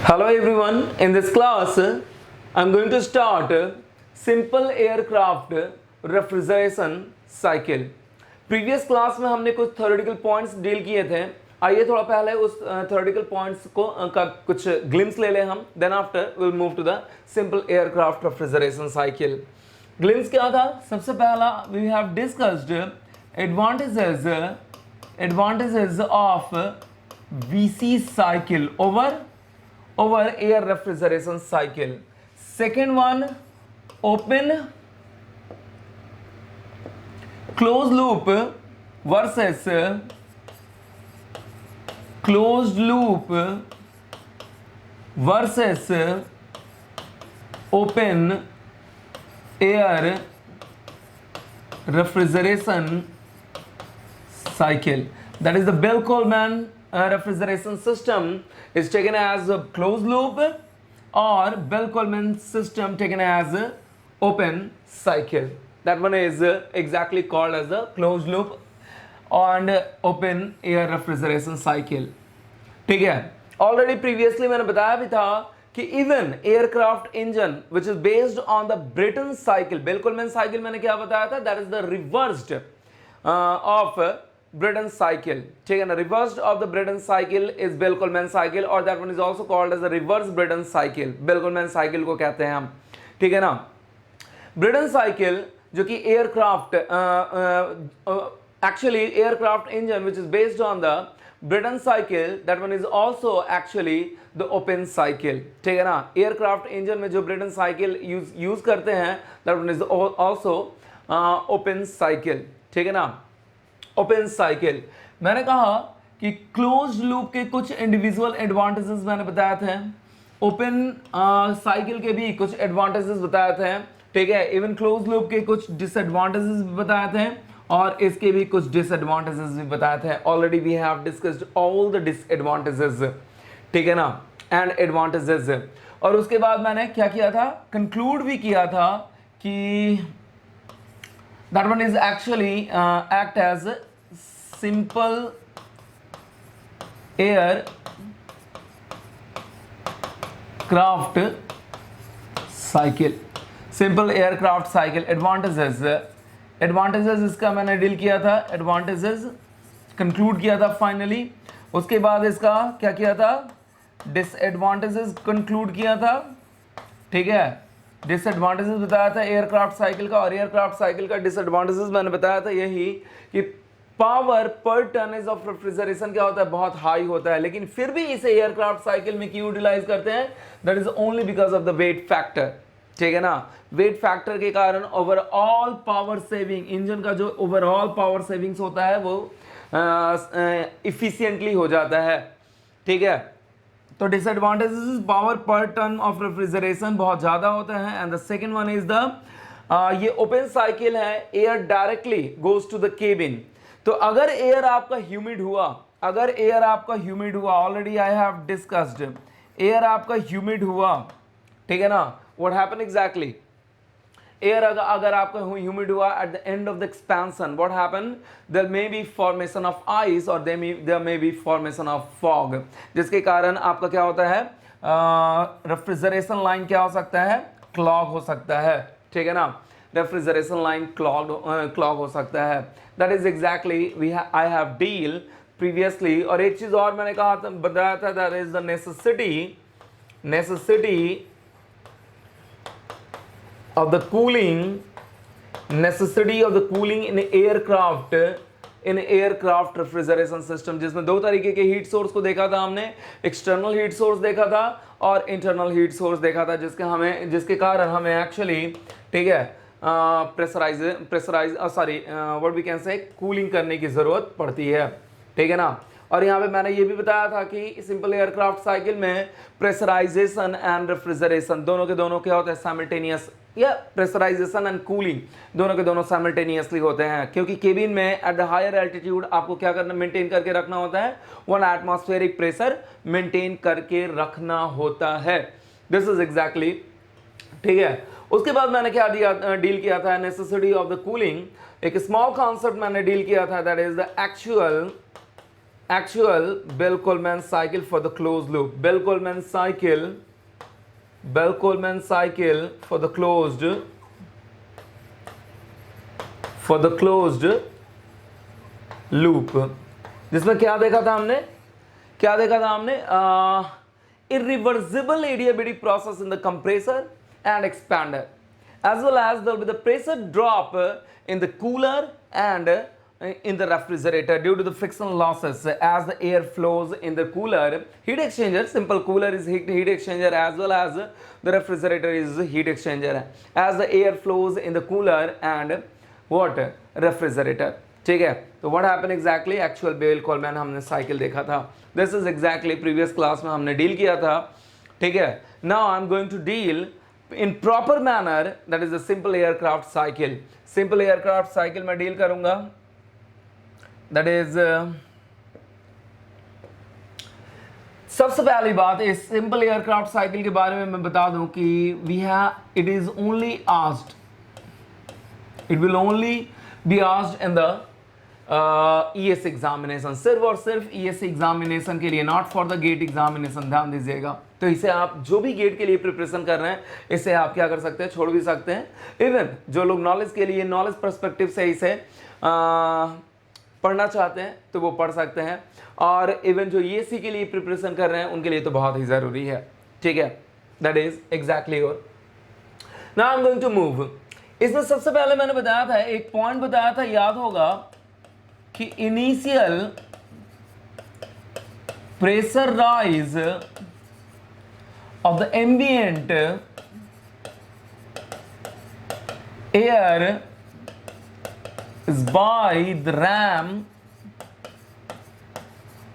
Hello everyone, in this class I'm going to start simple aircraft refrigeration cycle. Previous class में हमने कुछ theoretical points deal किए थे. आइए थोड़ा पहले उस थ्योरेटिकल पॉइंट्स को का कुछ ग्लिम्स ले लें हम. Then after will move to the simple aircraft refrigeration cycle. Glimpse क्या था? सबसे पहला we have discussed advantages of VC cycle over air refrigeration cycle. Second one, open closed loop versus closed loop versus open air refrigeration cycle. That is the Bell-Coleman refrigeration system is taken as a closed loop or Bell-Coleman system taken as a open cycle. That one is exactly called as the closed loop and open air refrigeration cycle. ठीक है. Already previously मैंने बताया भी था कि even aircraft engine which is based on the Brayton cycle, Bell-Coleman cycle मैंने क्या बताया था? That is the reversed of Brayton cycle. ठीक है ना. Reversed of the Brayton cycle is Bell-Coleman cycle or that one is also called as the reverse Brayton cycle. Bell-Coleman cycle को कहते हैं हम. ठीक है ना. Brayton cycle जो कि aircraft actually aircraft engine which is based on the Brayton cycle, that one is also actually the open cycle. ठीक है ना. Aircraft engine में जो Brayton cycle use करते हैं that one is also open cycle. ठीक है ना. Open cycle. मैंने कहा कि क्लोज्ड लूप के कुछ इंडिविजुअल एडवांटेजेस मैंने बताए थे, ओपन साइकिल के भी कुछ एडवांटेजेस बताए थे. ठीक है. इवन क्लोज्ड लूप के कुछ डिसएडवांटेजेस भी बताए थे और इसके भी कुछ डिसएडवांटेजेस भी बताए थे. Already we have discussed all the disadvantages. ठीक है ना, एंड एडवांटेजेस. और उसके बाद मैंने क्या किया था? कंक्लूड भी किया था कि that one is actually act as simple air craft cycle. Simple aircraft cycle. Advantages इसका मैंने डील किया था, एडवांटेजेस कंक्लूड किया था फाइनली. उसके बाद इसका क्या किया था? डिसएडवांटेजेस कंक्लूड किया था. ठीक है. डिसएडवांटेजेस बताया था एयरक्राफ्ट साइकिल का, और एयरक्राफ्ट साइकिल का डिसएडवांटेजेस मैंने बताया था यही कि पावर पर टनेज ऑफ रेफ्रिजरेशन क्या होता है? बहुत हाई होता है. लेकिन फिर भी इसे एयरक्राफ्ट साइकिल में क्यों यूटिलाइज करते हैं? That is only because of the weight factor. ठीक है ना. वेट फैक्टर के कारण ओवरऑल पावर सेविंग, इंजन का जो ओवरऑल पावर सेविंग्स होता है वो इफिशियंटली हो जाता है. ठीक है. तो डिसएडवांटेजेस पावर पर टन ऑफ रेफ्रिजरेशन बहुत ज़्यादा होता है. And the second one is the ये ओपन साइकिल है, air directly goes to the cabin. तो अगर एयर आपका ह्यूमिड हुआ, already I have discussed, air आपका ह्यूमिड हुआ. ठीक है ना. What happen exactly? एयर अगर आपका ह्यूमिड हुआ at the end of the expansion, what happen? There may be formation of ice और there may be formation of fog, जिसके कारण आपका क्या होता है? रेफ्रिजरेशन लाइन क्या हो सकता है? क्लॉग हो सकता है. ठीक है ना. रेफ्रिजरेशन लाइन क्लॉग हो सकता है. That is exactly I have deal previously. और एक चीज और मैंने कहा था, बताया था, that is the necessity of the cooling in aircraft refrigeration system, जिसमें दो तरीके के हीट सोर्स को देखा था हमने. एक्सटर्नल हीट सोर्स देखा था और इंटरनल हीट सोर्स देखा था, जिसके कारण हमें एक्चुअली, ठीक है, what we can say, cooling करने की जरूरत पड़ती है. ठीक है ना. और यहाँ पे मैंने ये भी बताया था कि सिंपल एयरक्राफ्ट साइकिल में प्रेशराइजेशन एंड रेफ्रिजरेशन दोनों के दोनों क्या होते हैं? साइमल्टेनियस. या प्रेशराइजेशन एंड कूलिंग दोनों के दोनों साइमल्टेनियसली होते हैं, क्योंकि केबिन में एट द हायर एल्टीट्यूड आपको क्या करना, मेंटेन करके रखना होता है? 1 एटमॉस्फेरिक प्रेशर मेंटेन करके रखना होता है. This is exactly. ठीक है. उसके बाद मैंने क्या डील किया था? Necessity of the cooling. एक स्मॉल कॉन्सेप्ट मैंने डील किया था, that is the actual Bell-Coleman cycle for the closed loop. Bell-Coleman cycle for the closed loop, जिसमें क्या देखा था हमने, irreversible adiabatic process in the compressor and expander, as well as there will be the pressure drop in the cooler and in the refrigerator due to the frictional losses as the air flows in the cooler. Heat exchanger, simple cooler is heat exchanger, as well as the refrigerator is heat exchanger, as the air flows in the cooler and what, refrigerator. ठीक है, तो what happened exactly, actual Bell-Coleman हमने cycle देखा था. This is exactly previous class में हमने deal किया था. ठीक है, now I'm going to deal in proper manner, that is the simple aircraft cycle. Simple aircraft cycle में deal करूँगा. That is सबसे पहली बात इस सिंपल एयरक्राफ्ट साइकिल के बारे में मैं बता दूं कि it is only asked, it will only be asked in the ES examination, सिर्फ और सिर्फ ES एग्जामिनेशन के लिए, not for the GATE examination. ध्यान दीजिएगा. तो इसे आप जो भी गेट के लिए प्रिपरेशन कर रहे हैं, इसे आप क्या कर सकते हैं, छोड़ भी सकते हैं. इवन जो लोग नॉलेज के लिए, नॉलेज पर्सपेक्टिव से इसे पढ़ना चाहते हैं तो वो पढ़ सकते हैं, और इवन जो ESC के लिए प्रिपरेशन कर रहे हैं उनके लिए तो बहुत ही ज़रूरी है. ठीक है, दैट इज एग्जैक्टली. और now I am going to move. इसमें सबसे पहले मैंने बताया था, एक पॉइंट बताया था, याद होगा, कि initial pressure rise of the ambient air is by the RAM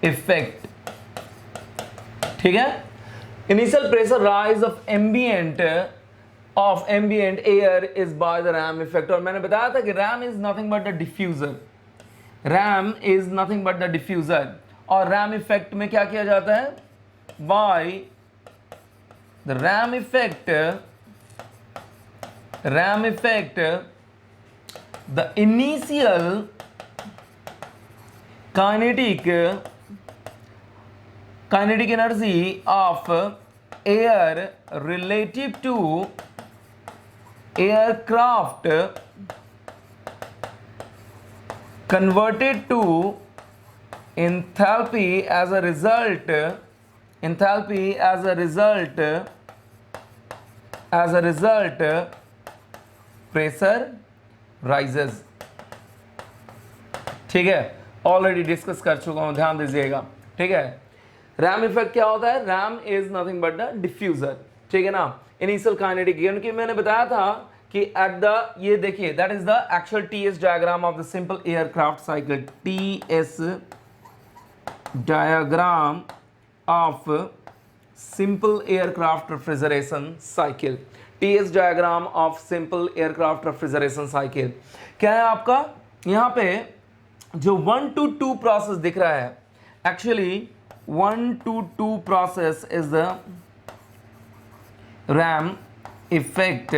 effect. ठीक है, initial pressure rise of ambient air is by the RAM effect. और मैंने बताया था कि RAM is nothing but the diffuser. RAM is nothing but the diffuser. और RAM effect में क्या किया जाता है, by the RAM effect, the initial kinetic energy of air relative to aircraft converted to enthalpy as a result, pressure rises. ठीक है, already discuss कर चुका हूं, ध्यान दीजिएगा. ठीक है, रैम इफेक्ट क्या होता है, RAM is nothing but the diffuser. ठीक है ना, इनिशियल काइनेटिक, क्योंकि मैंने बताया था कि एट द, ये देखिए, that is the actual TS diagram of the simple aircraft cycle. TS diagram of simple aircraft refrigeration cycle. TS diagram of simple aircraft refrigeration cycle क्या है आपका, यहाँ पे जो 1 to 2 प्रोसेस दिख रहा है, actually 1 to 2 process is the RAM effect,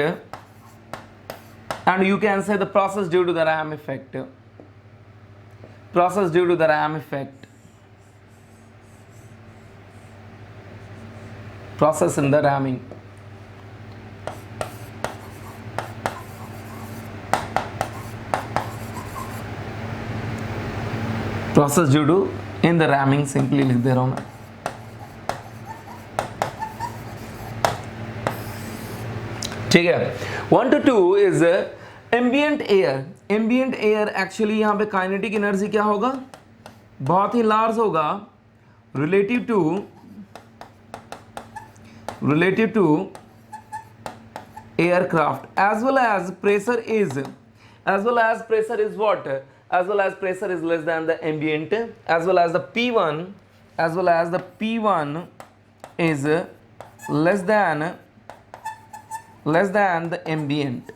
and you can say the process due to the RAM effect, process due to the RAM effect, process in the ramming. Process due to in the ramming, simply लिख दे रहा हूं मैं. ठीक है, 1 to 2 is ambient air. ambient air actually यहाँ पे kinetic energy क्या होगा, बहुत ही लार्ज होगा, relative to aircraft, as well as pressure is what, as well as pressure is less than the ambient, as well as the P1 is less than the ambient,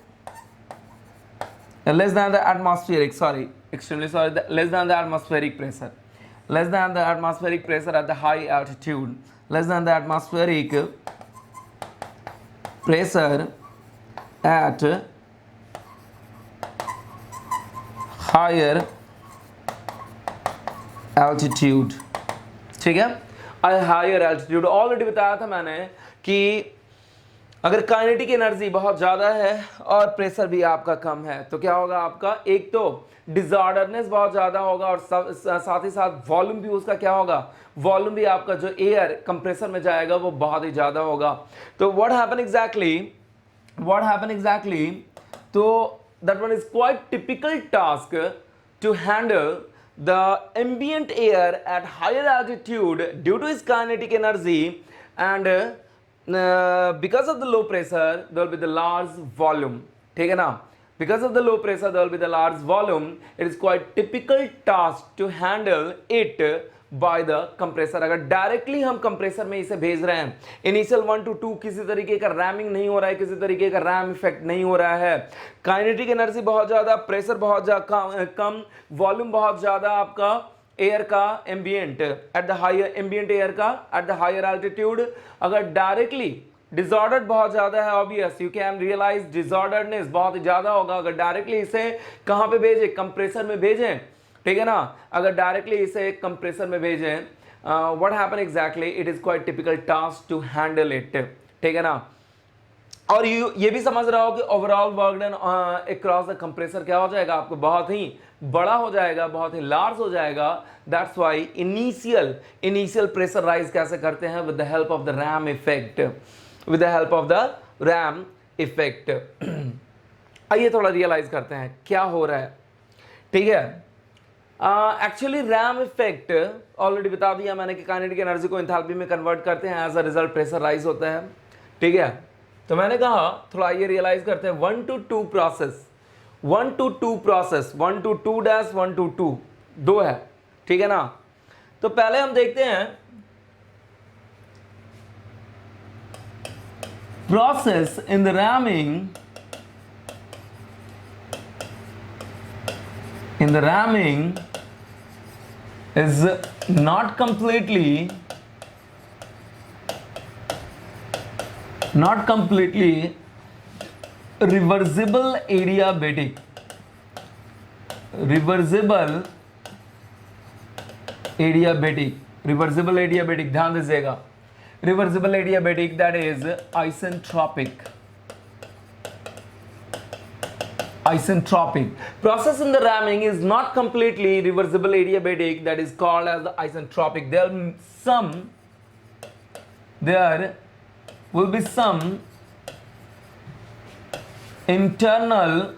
less than the atmospheric, less than the atmospheric pressure, at the high altitude, less than the atmospheric pressure at higher altitude, ठीक है, higher altitude. Already बताया था मैंने कि अगर kinetic energy बहुत ज़्यादा है और प्रेशर भी आपका कम है तो क्या होगा आपका, एक तो डिसऑर्डरनेस बहुत ज़्यादा होगा और साथ ही साथ वॉल्यूम भी उसका क्या होगा, वॉल्यूम भी आपका जो एयर कंप्रेसर में जाएगा वो बहुत ही ज़्यादा होगा। तो व्हाट हैपन एग्जैक्टली, तो that one is quite typical task to handle the ambient air at higher altitude due to its kinetic energy, and because of the low pressure there will be the large volume, ठीक है ना, because of the low pressure there will be the large volume, it is quite typical task to handle it by the compressor. अगर directly हम compressor में इसे भेज रहे हैं, इनिशियल 1 to 2 किसी तरीके का रैमिंग नहीं हो रहा है, किसी तरीके का रैम इफेक्ट नहीं हो रहा है, काइनेटिक एनर्जी बहुत ज़्यादा, प्रेशर बहुत ज़्यादा कम, वॉल्यूम बहुत ज़्यादा आपका एयर का ambient at the higher, ambient air का एट द हायर एल्टीट्यूड। अगर डायरेक्टली डिसऑर्डर बहुत ज़्यादा है, obvious you can realize disorderness बहुत ज़्यादा होगा। अगर डायरेक्टली इसे कहाँ पे भेजें, कंप्रेसर में भेजें, ठीक है ना, अगर डायरेक्टली इसे कंप्रेसर में भेजें, what happen exactly, it is quite typical task to handle it, ठीक है ना। और ये भी समझ रहा हो कि overall work done across the compressor क्या हो जाएगा आपको, बहुत ही बड़ा हो जाएगा, बहुत ही लार्ज हो जाएगा। That's why initial pressure rise कैसे करते हैं, with the help of the RAM effect, with the help of the RAM effect. आइए थोड़ा रियलाइज करते हैं क्या हो रहा है, ठीक है। एक्चुअली रैम इफेक्ट ऑलरेडी बता दिया मैंने कि काइनेटिक एनर्जी को एंथैल्पी में कन्वर्ट करते हैं, as a result pressure rise होता है, ठीक है। तो मैंने कहा थोड़ा ये रियलाइज करते हैं, 1 to 2 process, 1 to 2 process, 1 to 2 dash 1 to 2 दो है, ठीक है ना। तो पहले हम देखते हैं process in the rhyming, in the ramming is not completely reversible adiabatic, ध्यान दीजिएगा, reversible adiabatic, that is isentropic process in the ramming is not completely reversible adiabatic, that is called as the isentropic. There will be some internal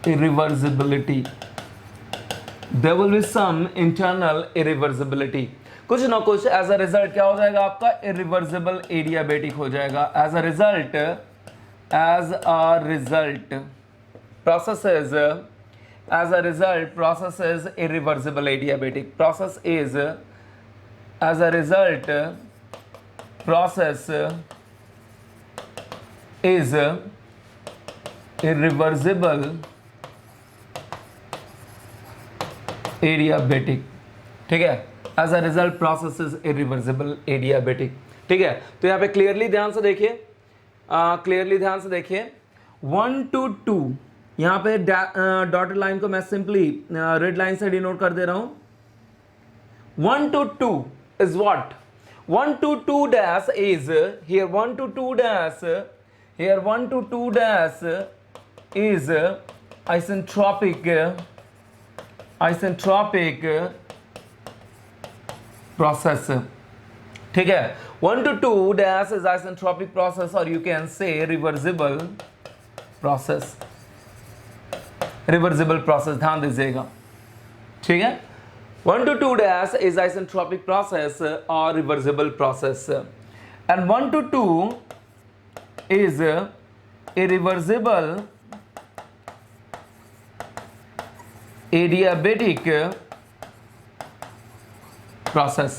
irreversibility, there will be some internal irreversibility, कुछ ना कुछ as a result क्या हो जाएगा आपका, irreversible adiabatic हो जाएगा। As a result process is irreversible adiabatic, process is as a result process is irreversible adiabatic, ठीक है। As a result process is irreversible adiabatic, ठीक है। तो यहाँ पे क्लियरली ध्यान से देखिए, 1 to 2, यहाँ पे डॉटेड लाइन को मैं सिंपली रेड लाइन से डिनोट कर दे रहा हूं। 1 to 2 is what, 1 to 2 dash is here, 1 to 2 dash here, 1 to 2 dash is isentropic process, ठीक है। 1 to 2 dash is isentropic process, or you can say reversible process, ध्यान दीजिएगा, ठीक है। 1 to 2 dash is isentropic process or reversible process, and 1 to 2 is irreversible adiabatic process.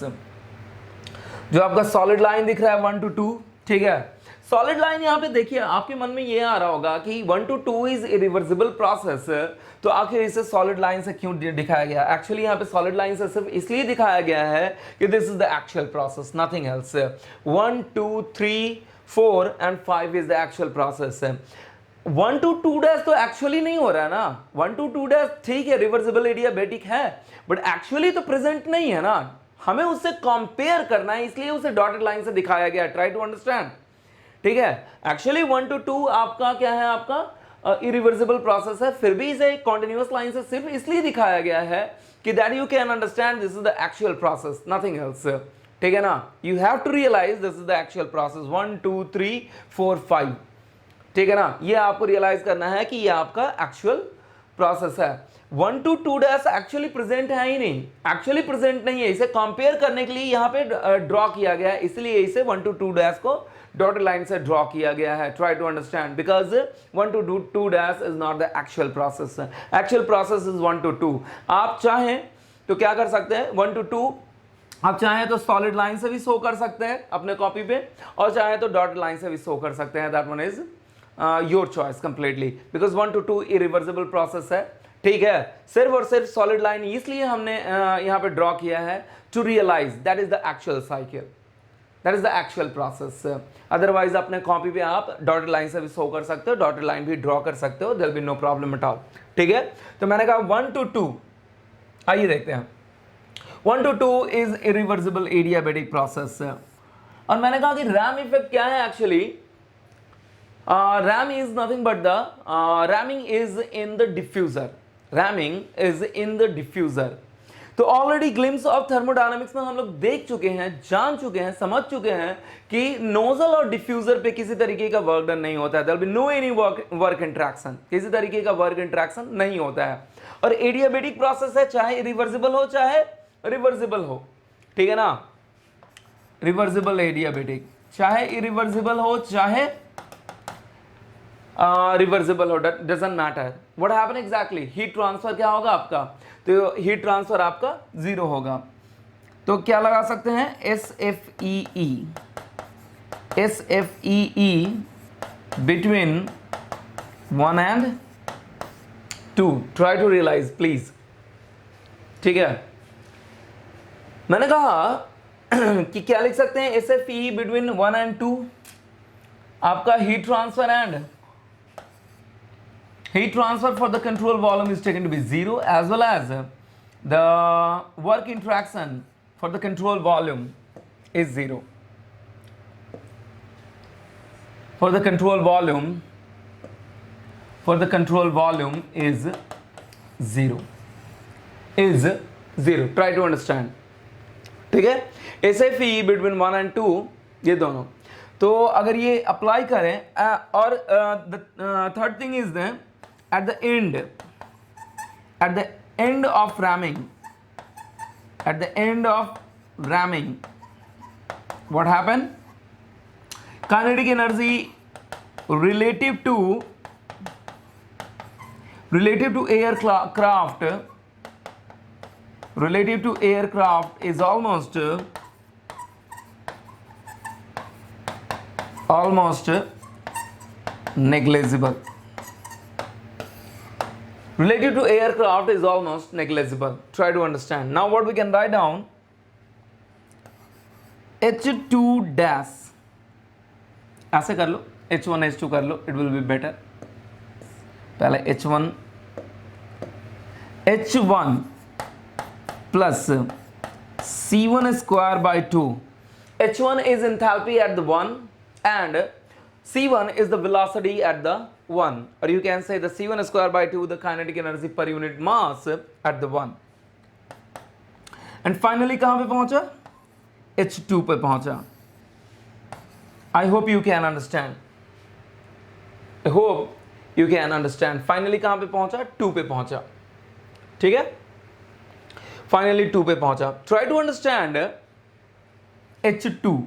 जो आपका solid line दिख रहा है 1 to 2, ठीक है। सॉलिड लाइन यहाँ पे देखिए, आपके मन में ये आ रहा होगा कि 1 to 2 इज इरिवर्सिबल प्रोसेस, तो आखिर इसे सॉलिड लाइन से क्यों दिखाया गया। एक्चुअली यहाँ पे सॉलिड लाइन से सिर्फ इसलिए दिखाया गया है कि this is the actual process, nothing else. 1 2 3 4 and 5 is the actual process. 1 to 2 dash तो एक्चुअली नहीं हो रहा है ना, 1 to 2 डैश ठीक है, रिवर्सिबल एडियाबेटिक है, बट एक्चुअली तो प्रेजेंट नहीं है ना, हमें उससे कंपेयर करना है, इसलिए उसे डॉटेड लाइन से दिखाया गया है। ट्राई टू अंडरस्टैंड, ठीक है। एक्चुअली 1 to 2 आपका क्या है, आपका इरिवर्सिबल प्रोसेस है, फिर भी इसे कॉन्टिन्यूअस लाइन से सिर्फ इसलिए दिखाया गया है कि that you can understand this is the actual process, nothing else, ठीक है ना। You have to realize this is the actual process, 1 2 3 4 5, ठीक है ना। ये आपको रियलाइज करना है कि ये आपका एक्चुअल प्रोसेस है। 1 to 2 डैश एक्चुअली प्रेजेंट है ही नहीं, एक्चुअली प्रेजेंट नहीं है, इसे कंपेयर करने के लिए यहाँ पे ड्रॉ किया गया है, इसलिए इसे 1 to 2 डैश को डॉटेड लाइन से ड्रॉ किया गया है। Try to understand, because 1 to 2 dash is not the actual process, actual process is 1 to 2। आप चाहें तो क्या कर सकते हैं, 1 to 2 आप चाहें तो सॉलिड लाइन से भी शो कर सकते हैं अपने कॉपी पे, और चाहें तो डॉटेड लाइन से भी शो कर सकते हैं, that one is your choice completely, because 1 to 2 irreversible process है, ठीक है। सिर्फ और सिर्फ सॉलिड लाइन इसलिए हमने यहाँ पे ड्रॉ किया है to realize that is the actual cycle, that is the actual process. Otherwise अपने कॉपी पे आप डॉटेड लाइन से भी शो कर सकते हो, डॉटेड लाइन भी ड्रॉ कर सकते हो, there be no problem at all, ठीक है। तो मैंने कहा 1 to 2, आइए देखते हैं। 1 to 2 is irreversible adiabatic process, और मैंने कहा कि रैम इफेक्ट क्या है actually. RAM is nothing but the ramming is in the diffuser, ramming is in the diffuser। तो ऑलरेडी ग्लिम्स ऑफ थर्मोडायनामिक्स में हम लोग देख चुके हैं, जान चुके हैं, समझ चुके हैं कि नोजल और डिफ्यूजर पे किसी तरीके का वर्क डन नहीं होता है, there will be no any work interaction, किसी तरीके का वर्क इंटरेक्शन नहीं होता है। और एडियाबेटिक प्रोसेस है, चाहे इरिवर्सिबल हो चाहे रिवर्सिबल हो, ठीक है ना। रिवर्सिबल एडियाबेटिक, चाहे इरिवर्सिबल हो चाहे रिवर्सिबल हो, doesn't matter. What happen exactly, heat transfer क्या होगा आपका, तो हीट ट्रांसफर आपका 0 होगा। तो क्या लगा सकते हैं, SFEE, SFEE between 1 and 2। Try to realize please, ठीक है। मैंने कहा कि क्या लिख सकते हैं, SFEE बिटवीन 1 and 2, आपका heat transfer and heat transfer for the control volume is taken to be 0, as well as the work interaction for the control volume is 0. For the control volume is 0, is 0। Try to understand, ठीक है। SFE between 1 and 2, ये दोनों, तो अगर ये apply करें, और the third thing is then at the end of ramming, what happened, kinetic energy relative to aircraft is almost negligible. Relative to aircraft is almost negligible. Try to understand. Now what we can write down, H2 dash, ऐसे कर लो, H1 H2 कर लो, it will be better। पहले H1 plus C1 square by 2। H1 is enthalpy at the 1 and C1 is the velocity at the 1, or you can say the C1 square by 2 the kinetic energy per unit mass at the 1, and finally कहाँ पे पहुंचा, H2 पे पहुंचा। I hope you can understand, I hope you can understand। finally कहाँ पे पहुंचा, 2 पे पहुंचा, ठीक है। finally 2 पे पहुंचा। try to understand H2।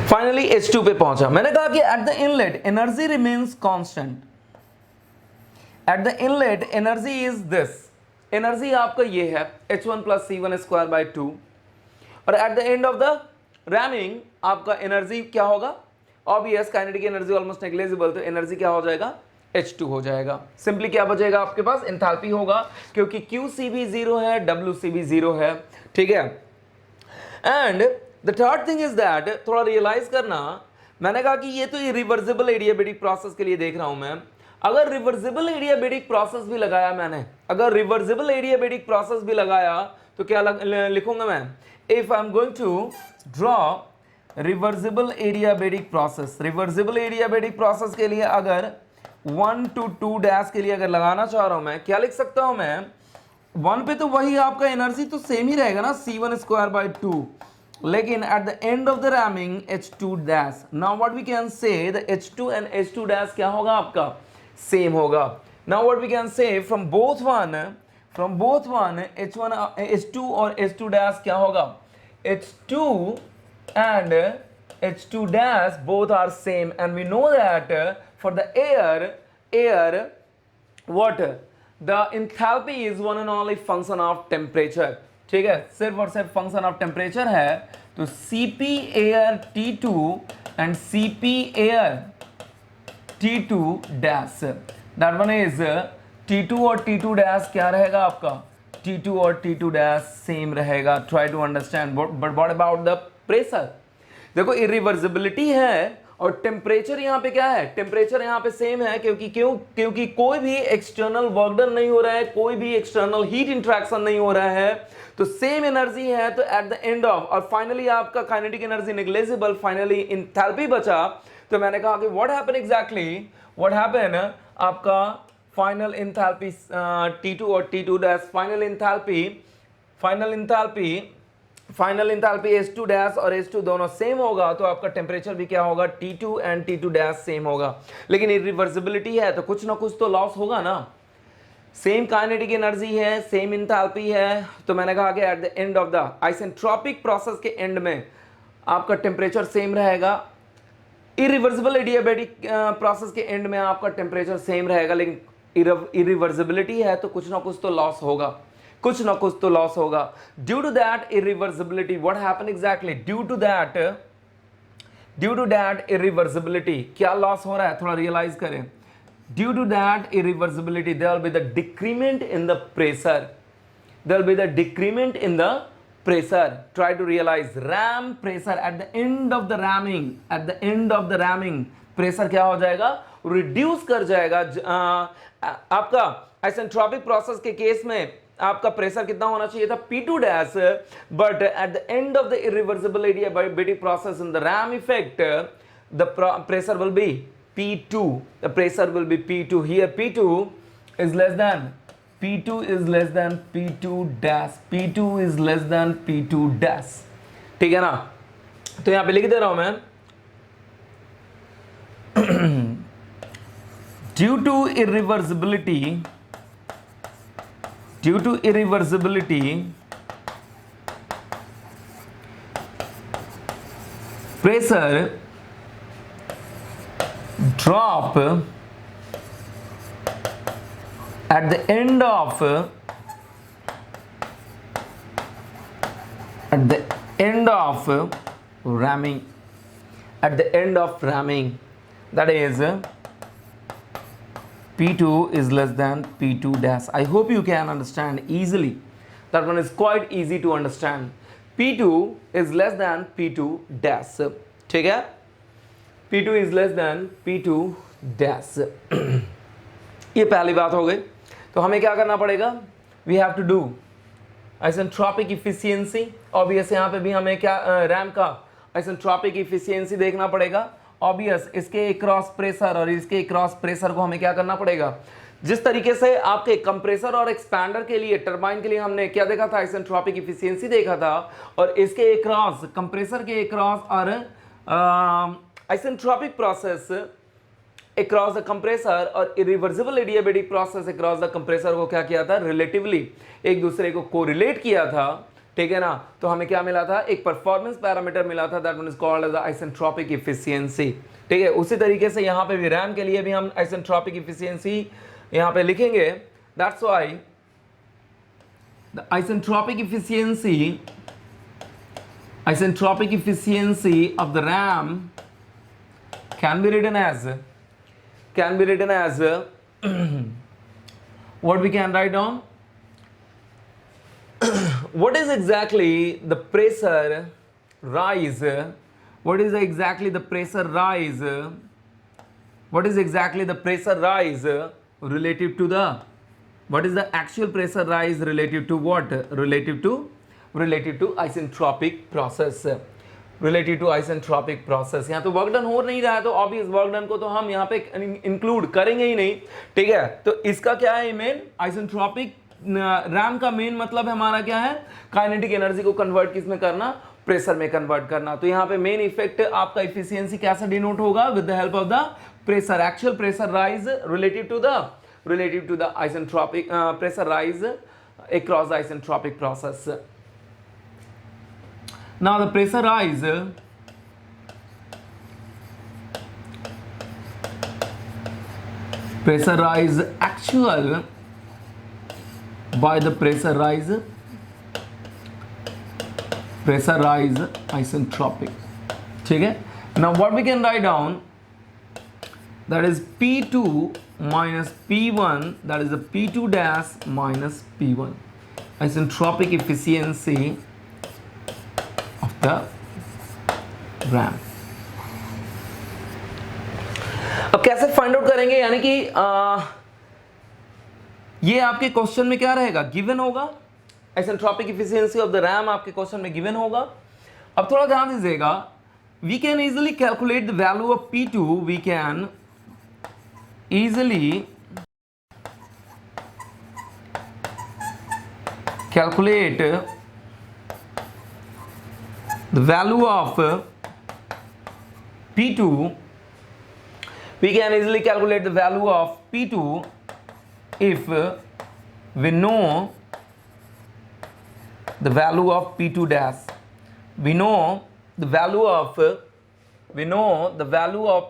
Finally H2 पे पहुंचा। मैंने कहा कि eight the inlet energy remains constant, eight the inlet energy is this, energy आपका ये है H1 plus C1 square by 2, और at the end of the rhyming आपका एनर्जी क्या होगा, obvious kinetic energy almost negligible, तो एनर्जी क्या हो जाएगा H2 हो जाएगा। सिंपली क्या बचेगा आपके पास, एंथैल्पी होगा, क्योंकि QC भी 0 है, WC भी 0 है, ठीक है। And the third thing is that, थोड़ा रियलाइज करना, मैंने कहा कि ये तो इरिवर्सिबल एडियाबेटिक प्रोसेस के लिए देख रहा हूं मैं। अगर रिवर्सिबल एडियाबेटिक प्रोसेस भी लगाया मैंने, अगर रिवर्सिबल एडियाबेटिक प्रोसेस भी लगाया तो क्या लिखूंगा मैं, if I am going to draw reversible adiabatic process, reversible adiabatic process के लिए अगर 1 to 2 डैश के लिए अगर लगाना चाह रहा हूं मैं, क्या लिख सकता हूं मैं, 1 पे तो वही आपका एनर्जी तो सेम ही रहेगा ना, C1²/2, लेकिन at the end of the ramming H2 dash. Now what we can say, the H2 and H2 dash क्या होगा आपका, सेम होगा। Now what we can say, from both one H1 H2 और H2 dash क्या होगा, H2 and H2 dash both are same, and we know that for the air what, the enthalpy is one and only function of temperature, ठीक है, सिर्फ और सिर्फ function of temperature है। तो Cp air T2 and Cp air T2 dash, that one is T2 और T2 dash क्या रहेगा आपका, T2 और T2 dash सेम रहेगा। Try to understand, but what about the pressure, देखो इरिवर्सिबिलिटी है और टेम्परेचर यहाँ पे क्या है, टेम्परेचर यहाँ पे सेम है, क्योंकि कोई भी एक्सटर्नल वर्क डन नहीं हो रहा है, कोई भी एक्सटर्नल हीट इंट्रैक्शन नहीं हो रहा है, तो सेम एनर्जी है। तो एट द एंड ऑफ, और फाइनली आपका kinetic energy negligible, finally enthalpy बचा। तो मैंने कहा कि what happen exactly, what happen, आपका फाइनल एंथैल्पी T2 और T2 dash, final enthalpy H2 dash और H2 दोनों सेम होगा, तो आपका टेम्परेचर भी क्या होगा, T2 and T2 dash same होगा। लेकिन इरिवर्सिबिलिटी है तो कुछ ना कुछ तो लॉस होगा ना, सेम काइनेटिक एनर्जी है, सेम एंथैल्पी है। तो मैंने कहा कि eight the end of the isentropic process के एंड में आपका टेम्परेचर सेम रहेगा, इरिवर्सिबल एडियाबेटिक प्रोसेस के एंड में आपका टेम्परेचर सेम रहेगा, लेकिन इरिवर्सिबिलिटी है तो कुछ ना कुछ तो लॉस होगा, कुछ ना कुछ तो लॉस होगा। Due to that irreversibility, what happen exactly, due to that irreversibility क्या लॉस हो रहा है, थोड़ा रियलाइज करें। Due to that irreversibility there will be the decrement in the pressure, there will be the decrement in the pressure. Try to realize, ram pressure at the end of the ramming, at the end of the ramming pressure क्या हो जाएगा, reduce कर जाएगा। आपका isentropic process के case में आपका pressure कितना होना चाहिए था, P2 dash, but at the end of the irreversible adiabatic process in the RAM effect the pressure will be P2, the pressure will be P2, here P2 is less than P2 dash, P2 is less than P2 dash, ठीक है ना। तो यहां पे लिख दे रहा हूं मैं, due to irreversibility pressure drop at the end of ramming, at the end of ramming, that is P2 is less than P2 dash. I hope you can understand easily. That one is quite easy to understand. P2 is less than P2 dash, ठीक है, P2 is less than P2 dash। ये पहली बात हो गई। तो हमें क्या करना पड़ेगा, we have to do isentropic efficiency. Obvious यहाँ पे भी हमें क्या रैम का आइसेंट्रोपिक इफिशियंसी देखना पड़ेगा। ऑब्वियस इसके क्रॉस प्रेशर और इसके क्रॉस प्रेशर को हमें क्या करना पड़ेगा, जिस तरीके से आपके कंप्रेसर और एक्सपैंडर के लिए, टरबाइन के लिए हमने क्या देखा था, आइसेंट्रोपिक इफिशियंसी देखा था, और इसके क्रॉस कंप्रेसर के क्रॉस और isentropic process across the compressor और irreversible adiabatic process across the compressor को क्या किया था, रिलेटिवली एक दूसरे को कोरिलेट किया था, ठीक है ना। तो हमें क्या मिला था, एक परफॉर्मेंस पैरामीटर मिला था, that one is called as the isentropic efficiency, ठीक है। उसी तरीके से यहाँ पे भी रैम के लिए भी हम आइसेंट्रोपिक इफिशियंसी यहाँ पे लिखेंगे। That's why the isentropic efficiency of the RAM can be written as can be written as what we can write down. What is exactly the pressure rise? What is exactly the pressure rise? What is exactly the pressure rise relative to the, what is the actual pressure rise relative to what? Relative to isentropic process. Relative to isentropic process. यहाँ तो work done हो नहीं रहा है, तो obvious work done को तो हम यहाँ पे इंक्लूड करेंगे ही नहीं. ठीक है, तो इसका क्या है मेन? आइसेंट्रोपिक. रैम का मेन मतलब हमारा क्या है? काइनेटिक एनर्जी को कन्वर्ट किस में करना? प्रेशर में कन्वर्ट करना. तो यहाँ पे मेन इफेक्ट आपका इफिशियंसी कैसे डिनोट होगा? With the help of the pressure. Actual pressure rise relative to the isentropic pressure rise across the isentropic process. Now the pressure rise actual by the pressure rise isentropic. ठीक है. Now what we can write down, that is P2 minus P1, that is the P2 dash minus P1, isentropic efficiency of the RAM. अब कैसे find out करेंगे? यानी कि ये आपके question में क्या रहेगा? गिवन होगा. Isentropic efficiency of the ram आपके क्वेश्चन में गिवन होगा. अब थोड़ा ध्यान दीजिएगा. We can easily calculate the value of P2. वी कैन easily calculate the value of P2. We can easily calculate the value of P2 if we know the value of P2 dash. We know the value of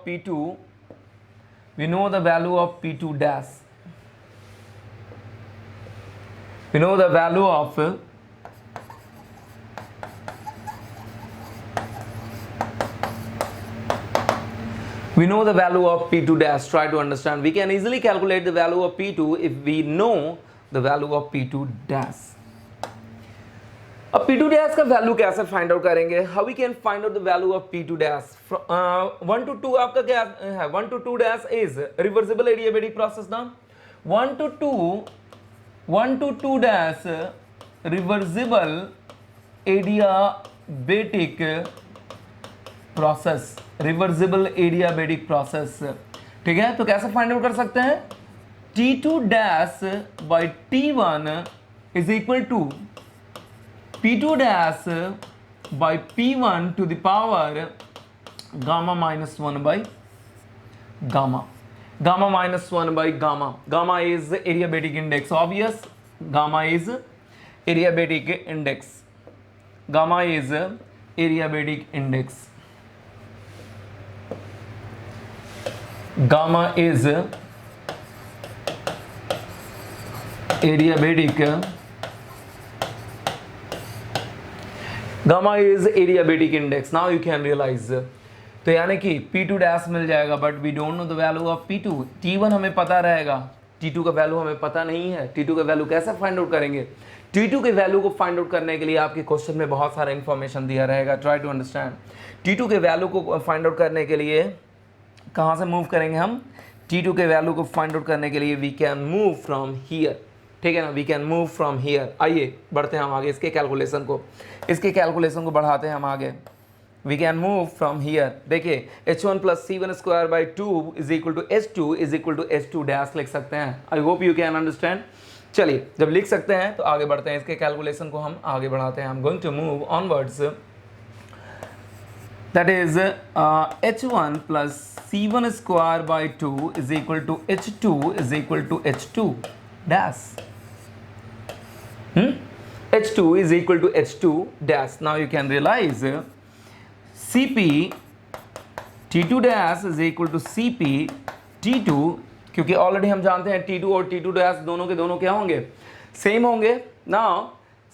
P2. We know the value of P2 dash. We know the value of P2 dash. Try to understand. We can easily calculate the value of P2 if we know the value of P2 dash. अब P2 dash का value कैसे find out करेंगे? How we can find out the value of P2 dash? 1 to 2 आपका क्या है? 1 to 2 dash is reversible adiabatic process ना. 1 to 2 dash reversible adiabatic process. Reversible adiabatic process. ठीक है, तो कैसे फाइंड आउट कर सकते हैं? T2 dash by T1 is equal to P2 dash by P1 to the power gamma minus 1 by gamma. Gamma minus 1 by gamma. Gamma is adiabatic index. Obvious. Gamma is adiabatic index. Gamma is adiabatic index. Gamma is adiabatic. Gamma is adiabatic index. Now you can realize. तो यानी कि P2 dash मिल जाएगा, but we don't know the value of P2. T1 हमें पता रहेगा, T2 का value हमें पता नहीं है. T2 का वैल्यू कैसे फाइंड आउट करेंगे? T2 के वैल्यू को फाइंड आउट करने के लिए आपके क्वेश्चन में बहुत सारा इन्फॉर्मेशन दिया रहेगा. Try to understand. T2 के वैल्यू को फाइंड आउट करने के लिए कहाँ से मूव करेंगे हम? T2 के वैल्यू को फाइंड आउट करने के लिए we can move from here. ठीक है ना, we can move from here. आइए बढ़ते हैं हम आगे. इसके कैलकुलेशन को बढ़ाते हैं हम आगे. We can move from here. देखिए H1 plus C1 square by 2 is equal to H2 dash लिख सकते हैं. I hope you can understand. चलिए जब लिख सकते हैं तो आगे बढ़ते हैं. इसके कैलकुलेशन को हम आगे बढ़ाते हैं. I am going to move onwards. That is H1 plus C1 square by 2 is equal to H2 dash. H2 is equal to H2 dash. Now you can realize CP T2 dash is equal to CP T2, क्योंकि already हम जानते हैं T2 और T2 dash दोनों के दोनों क्या होंगे? सेम होंगे. Now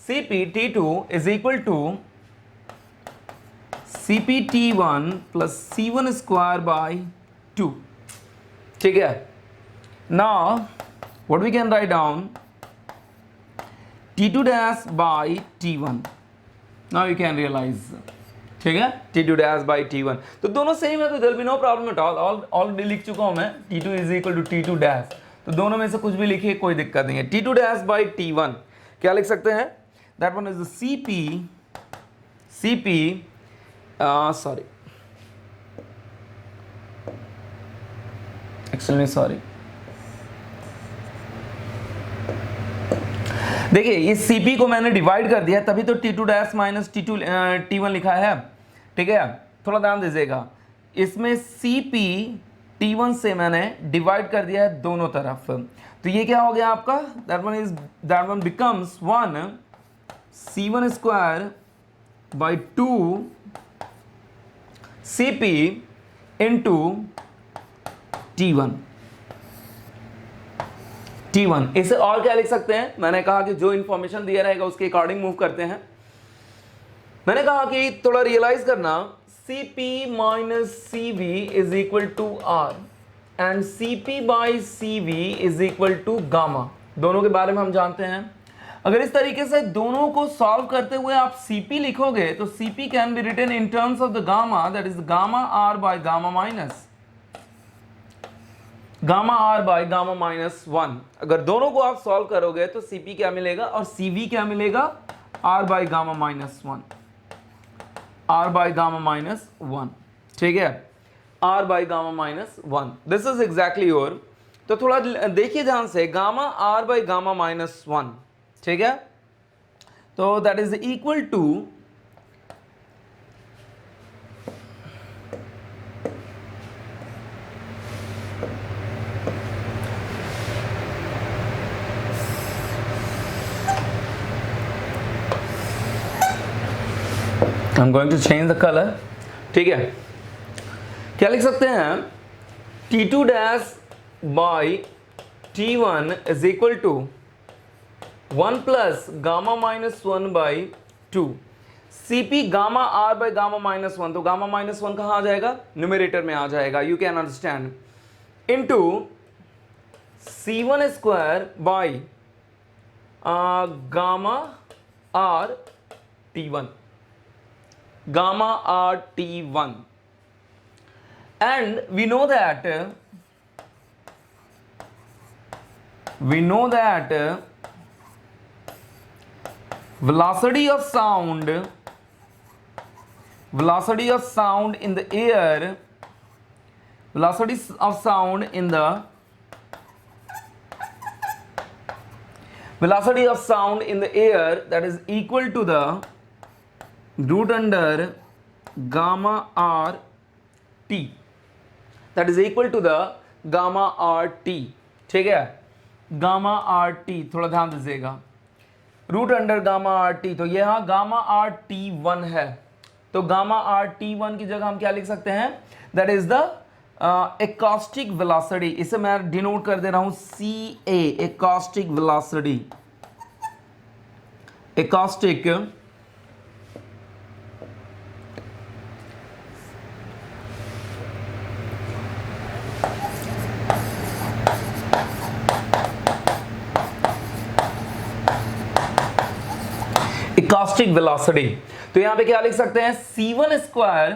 CP T2 is equal to CP T1 plus C1 square by 2. ठीक है। Now what we can write down T2 dash by T1, now you can realize, ठीक है, T2 dash by T1, तो दोनों same है, तो there be no problem at all, already लिख चुका हूं मैं T2 is equal to T2 dash, तो दोनों में से कुछ भी लिखिए कोई दिक्कत नहीं है। T2 dash by T1 क्या लिख सकते हैं, that one is CP sorry actually sorry, देखिए इस Cp को मैंने डिवाइड कर दिया तभी तो T2 डैश माइनस T1 लिखा है, ठीक है, थोड़ा ध्यान दीजिएगा, इसमें Cp T1 से मैंने डिवाइड कर दिया है दोनों तरफ, तो ये क्या हो गया आपका, that one becomes 1 C1 square by 2 Cp into T1। इसे और क्या लिख सकते हैं, मैंने कहा कि जो इंफॉर्मेशन दिया रहेगा उसके अकॉर्डिंग मूव करते हैं। मैंने कहा कि थोड़ा रियलाइज करना, Cp minus CV is equal to R and Cp by CV is equal to gamma, दोनों के बारे में हम जानते हैं। अगर इस तरीके से दोनों को सॉल्व करते हुए आप Cp लिखोगे तो Cp can be written in terms of the gamma, that is gamma R by gamma minus gamma minus 1। अगर दोनों को आप सॉल्व करोगे तो Cp क्या मिलेगा और Cv क्या मिलेगा, R बाई गामा माइनस 1, ठीक है, R by gamma minus 1, this is exactly your. तो थोड़ा देखिए ध्यान से, gamma R by gamma minus 1, ठीक है, तो that is equal to I'm going to change the color, ठीक है, क्या लिख सकते हैं, T2 dash by T1 is equal to 1 plus gamma minus 1 by 2 Cp gamma R by gamma minus 1, तो गामा माइनस 1 कहाँ आ जाएगा, न्यूमरेटर में आ जाएगा, you can understand, into C1 square by gamma R T1, gamma R T1, and we know that velocity of sound in the air, velocity of sound in the air, that is equal to the root under gamma R T, that is equal to the gamma R T, ठीक है, gamma R T, थोड़ा ध्यान दीजिएगा, root under gamma R T, तो ये हाँ gamma R T 1 है, तो गामा आर टी 1 की जगह हम क्या लिख सकते हैं, that is the acoustic velocity, इसे मैं डिनोट कर दे रहा हूं CA, acoustic velocity, acoustic acoustic velocity, तो यहां पे क्या लिख सकते हैं, C1 square,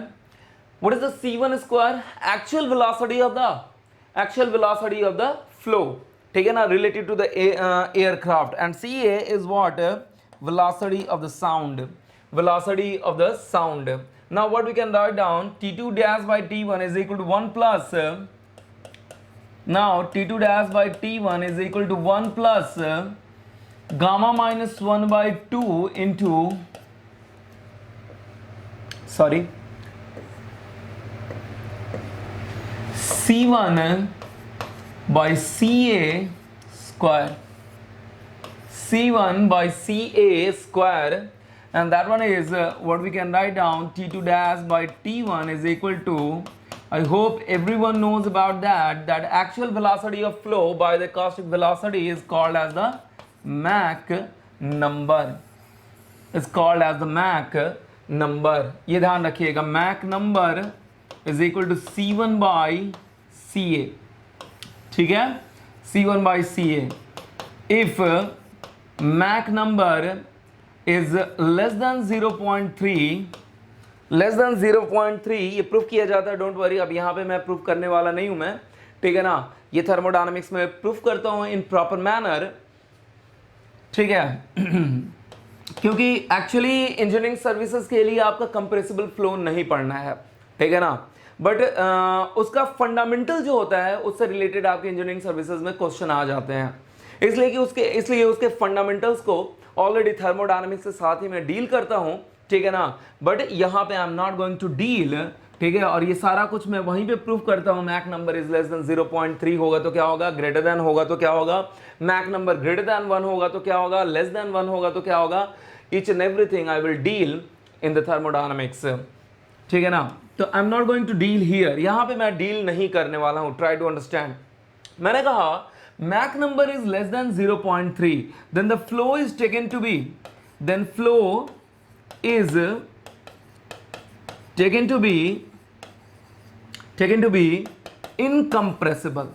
what is the C1 square, actual velocity of the flow, ठीक है ना, related to the aircraft, and CA is what, velocity of the sound, now what we can write down, T2 dash by T1 is equal to 1 plus, now T2 dash by T1 is equal to 1 plus gamma minus 1 by 2 into, sorry, C1 by CA square, C1 by CA square, and that one is what we can write down, T2 dash by T1 is equal to, I hope everyone knows about that actual velocity of flow by the acoustic velocity is called as the Mach number, is called as the Mach number, ये ध्यान रखिएगा, Mach number is equal to C1 by CA, ठीक है, C1/CA if Mac number is less than 0.3, less than 0.3 ये proof किया जाता है। Don't worry, अब यहाँ पे मैं प्रूफ करने वाला नहीं हूं मैं, ठीक है ना। ये थर्मोडायनामिक्स में प्रूफ करता हूं इन प्रॉपर मैनर, ठीक है क्योंकि एक्चुअली इंजीनियरिंग सर्विसेज के लिए आपका कंप्रेसिबल फ्लो नहीं पढ़ना है, ठीक है ना, बट उसका फंडामेंटल जो होता है उससे रिलेटेड आपके इंजीनियरिंग सर्विसेज में क्वेश्चन आ जाते हैं, इसलिए उसके फंडामेंटल्स को ऑलरेडी थर्मोडायनामिक्स के साथ ही मैं डील करता हूं, ठीक है ना। बट यहां पे I am not going to deal, ठीक है, और ये सारा कुछ मैं वहीं पे प्रूफ करता हूं। Mac number is less than 0.3 होगा तो क्या होगा, ग्रेटर देन होगा तो क्या होगा, मैक नंबर ग्रेटर देन 1 होगा तो क्या होगा, लेस देन 1 होगा तो क्या होगा। Each and everything I will deal in the thermodynamics, ठीक है ना। तो I am not going to deal here, यहां पे मैं डील नहीं करने वाला हूं। Try to understand. मैंने कहा Mach number is less than 0.3, then the flow is taken to be, then flow is taken to be incompressible।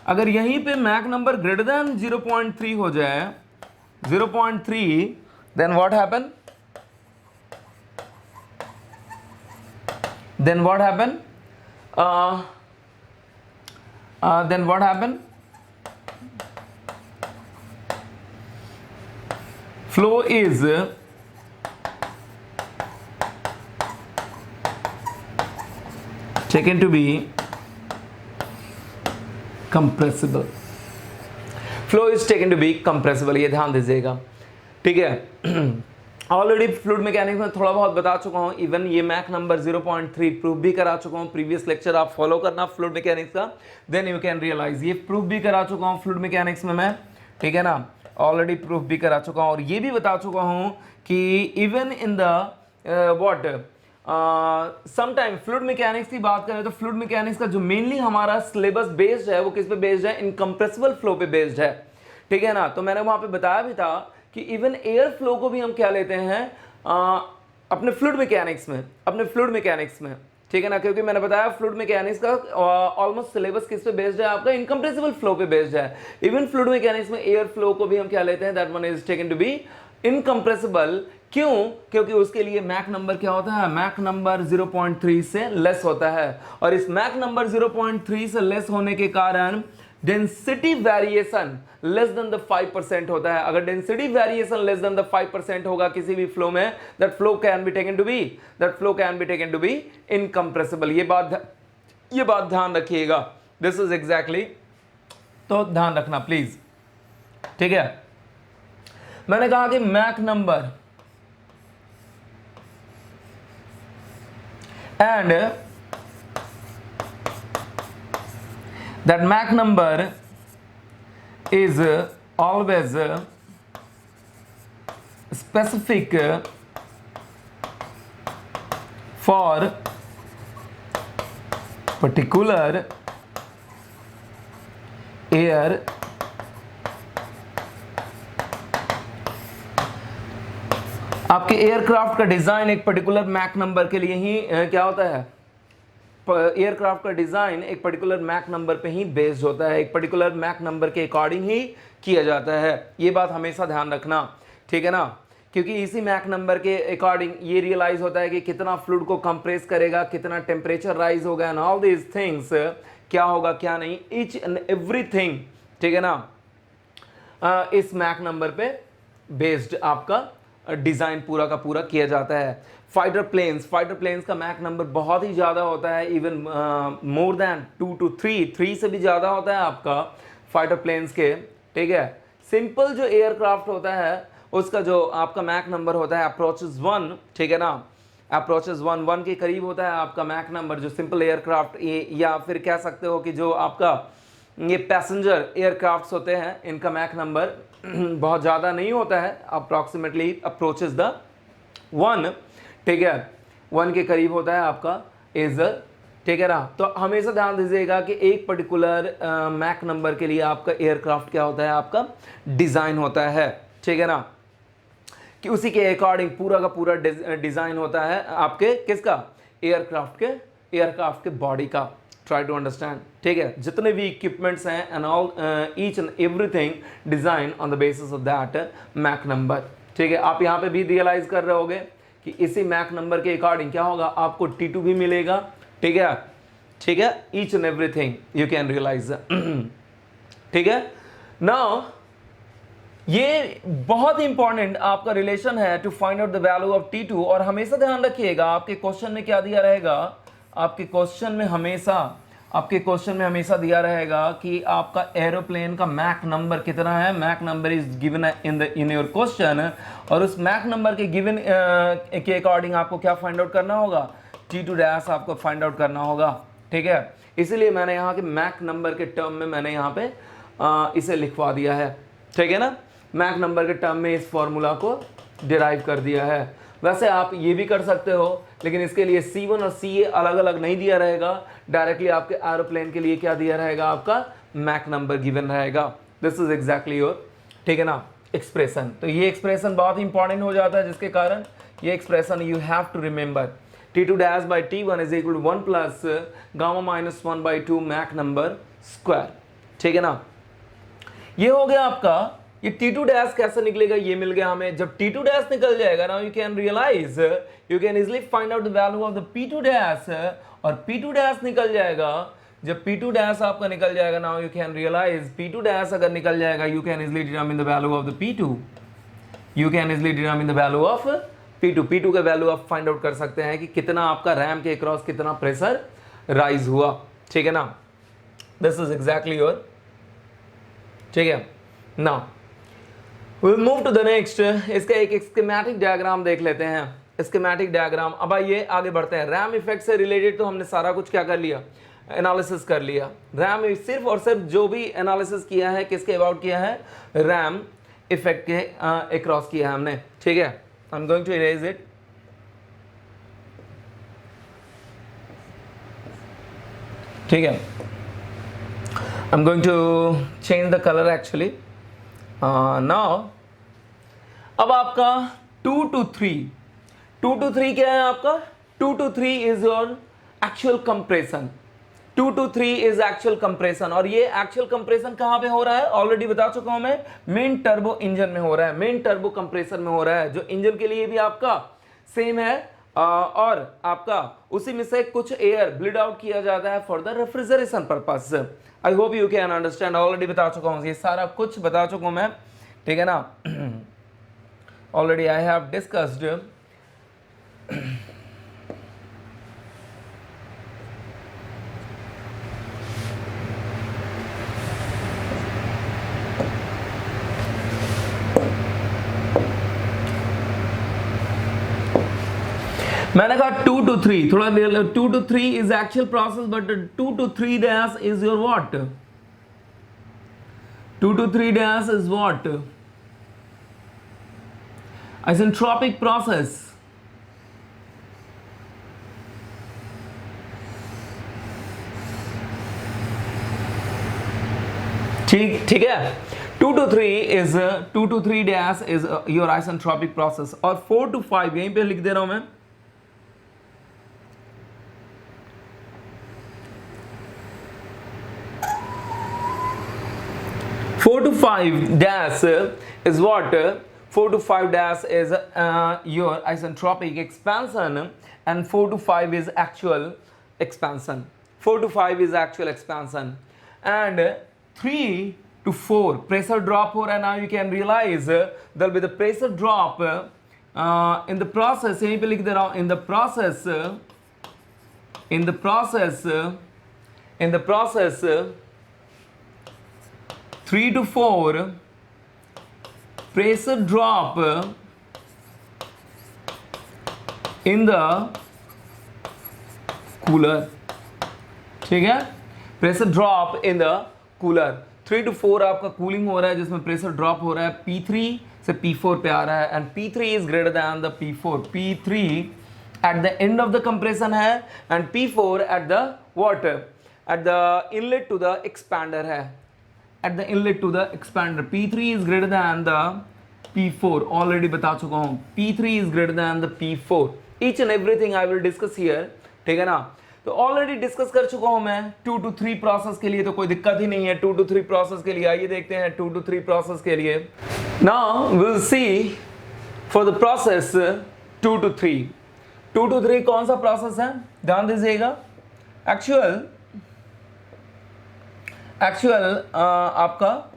अगर यहीं पे मैक नंबर ग्रेटर देन 0.3 हो जाए, 0.3, then what happen? Then what happen? Then what happen? Flow is taken to be compressible। Flow is taken to be compressible, ये ध्यान दीजिएगा, ठीक है। ऑलरेडी फ्लूइड मैकेनिक्स में थोड़ा बहुत बता चुका हूं, इवन ये मैक नंबर 0.3 प्रूफ भी करा चुका हूं। प्रीवियस लेक्चर आप फॉलो करना फ्लूइड मैकेनिक्स का, देन यू कैन रियलाइज। ये प्रूफ भी करा चुका हूं फ्लूइड मैकेनिक्स में मैं, ठीक है ना, ऑलरेडी प्रूफ भी करा चुका हूं। और ये भी बता चुका हूं कि even in the what sometime fluid mechanics की बात करें तो फ्लूइड मैकेनिक्स का जो मेनली हमारा सिलेबस बेस्ड है वो किस पे बेस्ड है, इनकम्प्रेसिबल फ्लो पे बेस्ड है, ठीक है ना। तो मैंने वहां पे बताया भी था कि इवन एयर फ्लो को भी हम क्या लेते हैं अपने फ्लूइड मैकेनिक्स में, ठीक है ना, क्योंकि मैंने बताया फ्लूइड मैकेनिक्स का ऑलमोस्ट सिलेबस किस पे बेस्ड है, आपका इनकम्प्रेसिबल फ्लो पे बेस्ड है। इवन फ्लूइड मैकेनिक्स में एयर फ्लो को भी हम क्या लेते हैं, that one is taken to be incompressible. क्यों? क्योंकि उसके लिए मैक नंबर क्या होता है, मैक नंबर 0.3 से लेस होता है, और इस मैक नंबर 0.3 से लेस होने के कारण density variation less than the 5% होता है। अगर density variation less than the 5% होगा किसी भी फ्लो में, that flow can be taken to be incompressible. ये बात ध्यान रखिएगा, दिस इज एग्जैक्टली, तो ध्यान रखना प्लीज, ठीक है। मैंने कहा कि Mach number and that Mach number is always specific for particular air आपके एयरक्राफ्ट का डिजाइन एक पर्टिकुलर मैक नंबर के लिए ही क्या होता है, एयरक्राफ्ट का डिजाइन एक पर्टिकुलर मैक नंबर पे ही बेस्ड होता है, एक पर्टिकुलर मैक नंबर के अकॉर्डिंग ही किया जाता है। ये बात हमेशा ध्यान रखना, ठीक है ना, क्योंकि इसी मैक नंबर के अकॉर्डिंग ये रियलाइज होता है कि कितना फ्लूइड को कंप्रेस करेगा, कितना टेम्परेचर राइज होगा, एंड ऑल दीज थिंग्स, क्या होगा क्या नहीं, ईच एंड एवरीथिंग, ठीक है ना, इस मैक नंबर पे बेस्ड आपका डिजाइन पूरा का पूरा किया जाता है। फाइटर प्लेन्स का मैक नंबर बहुत ही ज़्यादा होता है, इवन मोर देन 2 to 3 से भी ज़्यादा होता है आपका फाइटर प्लेन्स के, ठीक है। सिंपल जो एयरक्राफ्ट होता है उसका जो आपका मैक नंबर होता है अप्रोचेस 1, ठीक है ना, अप्रोचेस 1 के करीब होता है आपका मैक नंबर जो सिंपल एयरक्राफ्ट, या फिर कह सकते हो कि जो आपका ये पैसेंजर एयरक्राफ्ट्स होते हैं इनका मैक नंबर बहुत ज़्यादा नहीं होता है, अप्रॉक्सीमेटली अप्रोचेस द 1, ठीक है, 1 के करीब होता है आपका एजर, ठीक है ना। तो हमेशा ध्यान दीजिएगा कि एक पर्टिकुलर मैक नंबर के लिए आपका एयरक्राफ्ट क्या होता है, आपका डिज़ाइन होता है, ठीक है ना, कि उसी के अकॉर्डिंग पूरा का पूरा डिज़ाइन होता है आपके किसका, एयरक्राफ्ट के बॉडी का, ट्राई टू अंडरस्टैंड, ठीक है। जितने भी इक्विपमेंट्स हैं and all each and everything design on the basis of that Mach number, ठीक है। आप यहाँ पे भी रियलाइज कर रहे होगे कि इसी मैक नंबर के अकॉर्डिंग क्या होगा, आपको T2 भी मिलेगा, ठीक है, ठीक है। Each and everything you can realise, ठीक है। नाउ ये बहुत इंपॉर्टेंट आपका रिलेशन है to find out the value of T2। और हमेशा ध्यान रखिएगा आपके क्वेश्चन में क्या दिया रहेगा, आपके क्वेश्चन में हमेशा दिया रहेगा कि आपका एरोप्लेन का मैक नंबर कितना है। Mac number is given in your question, और उस मैक नंबर के गिवन के अकॉर्डिंग आपको क्या फाइंड आउट करना होगा, T2 डैश आपको फाइंड आउट करना होगा, ठीक है। इसीलिए मैंने यहाँ के मैक नंबर के टर्म में मैंने यहाँ पे इसे लिखवा दिया है, ठीक है ना। मैक नंबर के टर्म में इस फॉर्मूला को डिराइव कर दिया है। वैसे आप ये भी कर सकते हो, लेकिन इसके लिए C1 और CA अलग अलग नहीं दिया रहेगा, डायरेक्टली आपके एरोप्लेन के लिए क्या दिया रहेगा, आपका मैक नंबर गिवन रहेगा। दिस इज एग्जैक्टली योर, ठीक है ना, एक्सप्रेशन। तो ये एक्सप्रेशन बहुत इंपॉर्टेंट हो जाता है, जिसके कारण ये expression you have to remember, T2 dash by T1 is equal to 1 plus gamma minus 1 by 2 Mach number square, ठीक है ना। ये हो गया आपका, ये T2 डैश कैसे निकलेगा ये मिल गया हमें। जब T2 डैश निकल जाएगा ना, you can realize, you can easily find out the value of the P2 dash, और P2 डैश निकल जाएगा। जब P2 डैश आपका निकल जाएगा, now you can realize P2 dash अगर निकल जाएगा, you can easily determine the value of the P2, you can easily determine the value of P2 का वैल्यू आप फाइंड आउट कर सकते हैं कि कितना आपका रैम के अक्रॉस कितना प्रेशर राइज हुआ, ठीक है ना। दिस इज एग्जैक्टली योर, ठीक है। Now we'll move to the next, इसका एक स्कीमेटिक डायग्राम देख लेते हैं। स्कीमेटिक डायग्राम, अब आइए आगे बढ़ते हैं। रैम इफेक्ट से रिलेटेड तो हमने सारा कुछ क्या कर लिया, एनालिसिस कर लिया। रैम सिर्फ और सिर्फ जो भी एनालिसिस किया है किसके अबाउट किया है, रैम इफेक्ट के अक्रॉस किया है हमने, ठीक है। I am going to erase it, ठीक है। I am going to change the colour actually. Now अब आपका 2 to 3 क्या है आपका, 2 to 3 is your actual compression. 2 to 3 is actual compression, और ये एक्चुअल कंप्रेशन कहां पे हो रहा है, ऑलरेडी बता चुका हूं मैं, मेन टर्बो इंजन में हो रहा है, मेन टर्बो कंप्रेसर में हो रहा है, जो इंजन के लिए भी आपका सेम है। और आपका उसी में से कुछ एयर ब्लीड आउट किया जाता है for the refrigeration purpose. I hope you can understand, already बता चुका हूं, ये सारा कुछ बता चुका हूं मैं, ठीक है ना। Already I have discussed. मैंने कहा 2 to 3, थोड़ा 2 to 3 is actual process, but 2 to 3 dash is your what, 2 to 3 dash is what, isentropic process, ठीक है। 2 to 3 dash is your isentropic process, और 4 to 5 यहीं पे लिख दे रहा हूं मैं, Four to 5 dash is what? 4 to 5 dash is your isentropic expansion, and 4 to 5 is actual expansion. 4 to 5 is actual expansion, and 3 to 4 pressure drop हो रहा है. Now you can realize there will be the pressure drop in the process. यहीं पे लिख दे रहा हूँ, in the process 3 to 4 pressure drop in the cooler. ठीक है, pressure drop in the cooler. 3 to 4 आपका कूलिंग हो रहा है जिसमें प्रेशर ड्रॉप हो रहा है, P3 से P4 पे आ रहा है, and P3 is greater than the P4. P3 at the end of the compression है, and P4 at the what, at the inlet to the expander है, at the inlet to the expander. P3 is greater than the P4. Already बता चुका हूं, P3 is greater than the P4. Each and everything I will discuss here. ठीक है ना. तो already discuss कर चुका हूं मैं 2 to 3 प्रोसेस के लिए, तो कोई दिक्कत ही नहीं है 2 to 3 प्रोसेस के लिए। आइए देखते हैं 2 to 3 प्रोसेस के लिए। Now we will see for the process 2 to 3। 2 to 3 कौन सा प्रोसेस है, ध्यान दीजिएगा। एक्चुअल आपका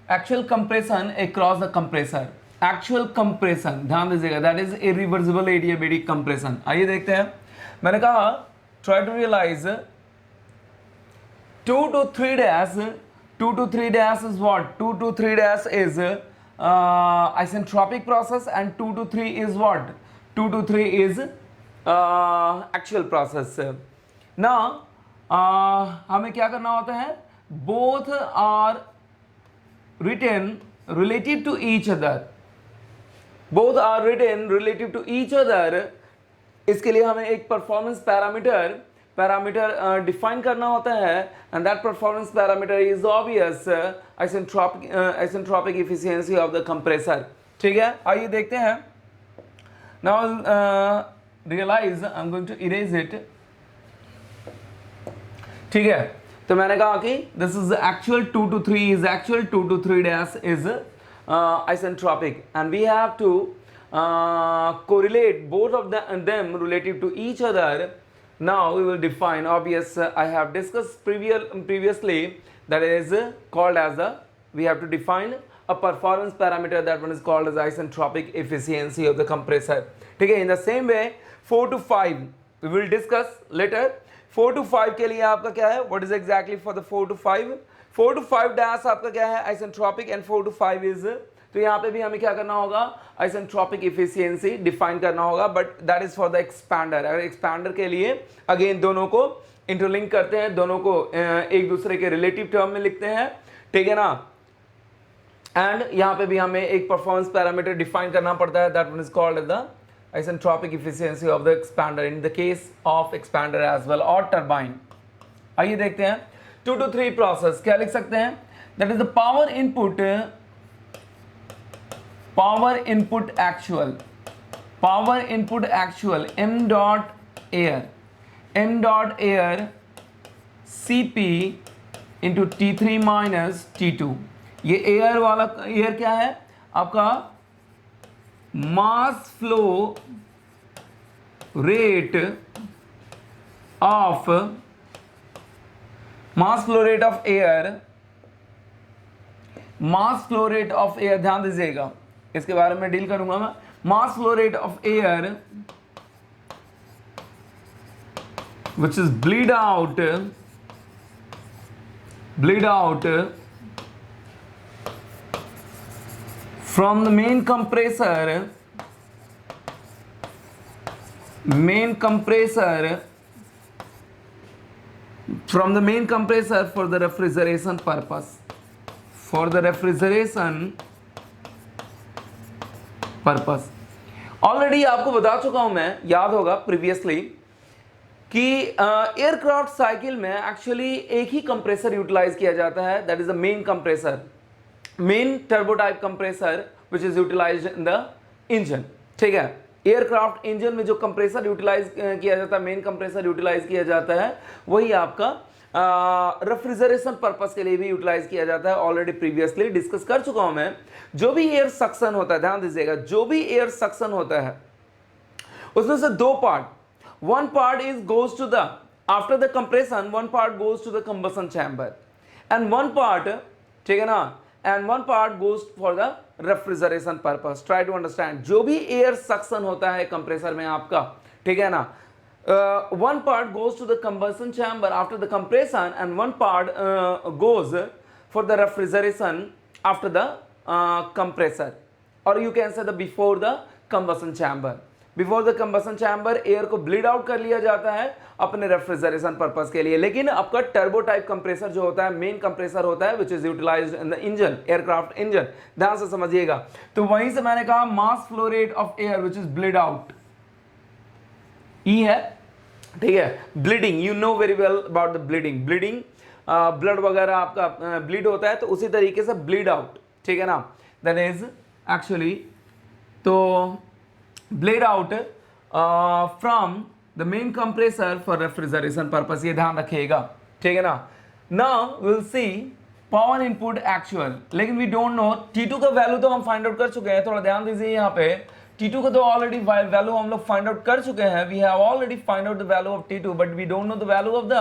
actual compression across the compressor, actual compression, ध्यान दीजिएगा, that is irreversible adiabatic compression. आइए देखते हैं। मैंने कहा try to realise 2 to 3 dash, 2 to 3 dash is what? 2 to 3 dash is isentropic process and 2 to 3 is what? 2 to 3 is actual process. Now हमें क्या करना होता है, both are written relative to each other, both are written relative to each other। इसके लिए हमें एक performance parameter define करना होता है, and that performance parameter is obvious isentropic efficiency of the compressor. ठीक है, आइए देखते हैं। Now realize, I am going to erase it. ठीक है, तो मैंने कहा कि this is actual 2 to 3 is actual, 2 to 3 dash is isentropic, and we have to correlate both of them relative to each other. Now we will define, obvious, I have discussed previously, that is called as we have to define a performance parameter, that one is called as isentropic efficiency of the compressor। ठीक है, in the same way 4 to 5 we will discuss later। 4 to 5 के लिए आपका क्या है, what is exactly for the 4 to 5? 4 to 5 dash आपका क्या है, isentropic, and 4 to 5 is, तो यहाँ पे भी हमें क्या करना होगा, isentropic efficiency डिफाइन करना होगा, but that is for the expander. अगर एक्सपैंडर के लिए अगेन दोनों को इंटरलिंक करते हैं, दोनों को एक दूसरे के रिलेटिव टर्म में लिखते हैं, ठीक है ना। एंड यहाँ पे भी हमें एक परफॉर्मेंस पैरामीटर डिफाइन करना पड़ता है, that one is called the isentropic efficiency of the expander in the case of expander as well, or turbine। आइए देखते हैं 2 to 3 प्रोसेस क्या लिख सकते हैं, that is the power input actual m dot air cp into T3 minus T2। ये air वाला air क्या है आपका, मास flow rate of air, mass flow rate of air, ध्यान दीजिएगा, इसके बारे में डील करूंगा मैं। मास flow rate of air which is bleed out from the main compressor for the refrigeration purpose, already आपको बता चुका हूं मैं, याद होगा प्रीवियसली, कि एयरक्राफ्ट साइकिल में एक्चुअली एक ही कंप्रेसर यूटिलाइज किया जाता है, that is the main compressor, main turbo type compressor which is utilized in the engine. ठीक है, एयरक्राफ्ट इंजन में जो कंप्रेसर यूटिलाइज किया जाता है, मेन कंप्रेसर यूटिलाइज किया जाता है, वही आपका रेफ्रिजरेशन पर्पस के लिए भी यूटिलाइज किया जाता है। ऑलरेडी प्रीवियसली डिस्कस कर चुका हूं मैं। जो भी एयर सक्शन होता है, ध्यान दीजिएगा, जो भी एयर सक्शन होता है उसमें से दो part, one part is goes to the, after the compression one part goes to the combustion chamber, and one part, ठीक है ना, and one part goes for the refrigeration purpose। try to understand, जो भी air suction होता है compressor में आपका, ठीक है ना, one part goes to the combustion chamber after the compression and one part goes for the refrigeration after the compressor, or you can say the before the combustion chamber। Before the combustion chamber air को bleed out कर लिया जाता है अपने refrigeration purpose के लिए, लेकिन आपका टर्बो टाइप कंप्रेसर जो होता है, मेन कंप्रेसर होता है, which is utilized in the engine, aircraft engine. ध्यान से समझिएगा। तो वहीं से मैंने कहा mass flow rate of air which is bleed out, ई है, ठीक है, bleeding, you know very well about the bleeding, blood वगैरह आपका ब्लीड होता है, तो उसी तरीके से ब्लीड आउट, ठीक है ना, दैट इज एक्चुअली, तो bleed out from the main compressor for refrigeration purpose, ये ध्यान रखिएगा, ठीक है ना। Now will see power input actual, लेकिन वी डोंट नो T2 का वैल्यू तो हम फाइंड आउट कर चुके हैं, थोड़ा ध्यान दीजिए यहाँ पे। T2 का तो ऑलरेडी वैल्यू हम लोग फाइंड आउट कर चुके हैं, we have already find out the value of T2, but we don't know the value of the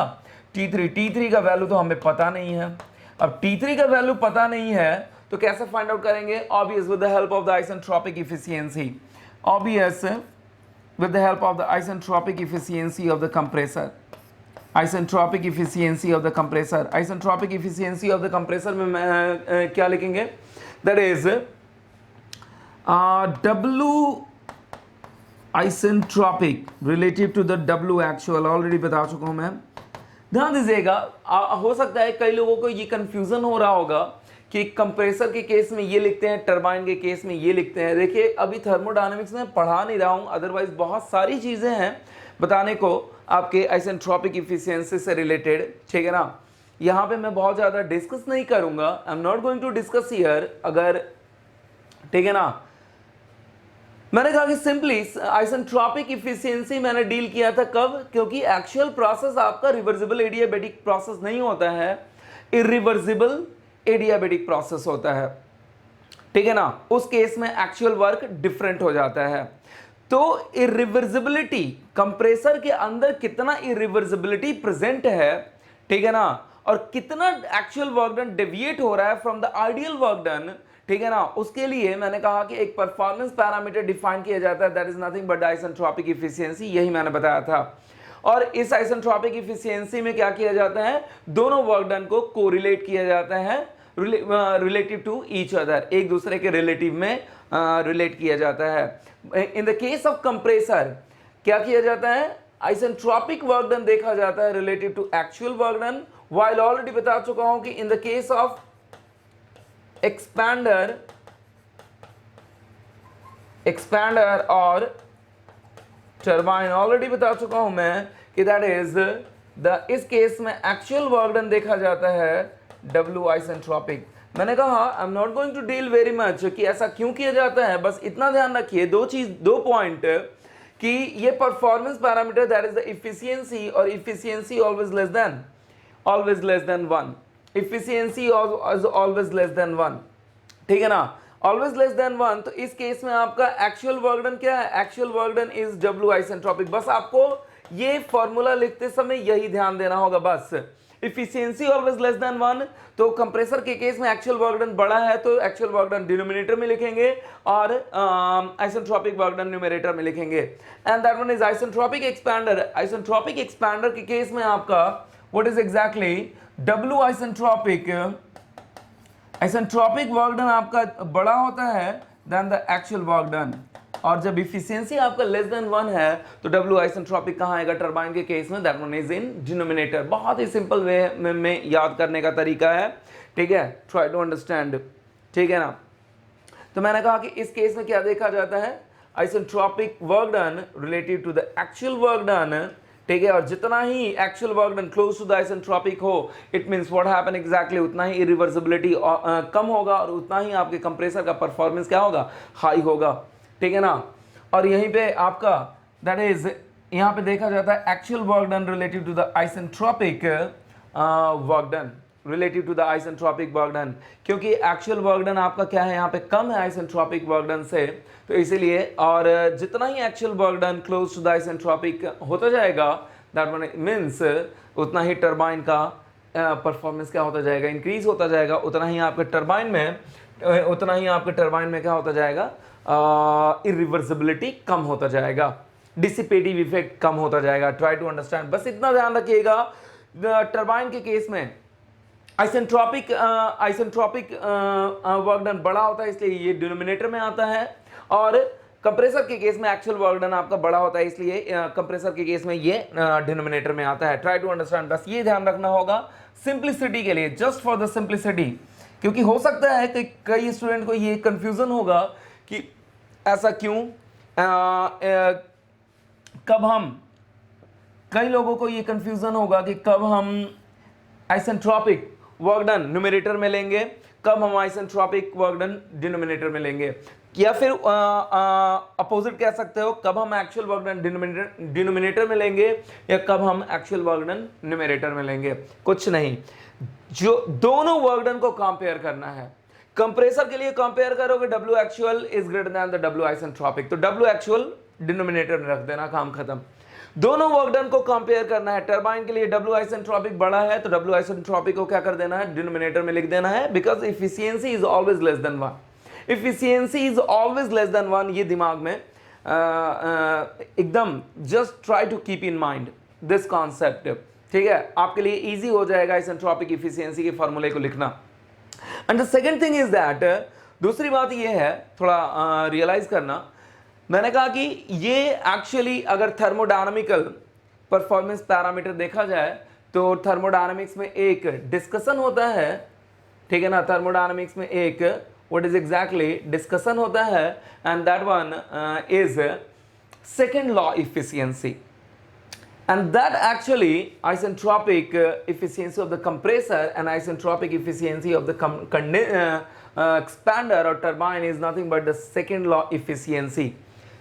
T3 का वैल्यू तो हमें पता नहीं है। अब T3 का वैल्यू पता नहीं है तो कैसे फाइंड आउट करेंगे? Obvious with the help of the isentropic efficiency, obvious with the help of the isentropic efficiency of the compressor, isentropic efficiency of the compressor, isentropic efficiency of the compressor में क्या लिखेंगे? That is W isentropic relative to the W actual, already बता चुका हूं मैं। ध्यान दीजिएगा, हो सकता है कई लोगों को ये कंफ्यूजन हो रहा होगा कि कंप्रेसर के केस में ये लिखते हैं, टरबाइन के केस में ये लिखते हैं। देखिए अभी थर्मोडायनेमिक्स में पढ़ा नहीं रहा हूँ, अदरवाइज बहुत सारी चीज़ें हैं बताने को आपके आइसेंट्रोपिक इफिशियंसी से रिलेटेड, ठीक है ना। यहाँ पे मैं बहुत ज़्यादा डिस्कस नहीं करूँगा, I am not going to discuss here, अगर ठीक है ना। मैंने कहा कि सिंपली आइसेंट्रोपिक इफिशियंसी मैंने डील किया था कब? क्योंकि एक्चुअल प्रोसेस आपका रिवर्सिबल एडियाबैटिक प्रोसेस नहीं होता है, इरिवर्सिबल एडियाबैटिक प्रोसेस होता है, ठीक है ना। उस केस में एक्चुअल वर्क डिफरेंट हो जाता है। तो इरिवर्सिबिलिटी, कंप्रेसर के अंदर कितना इरिवर्सिबिलिटी प्रेजेंट है, ठीक है ना, और कितना एक्चुअल वर्क डन डेविएट हो रहा है from the ideal work done, ठीक है ना, उसके लिए मैंने कहा कि एक परफॉर्मेंस पैरामीटर डिफाइन किया जाता है, that is nothing but isentropic efficiency, यही मैंने बताया था। और इस आइसेंट्रोपिक इफिशियंसी में क्या किया जाता है? दोनों वर्क डन को कोरिलेट किया जाता है रिलेटिव टू ईच अदर, एक दूसरे के रिलेटिव में रिलेट किया जाता है। In the case of compressor क्या किया जाता है? आइसेंट्रोपिक वर्क डन देखा जाता है relative to actual work done, while already बता चुका हूं कि in the case of expander और टरबाइन ऑलरेडी बता चुका हूं मैं कि दैट इज इस केस में एक्चुअल वर्क डन देखा जाता है W आइसेंट्रोपिक। मैंने कहा I am not going to deal very much कि ऐसा क्यों किया जाता है, बस इतना ध्यान रखिए, दो पॉइंट कि ये performance parameter that is the efficiency, और efficiency always less than 1, efficiency is always less than 1, ठीक है ना, ऑलवेज लेस देन 1। तो इस केस में आपका एक्चुअल वर्क डन क्या है? Actual work done is W isentropic. बस आपको ये फॉर्मूला लिखते समय यही ध्यान देना होगा बस। इफिशियंसी ऑलवेज लेस देन 1, तो कंप्रेसर के केस में एक्चुअल वर्क डन बड़ा है तो एक्चुअल वर्क डन डिनोमिनेटर में लिखेंगे और आइसेंट्रोपिक वर्क डन न्यूमरेटर में लिखेंगे। And that one is isentropic expander. Isentropic expander के केस में आपका what is exactly W isentropic, isentropic work done आपका बड़ा होता है than the actual work done, और जब इफिशियंसी आपका लेस देन 1 है तो W आइसेंट्रोपिक कहाँ आएगा? टरबाइन के केस में that one is in denominator. बहुत ही सिंपल वे में याद करने का तरीका है, ठीक है, ट्राई टू अंडरस्टैंड, ठीक है ना। तो मैंने कहा कि इस केस में क्या देखा जाता है? Isentropic work done relative to the actual work done, ठीक है, और जितना ही actual work done close to the isentropic हो, it means what happen exactly, उतना ही इरिवर्सिबिलिटी कम होगा और उतना ही आपके कंप्रेसर का परफॉर्मेंस क्या होगा? हाई होगा, ठीक है ना। और यहीं पे आपका दैट इज यहाँ पे देखा जाता है actual work done relative to the isentropic work done, relative to the isentropic work done, क्योंकि एक्चुअल वर्क डन आपका क्या है यहाँ पे? कम है आइसेंट्रोपिक वर्क डन से, तो इसीलिए, और जितना ही actual work done close to the isentropic होता जाएगा दैट वन मीन्स उतना ही टरबाइन का परफॉर्मेंस क्या होता जाएगा? इंक्रीज होता जाएगा, उतना ही आपके टरबाइन में क्या होता जाएगा? इरिवर्सिबिलिटी कम होता जाएगा, डिसिपेटिव इफेक्ट कम होता जाएगा। ट्राई टू अंडरस्टैंड, बस इतना ध्यान रखिएगा। टरबाइन के केस में आइसेंट्रोपिक वर्क डन बड़ा होता है इसलिए ये डिनोमिनेटर में आता है, और कंप्रेसर के केस में एक्चुअल वर्क डन आपका बड़ा होता है इसलिए कंप्रेसर के केस में ये डिनोमिनेटर में आता है। ट्राई टू अंडरस्टैंड, बस ये ध्यान रखना होगा सिंप्लिसिटी के लिए, जस्ट फॉर द सिंप्लिसिटी, क्योंकि हो सकता है कि कई स्टूडेंट को ये कंफ्यूजन होगा कि ऐसा क्यों, कब हम, कई लोगों को ये कंफ्यूजन होगा कि कब हम आइसेंट्रोपिक वर्क डन न्यूमरेटर में लेंगे, कब हम आइसेंट्रोपिक वर्क डन डिनोमिनेटर में लेंगे। या फिर अपोजिट कह सकते हो, कब हम एक्चुअल वर्क डन डिनोमिनेटर में लेंगे या कब हम एक्चुअल वर्क डन न्यूमरेटर में लेंगे, कुछ नहीं, जो दोनों वर्क डन को कंपेयर करना है। कंप्रेसर के लिए कंपेयर करोगे W actual is greater than the W isentropic, तो W एक्चुअल डिनोमिनेटर में रख देना, काम खत्म। दोनों वर्क डन को कंपेयर करना है, टरबाइन के लिए W आइसेंट्रोपिक बड़ा है तो W आइसेंट्रोपिक को क्या कर देना है, डिनोमिनेटर में लिख देना है, because efficiency is always less than 1, efficiency is always less than 1, ये दिमाग में एकदम just try to keep in mind this concept, ठीक है, आपके लिए इजी हो जाएगा आइसेंट्रोपिक इफिशियंसी के फॉर्मूले को लिखना। And the second thing is that, दूसरी बात ये है, थोड़ा रियलाइज करना, मैंने कहा कि ये एक्चुअली अगर थर्मोडायनामिकल परफॉर्मेंस पैरामीटर देखा जाए तो थर्मोडायनामिक्स में एक डिस्कशन होता है, ठीक है ना, थर्मोडायनामिक्स में एक व्हाट इज एग्जैक्टली डिस्कशन होता है, and that one is second law efficiency, and that actually isentropic efficiency of the compressor and isentropic efficiency of the expander or turbine is nothing but the second law efficiency.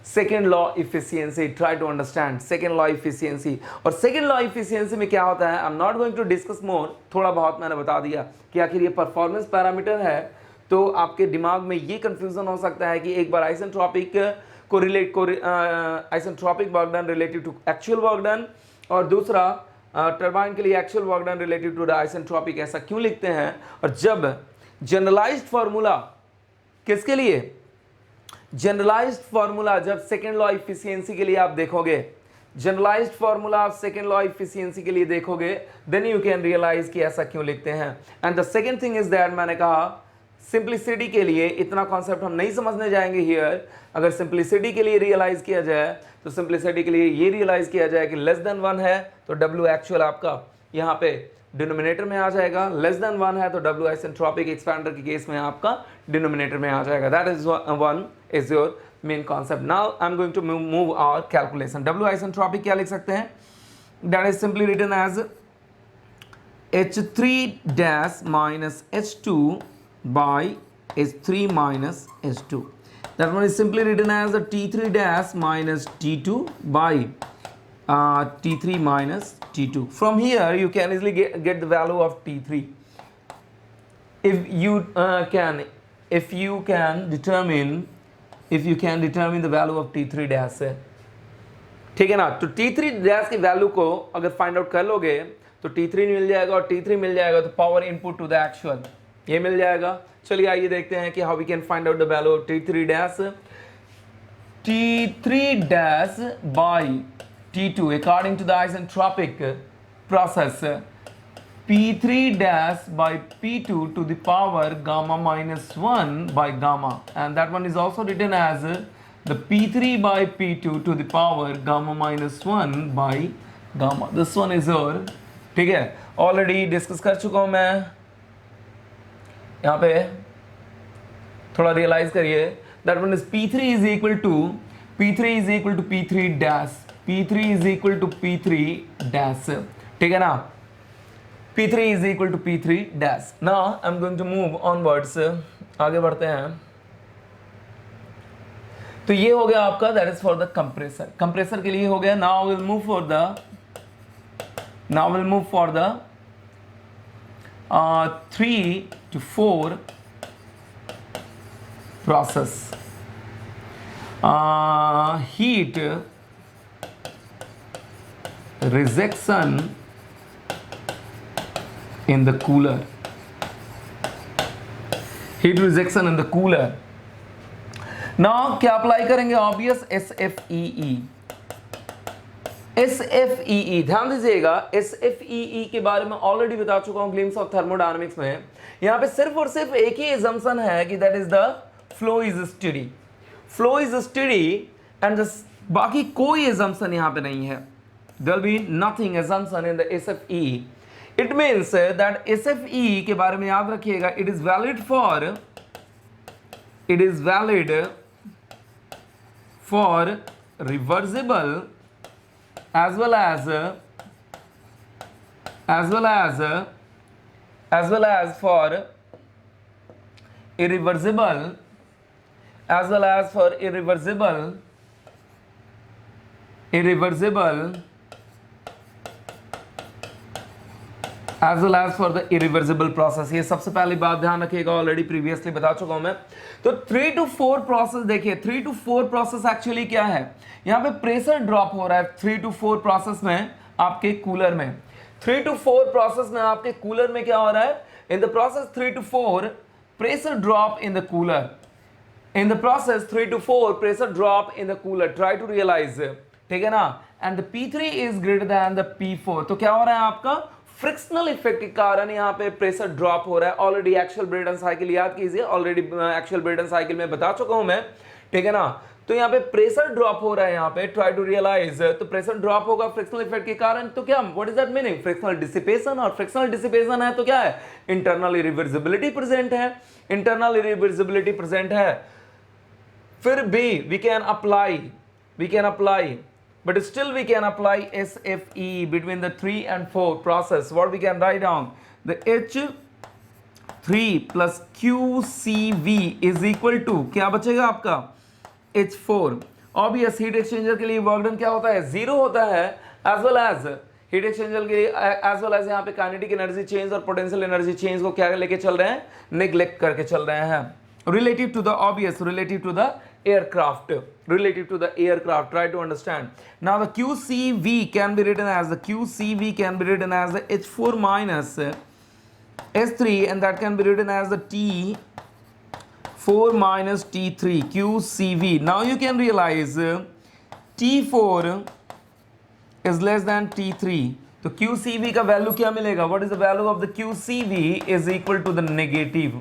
Second law efficiency, try to understand second law efficiency. और second law efficiency में क्या होता है, I'm not going to discuss more, थोड़ा बहुत मैंने बता दिया कि आखिर ये परफॉर्मेंस पैरामीटर है, तो आपके दिमाग में ये कंफ्यूजन हो सकता है कि एक बार आइसेंट्रोपिक को रिलेट को isentropic work done related to actual work done, और दूसरा टरबाइन के लिए actual work done related to the isentropic, ऐसा क्यों लिखते हैं। और जब जनरलाइज्ड फार्मूला किसके लिए, जनरलाइज्ड फार्मूला जब सेकेंड लॉ इफिशियंसी के लिए आप देखोगे, जनरलाइज्ड फार्मूला आप सेकेंड लॉ इफिशियंसी के लिए देखोगे, देन यू कैन रियलाइज कि ऐसा क्यों लिखते हैं। And the second thing is that, मैंने कहा सिंप्लिसिटी के लिए इतना कॉन्सेप्ट हम नहीं समझने जाएंगे हियर, अगर सिंप्लिसिटी के लिए रियलाइज किया जाए तो सिंप्लिसिटी के लिए ये रियलाइज किया जाए कि लेस देन 1 है तो W एक्चुअल आपका यहाँ पे डिनोमिनेटर में आ जाएगा, लेस देन 1 है तो W आइसेंट्रोपिक एक्सपैंडर के केस में आपका डिनोमिनेटर में आ जाएगा। That is one is your main concept. Now I am going to move our calculation. W isentropic क्या लिख सकते हैं, that is simply written as H3 dash minus H2 by H3 minus H2. That one is simply written as the T3 dash minus T2 by T3 minus T2. From here you can easily get the value of T3 if you can determine the value of T3 dash, ठीक है ना। तो T3 dash की value को अगर find out कर लोगे तो T3 मिल जाएगा, और T3 मिल जाएगा तो power input to the actual ये मिल जाएगा। चलिए आइए देखते हैं कि how we can find out the value of T3 dash. T3 dash by T2 according to the isentropic process, P3 dash by P2 to the power gamma minus 1 by gamma, and that one is also written as the P3 by P2 to the power gamma minus 1 by gamma. This one is your, ठीक है, already discuss कर चुका हूं मैं। यहाँ पे थोड़ा realise करिए, that one is P3 is equal to P3 dash, P3 is equal to P3 dash, ठीक है ना। P3 is equal to P3 dash. Now I'm going to move onwards, आगे बढ़ते हैं। तो ये हो गया आपका, that is for the compressor, compressor के लिए हो गया। Now will move for the 3 to 4 process. Heat rejection in the cooler. Heat rejection in the cooler. Now क्या अप्लाई करेंगे, ऑब्वियस SFEE। SFEE ध्यान दीजिएगा, SFEE के बारे में ऑलरेडी बता चुका हूं ग्लिम्स ऑफ थर्मोडायनामिक्स में। यहां पे सिर्फ और सिर्फ एक ही assumption है कि that is the flow is steady, flow is steady, and बाकी कोई assumption यहां पे नहीं है। There will be nothing assumption in the SFEE। It means that SFEE के बारे में याद रखिएगा, it is valid for reversible as well as for irreversible as well as for irreversible as well as for the irreversible process। ये सबसे पहली बात ध्यान रखिएगा, ऑलरेडी प्रीवियसली बता चुका हूं मैं। तो 3 to 4 प्रोसेस देखिए, 3 to 4 प्रोसेस एक्चुअली क्या है, यहाँ पे प्रेशर ड्रॉप हो रहा है 3 to 4 प्रोसेस में आपके कूलर में। 3 to 4 प्रोसेस में आपके कूलर में क्या हो रहा है, in the process 3 to 4 pressure drop in the cooler, in the process 3 to 4 pressure drop in the cooler, try to realize, ठीक है ना। And the P3 is greater than the P4, तो क्या हो रहा है आपका फ्रिक्शनल इफेक्ट के कारण यहाँ पे प्रेशर ड्रॉप हो रहा है। ऑलरेडी एक्चुअल ब्रेटन साइकिल याद कीजिए, ऑलरेडी एक्चुअल ब्रेटन साइकिल में बता चुका हूं मैं, ठीक है ना। तो यहाँ पे प्रेशर ड्रॉप हो रहा है, यहाँ पे ट्राई टू रियलाइज, तो प्रेशर ड्रॉप होगा फ्रिक्शनल इफेक्ट के कारण, तो क्या what is that meaning, frictional dissipation. और फ्रिक्शनल डिसिपेशन है तो क्या है, इंटरनल इरिवर्सिबिलिटी प्रेजेंट है, इंटरनल इरिवर्सिबिलिटी प्रेजेंट है। फिर भी we can apply but still we can apply SFE between the 3 and 4 process. What we can write down, the H3 plus QCV is equal to क्या बचेगा आपका H4। Obvious heat exchanger के लिए work done क्या होता है, 0 होता है, as well as heat exchanger के लिए एज वेल एज यहाँ पे काइनेटिक एनर्जी चेंज और पोटेंशियल एनर्जी चेंज को क्या लेके चल रहे हैं, नेग्लेक्ट करके चल रहे हैं। relative to the obvious, relative to the aircraft, try to understand. Now the QCV can be written as the H4 minus S3, and that can be written as the T4 minus T3 QCV. Now you can realize T4 is less than T3, तो QCV का value क्या मिलेगा, what is the value of the QCV is equal to the negative।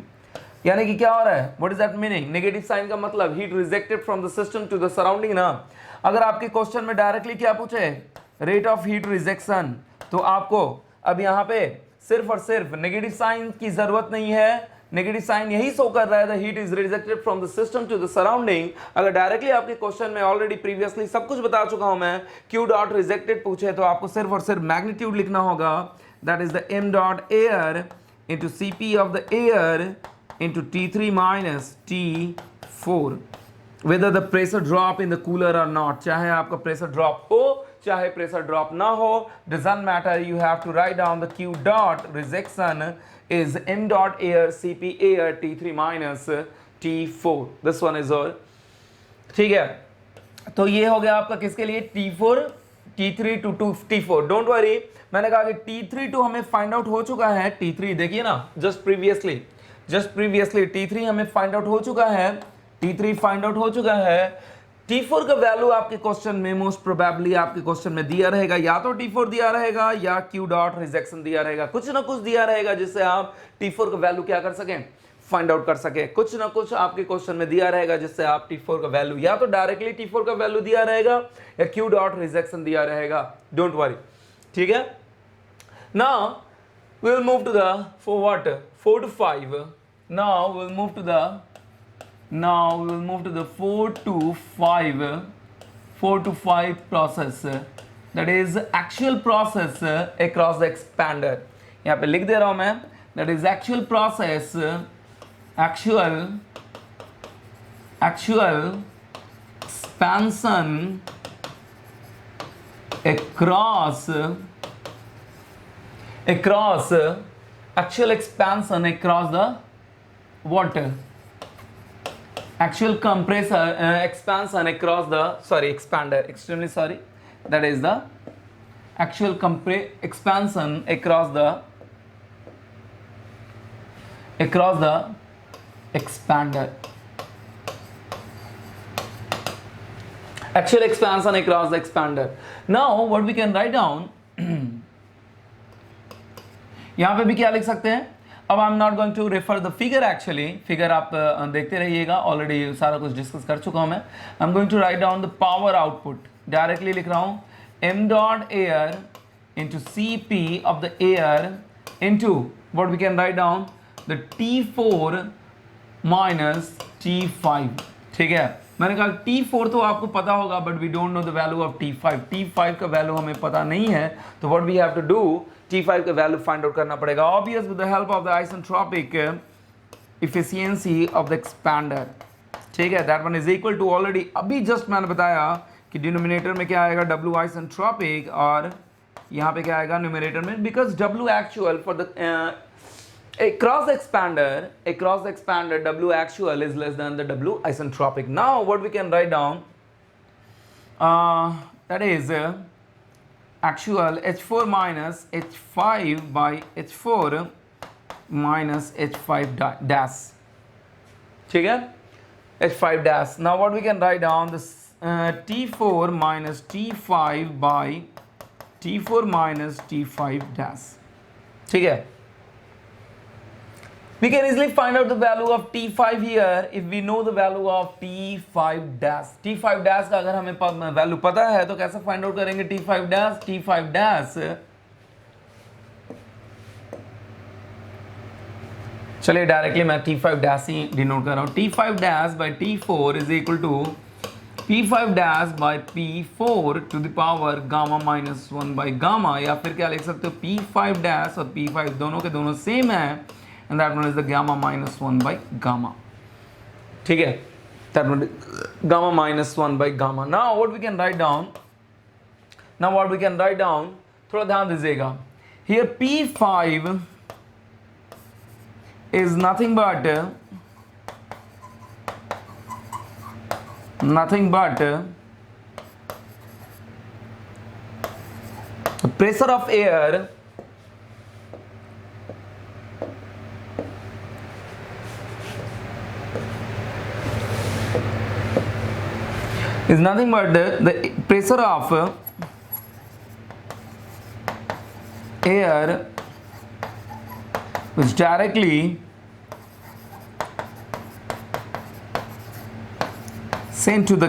यानी कि क्या हो रहा है, what is that meaning, negative sign का मतलब heat rejected from the system to the surrounding ना। अगर आपके क्वेश्चन में डायरेक्टली क्या पूछे, रेट ऑफ हीट रिजेक्शन, तो आपको अब यहाँ पे सिर्फ और सिर्फ नेगेटिव साइन की जरूरत नहीं है, नेगेटिव साइन यही शो कर रहा है, the heat is rejected from the system to the surrounding. अगर डायरेक्टली आपके क्वेश्चन में ऑलरेडी प्रीवियसली सब कुछ बता चुका हूं मैं, क्यू डॉट रिजेक्टेड पूछे तो आपको सिर्फ और सिर्फ मैग्नीट्यूड लिखना होगा, that is the m dot air into Cp of the air into T3 minus T4, whether the pressure drop in the cooler or not, चाहे आपका pressure drop हो चाहे pressure drop ना हो, doesn't matter, you have to write down the Q dot rejection is m dot air Cp air T3 minus T4, this one is all, ठीक है। तो ये हो गया आपका किसके लिए, T4 T3 to T4। Don't worry, मैंने कहा कि T3 to हमें फाइंड आउट हो चुका है, T3 देखिए ना, जस्ट प्रीवियसली T3 हमें फाइंड आउट हो चुका है, T3 फाइंड आउट हो चुका है। T4 का वैल्यू आपके क्वेश्चन में मोस्ट प्रोबेबली आपके क्वेश्चन में दिया रहेगा, या तो T4 दिया रहेगा या Q डॉट रिजेक्शन दिया रहेगा, कुछ ना कुछ दिया रहेगा जिससे आप T4 का वैल्यू क्या कर सकें, फाइंड आउट कर सके। कुछ ना कुछ आपके क्वेश्चन में दिया रहेगा जिससे आप T4 का वैल्यू, या तो डायरेक्टली T4 का वैल्यू दिया रहेगा या Q डॉट रिजेक्शन दिया रहेगा, डोंट वरी, ठीक है। Now we will move to the 4 to 5। Now we'll move to the 4 to 5 process, that is actual process across the expander। यहाँ पे लिख दे रहा हूं मैं, that is actual process, actual expansion across actual expansion across the water, actual compressor expansion across the expander, extremely sorry, that is the actual expansion across the expander, actual expansion across the expander। Now what we can write down यहां पे भी क्या लिख सकते हैं, अब I am not going to refer the figure, actually figure आप देखते रहिएगा, ऑलरेडी सारा कुछ डिस्कस कर चुका हूं मैं। I am going to write down the power output, directly लिख रहा हूं m dot air into Cp of the air into what we can write down the T4 minus T5, ठीक है। मैंने कहा T4 तो आपको पता होगा, but we don't know the value of T5 का वैल्यू हमें पता नहीं है, तो what we have to do, T5 का वैल्यू फाइंड आउट करना पड़ेगा, obvious with the help of the isentropic efficiency of the expander, ठीक है, that one is equal to, already अभी जस्ट मैंने बताया कि डिनोमिनेटर में क्या आएगा, W आइसेंट्रोपिक, और यहाँ पे क्या आएगा न्यूमरेटर में, because W actual for the a cross expander W actual is less than the W isentropic. Now what we can write down, that is actual H4 minus H5 by H4 minus H5 dash. ठीक है, H5 dash. Now what we can write down, this T4 minus T5 by T4 minus T5 dash. ठीक है, we can easily find out the value of T5 here if we know the value of T5 dash. T5 dash का अगर हमें value पता है तो कैसे find out करेंगे T5 dash? T5 dash, चलिए डायरेक्टली मैं T5 dash ही डिनोट कर रहा हूँ. T5 dash by T4 is equal to P5 dash by P4 to the power gamma minus 1 by gamma, या फिर क्या लिख सकते हो, P5 dash और P5 दोनों के दोनों सेम है, and that one is the gamma minus 1 by gamma. ठीक है, that one is gamma minus 1 by gamma. Now what we can write down, थोड़ा ध्यान दीजिएगा. Here P5 is nothing but the pressure of air is nothing but the pressure of air which directly sent to the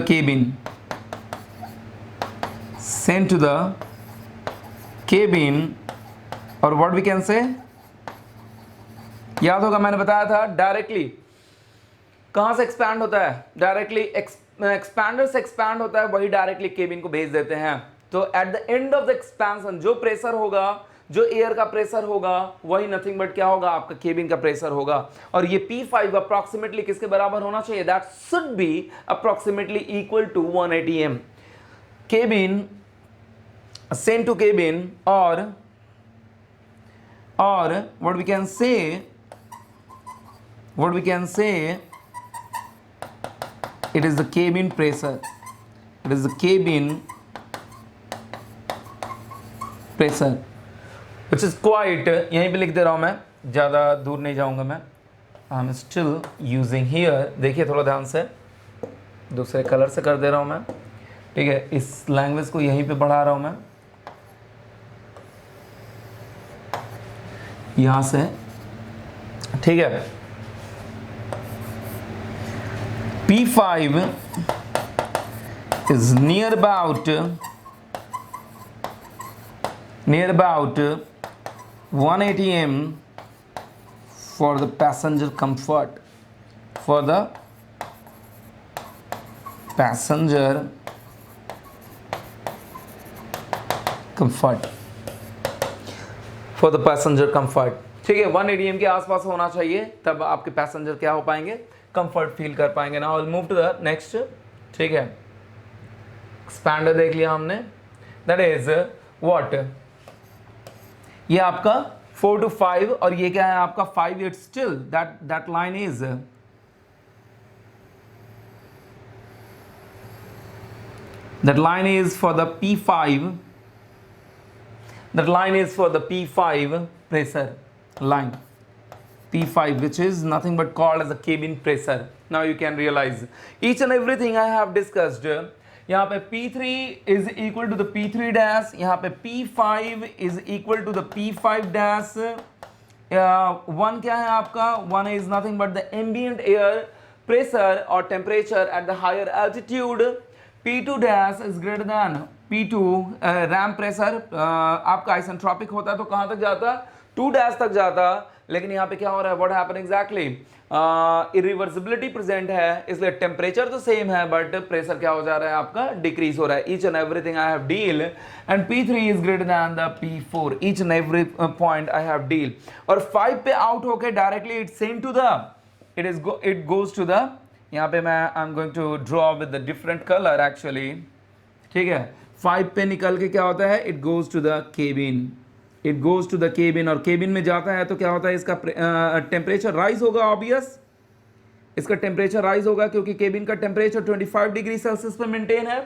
cabin, or what we can say, याद होगा मैंने बताया था directly कहां से एक्सपैंड होता है, डायरेक्टली एक्सपैंडर से एक्सपैंड होता है, वही डायरेक्टली केबिन को भेज देते हैं. तो eight the end of the expansion जो प्रेशर होगा, जो एयर का प्रेशर होगा, वही नथिंग बट क्या होगा, आपका केबिन का प्रेशर होगा. और ये P5 अप्रोक्सीमेटली किसके बराबर होना चाहिए, that should be approximately equal to 180 m. Cabin sent to cabin, और what we can say, it is the cabin pressure, which is quite, यहीं पे लिख दे रहा हूं मैं, ज़्यादा दूर नहीं जाऊंगा मैं. I am still using here, देखिए थोड़ा ध्यान से, दूसरे कलर से कर दे रहा हूं मैं. ठीक है, इस लैंग्वेज को यहीं पे बढ़ा रहा हूं मैं, यहाँ से. ठीक है, P5 is near about 180 m for the passenger comfort, for the passenger comfort. ठीक है, 180 m के आसपास होना चाहिए, तब आपके पैसेंजर क्या हो पाएंगे, कंफर्ट फील कर पाएंगे. Now will move to the next. ठीक है, एक्सपैंडर देख लिया हमने, दैट इज व्हाट, ये आपका 4 to 5, और ये क्या है आपका 5. It's still that line is, that line is for the P5, pressure line, P5, which is nothing but called as a cabin pressure. Now you can realize each and everything I have discussed. यहाँ पे P3 is equal to the P3 dash, यहाँ पे P5 is equal to the P5 dash. One क्या है आपका, one is nothing but the ambient air pressure or temperature at the higher altitude. P2 dash is greater than P2 RAM pressure. आपका isentropic होता है तो कहाँ तक जाता, 2 dash तक जाता, लेकिन यहाँ पे क्या हो रहा है, what happen exactly, irreversibility present है, इसलिए टेम्परेचर तो सेम है बट प्रेशर क्या हो जा रहा है आपका, डिक्रीज हो रहा है. Each and everything I have deal, and P3 is greater than the P4, each and every point I have deal. और 5 पे आउट होके directly it send to the, it goes to the यहाँ पे मैं I am going to draw with the different colour actually, ठीक है। 5 पे निकल के क्या होता है, it goes to the cabin, it goes to the cabin, और केबिन में जाता है तो क्या होता है, इसका टेम्परेचर राइज होगा, ऑब्वियस इसका टेम्परेचर राइज होगा क्योंकि केबिन का टेम्परेचर 25 डिग्री सेल्सियस पे मेंटेन है,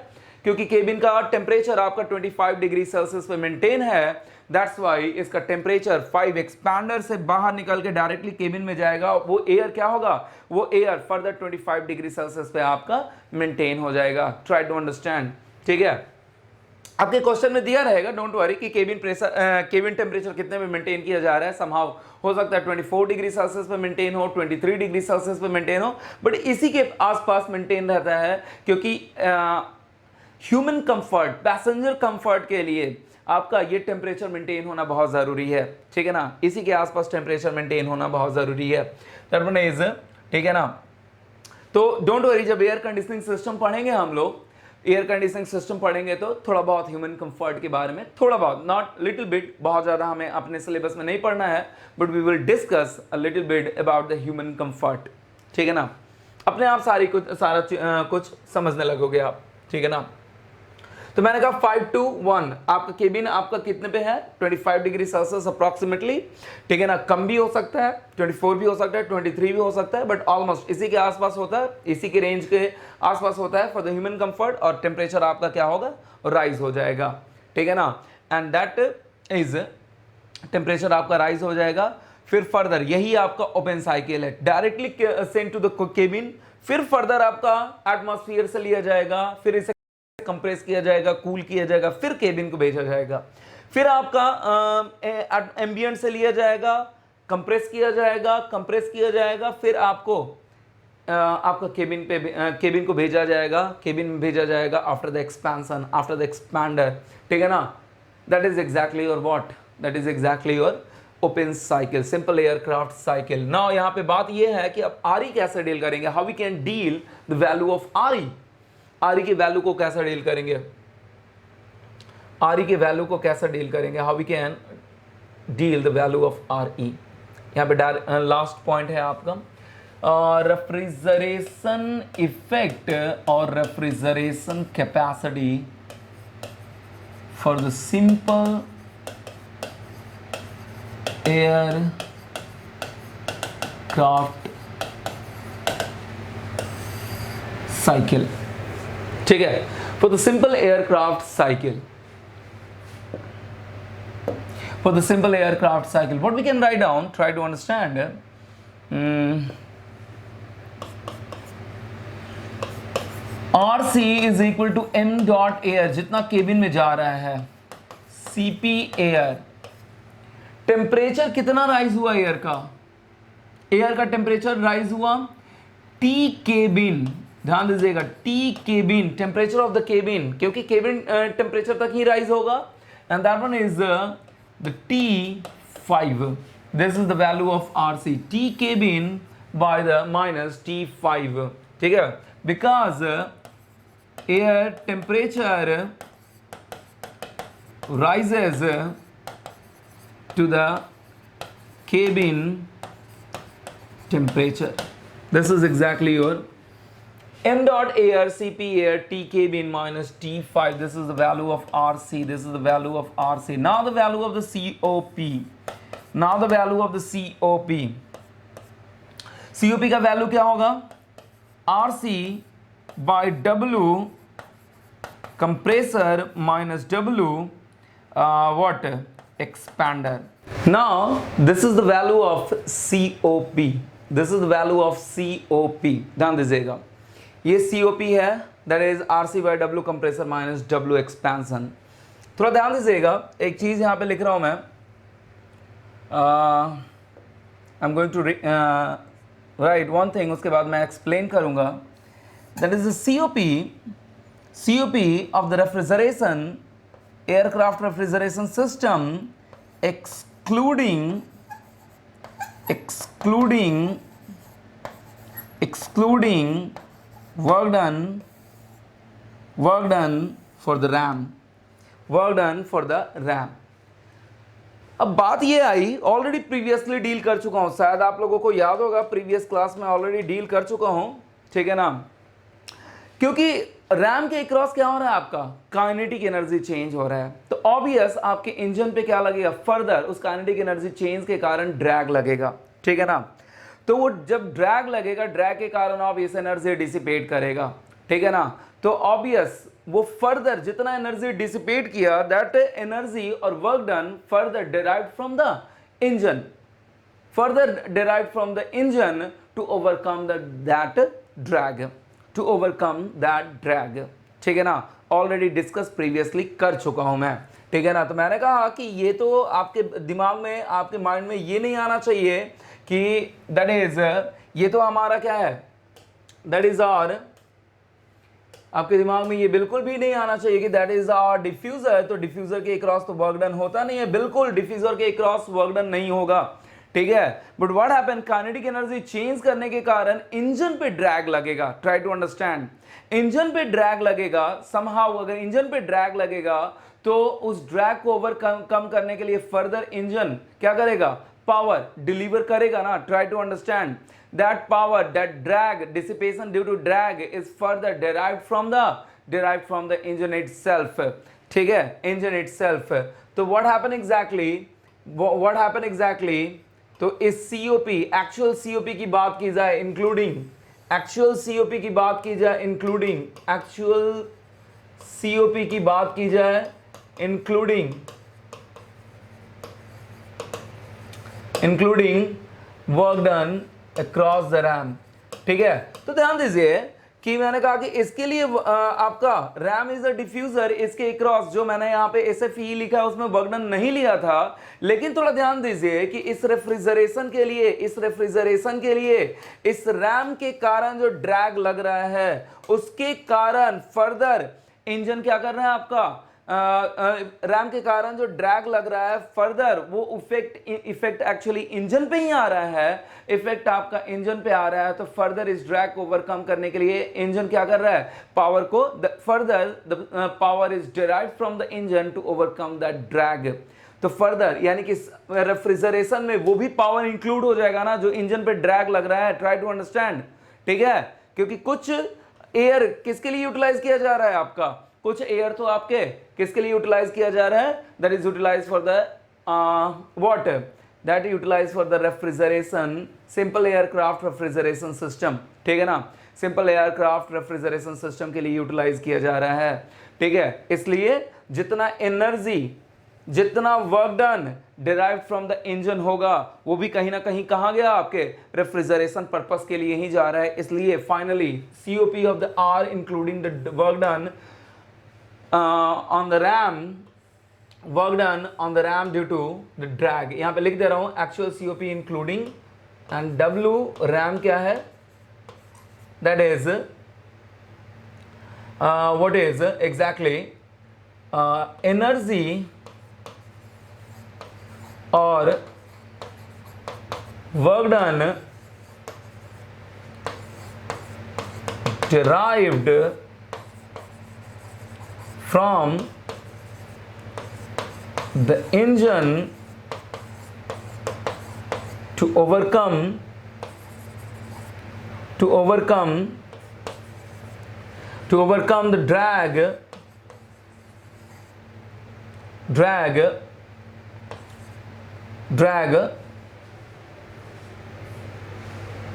क्योंकि केबिन का टेम्परेचर आपका 25 डिग्री सेल्सियस पे मेंटेन है, दैट्स वाई इसका टेम्परेचर 5 एक्सपैंडर से बाहर निकल के डायरेक्टली केबिन में जाएगा, वो एयर क्या होगा, वो एयर फर्दर 25 डिग्री सेल्सियस पे आपका मेंटेन हो जाएगा। ट्राई टू अंडरस्टैंड, ठीक है। आपके क्वेश्चन में दिया रहेगा, डोंट वरी, कि केबिन प्रेशर केबिन टेम्परेचर कितने में मेंटेन किया जा रहा है, समहाउ हो सकता है 24 डिग्री सेल्सियस पे मेंटेन हो, 23 डिग्री सेल्सियस पे मेंटेन हो, बट इसी के आसपास मेंटेन रहता है, क्योंकि ह्यूमन कंफर्ट, पैसेंजर कंफर्ट के लिए आपका ये टेम्परेचर मेंटेन होना बहुत ज़रूरी है, ठीक है ना, इसी के आसपास टेम्परेचर मेंटेन होना बहुत ज़रूरी है, दैट वन इज, ठीक है ना। तो डोंट वरी, जब एयर कंडीशनिंग सिस्टम पढ़ेंगे हम लोग, एयर कंडीशनिंग सिस्टम पढ़ेंगे तो थोड़ा बहुत ह्यूमन कंफर्ट के बारे में, थोड़ा बहुत, नॉट लिटिल बिट, बहुत ज़्यादा हमें अपने सिलेबस में नहीं पढ़ना है, but we will discuss a little bit about the human comfort, ठीक है ना। अपने आप सारा कुछ समझने लगोगे आप, ठीक है ना। तो मैंने कहा 5 to 1 आपका केबिन आपका कितने पे है, 25 डिग्री सेल्सियस अप्रॉक्सीमेटली, ठीक है ना। कम भी हो सकता है, 24 भी हो सकता है, 23 भी हो सकता है, बट ऑलमोस्ट इसी के आसपास होता है, इसी के रेंज के आसपास होता है फॉर द ह्यूमन कंफर्ट, और टेम्परेचर आपका क्या होगा, राइज हो जाएगा, ठीक है ना। एंड दैट इज, टेम्परेचर आपका राइज हो जाएगा, फिर फर्दर यही आपका ओपन साइकिल है, directly send to the cabin, फिर फर्दर आपका एटमॉस्फेयर से लिया जाएगा, फिर इसे कंप्रेस किया जाएगा, कूल किया जाएगा, फिर केबिन को भेजा जाएगा, फिर आपका एम्बिएंट से लिया जाएगा, कंप्रेस किया जाएगा, फिर आपको आपका केबिन को भेजा जाएगा, केबिन में भेजा जाएगा after the expansion, after the expander, ठीक है ना। That is exactly your what, that is exactly your open cycle, simple aircraft cycle. Now यहाँ पे बात यह है कि अब आरई कैसे डील करेंगे, how we can deal the value of RE, RE के वैल्यू को कैसे डील करेंगे, आरई के वैल्यू को कैसे डील करेंगे, how we can deal the value of RE. यहाँ पे लास्ट पॉइंट है आपका रेफ्रिजरेशन इफेक्ट और refrigeration capacity for the simple air craft cycle, ठीक है, for the simple aircraft cycle, for the simple aircraft cycle, what we can write down, try to understand, RC is equal to m dot air, जितना cabin में जा रहा है, CP air, temperature कितना rise हुआ air का, air का temperature rise हुआ, T केबिन, ध्यान दीजिएगा, T cabin, temperature of the cabin, क्योंकि केबिन टेम्परेचर तक ही राइज होगा, and that one is the T5, this is the value of RC, T cabin by the minus T5, ठीक है, because air temperature rises to the cabin temperature, this is exactly your m dot air, CP air, T cabin minus T5, this is the value of RC, this is the value of RC. Now the value of the COP, now the value of the COP, COP का value क्या होगा, RC by W compressor minus W what, expander. Now this is the value of COP, this is the value of COP, ध्यान दीजिएगा, ये COP है, that is RC by W compressor minus W expansion. थोड़ा ध्यान दीजिएगा, एक चीज़ यहाँ पे लिख रहा हूँ मैं, I am going to write one thing, उसके बाद मैं एक्सप्लेन करूँगा, that is COP of the refrigeration, aircraft refrigeration system, excluding work done for the RAM, work done for the RAM। अब बात ये आई, ऑलरेडी प्रीवियसली डील कर चुका हूँ, शायद आप लोगों को याद होगा, प्रीवियस क्लास में ऑलरेडी डील कर चुका हूँ, ठीक है ना, क्योंकि रैम के अक्रॉस क्या हो रहा है आपका, काइनेटिक एनर्जी चेंज हो रहा है, तो ऑब्वियस आपके इंजन पे क्या लगेगा, फर्दर उस काइनेटिक एनर्जी चेंज के कारण ड्रैग लगेगा, ठीक है ना। तो वो जब ड्रैग लगेगा, ड्रैग के कारण ऑब्वियस एनर्जी डिसिपेट करेगा, ठीक है ना। तो ऑब्वियस वो फर्दर जितना एनर्जी डिसिपेट किया, दैट एनर्जी और work done further derived from the engine, further derived from the engine to overcome that drag, to overcome that drag, ठीक है ना। ऑलरेडी डिस्कस प्रीवियसली कर चुका हूं मैं, ठीक है ना। तो मैंने कहा कि ये तो आपके दिमाग में, आपके माइंड में ये नहीं आना चाहिए कि दैट इज, ये तो हमारा क्या है, दैट इज आवर, आपके दिमाग में ये बिल्कुल भी नहीं आना चाहिए कि दैट इज आवर डिफ्यूजर, तो डिफ्यूजर के क्रॉस तो वर्क डन होता नहीं है, बिल्कुल डिफ्यूजर के क्रॉस वर्क डन नहीं होगा, ठीक है। But what happen, kinetic energy change करने के कारण इंजन पे ड्रैग लगेगा, ट्राई टू अंडरस्टैंड, इंजन पे ड्रैग लगेगा समहाउ, अगर इंजन पे ड्रैग लगेगा तो उस ड्रैग को ओवरकम करने के लिए फर्दर इंजन क्या करेगा, पावर डिलीवर करेगा ना, try to understand, that power, that drag, dissipation due to drag is further derived from the engine itself, ठीक है, इंजन itself। तो what happened exactly, तो इस COP, एक्चुअल COP की बात की जाए, इंक्लूडिंग एक्चुअल COP की बात की जाए, इंक्लूडिंग एक्चुअल COP की बात की जाए, including work done across the ram, ठीक है। तो ध्यान दीजिए कि मैंने कहा कि इसके लिए आपका रैम इज अ डिफ्यूजर, इसके अक्रॉस जो मैंने यहाँ पे SFE लिखा है उसमें वर्क डन नहीं लिया था, लेकिन थोड़ा ध्यान दीजिए कि इस रेफ्रिजरेशन के लिए इस रैम के कारण जो ड्रैग लग रहा है, उसके कारण फर्दर इंजन क्या कर रहा है आपका, रैम के कारण जो ड्रैग लग रहा है फर्दर वो इफेक्ट एक्चुअली इंजन पे ही आ रहा है, इफेक्ट आपका इंजन पे आ रहा है। तो फर्दर इस ड्रैग को ओवरकम करने के लिए इंजन क्या कर रहा है, पावर को, further the power is derived from the engine to overcome that drag. तो फर्दर यानी कि रेफ्रिजरेशन में वो भी पावर इंक्लूड हो जाएगा ना जो इंजन पे ड्रैग लग रहा है, ट्राई टू अंडरस्टैंड, ठीक है। क्योंकि कुछ एयर किसके लिए यूटिलाइज किया जा रहा है आपका, कुछ एयर तो आपके किसके लिए यूटिलाइज किया जा रहा है, that is utilise for the what, that utilise for the refrigeration, simple aircraft refrigeration system, ठीक है ना, सिंपल एयरक्राफ्ट रेफ्रिजरेशन सिस्टम के लिए यूटिलाइज किया जा रहा है, ठीक है। इसलिए जितना एनर्जी, जितना work done derived from the engine होगा वो भी कहीं ना कहीं कहाँ गया, आपके रेफ्रिजरेशन पर्पस के लिए ही जा रहा है। इसलिए finally COP of the R including the work done on the RAM, work done on the RAM due to the drag, यहाँ पे लिख दे रहा हूँ actual COP including, and W RAM क्या है, that is what is exactly energy और work done derived from the engine to overcome the drag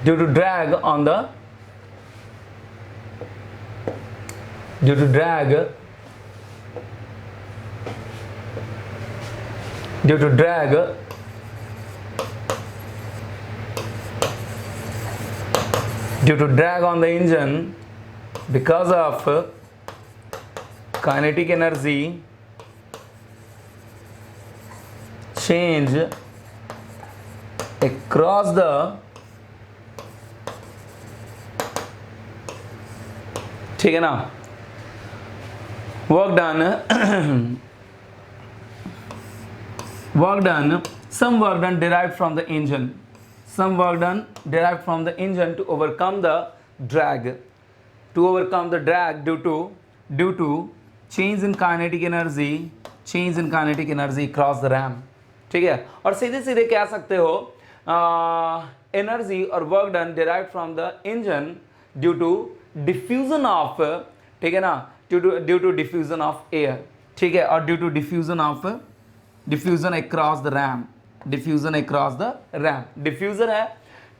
due to drag on the due to drag on the engine because of kinetic energy change across the ठीक है ना, work done some work done derived from the engine, some work done derived from the engine to overcome the drag due to change in kinetic energy across the RAM, ठीक है। और सीधे सीधे कह सकते हो एनर्जी और work done derived from the engine due to diffusion of, ठीक है ना, due to diffusion of air, ठीक है, और due to diffusion across the ram, diffusion across the ram, diffuser है,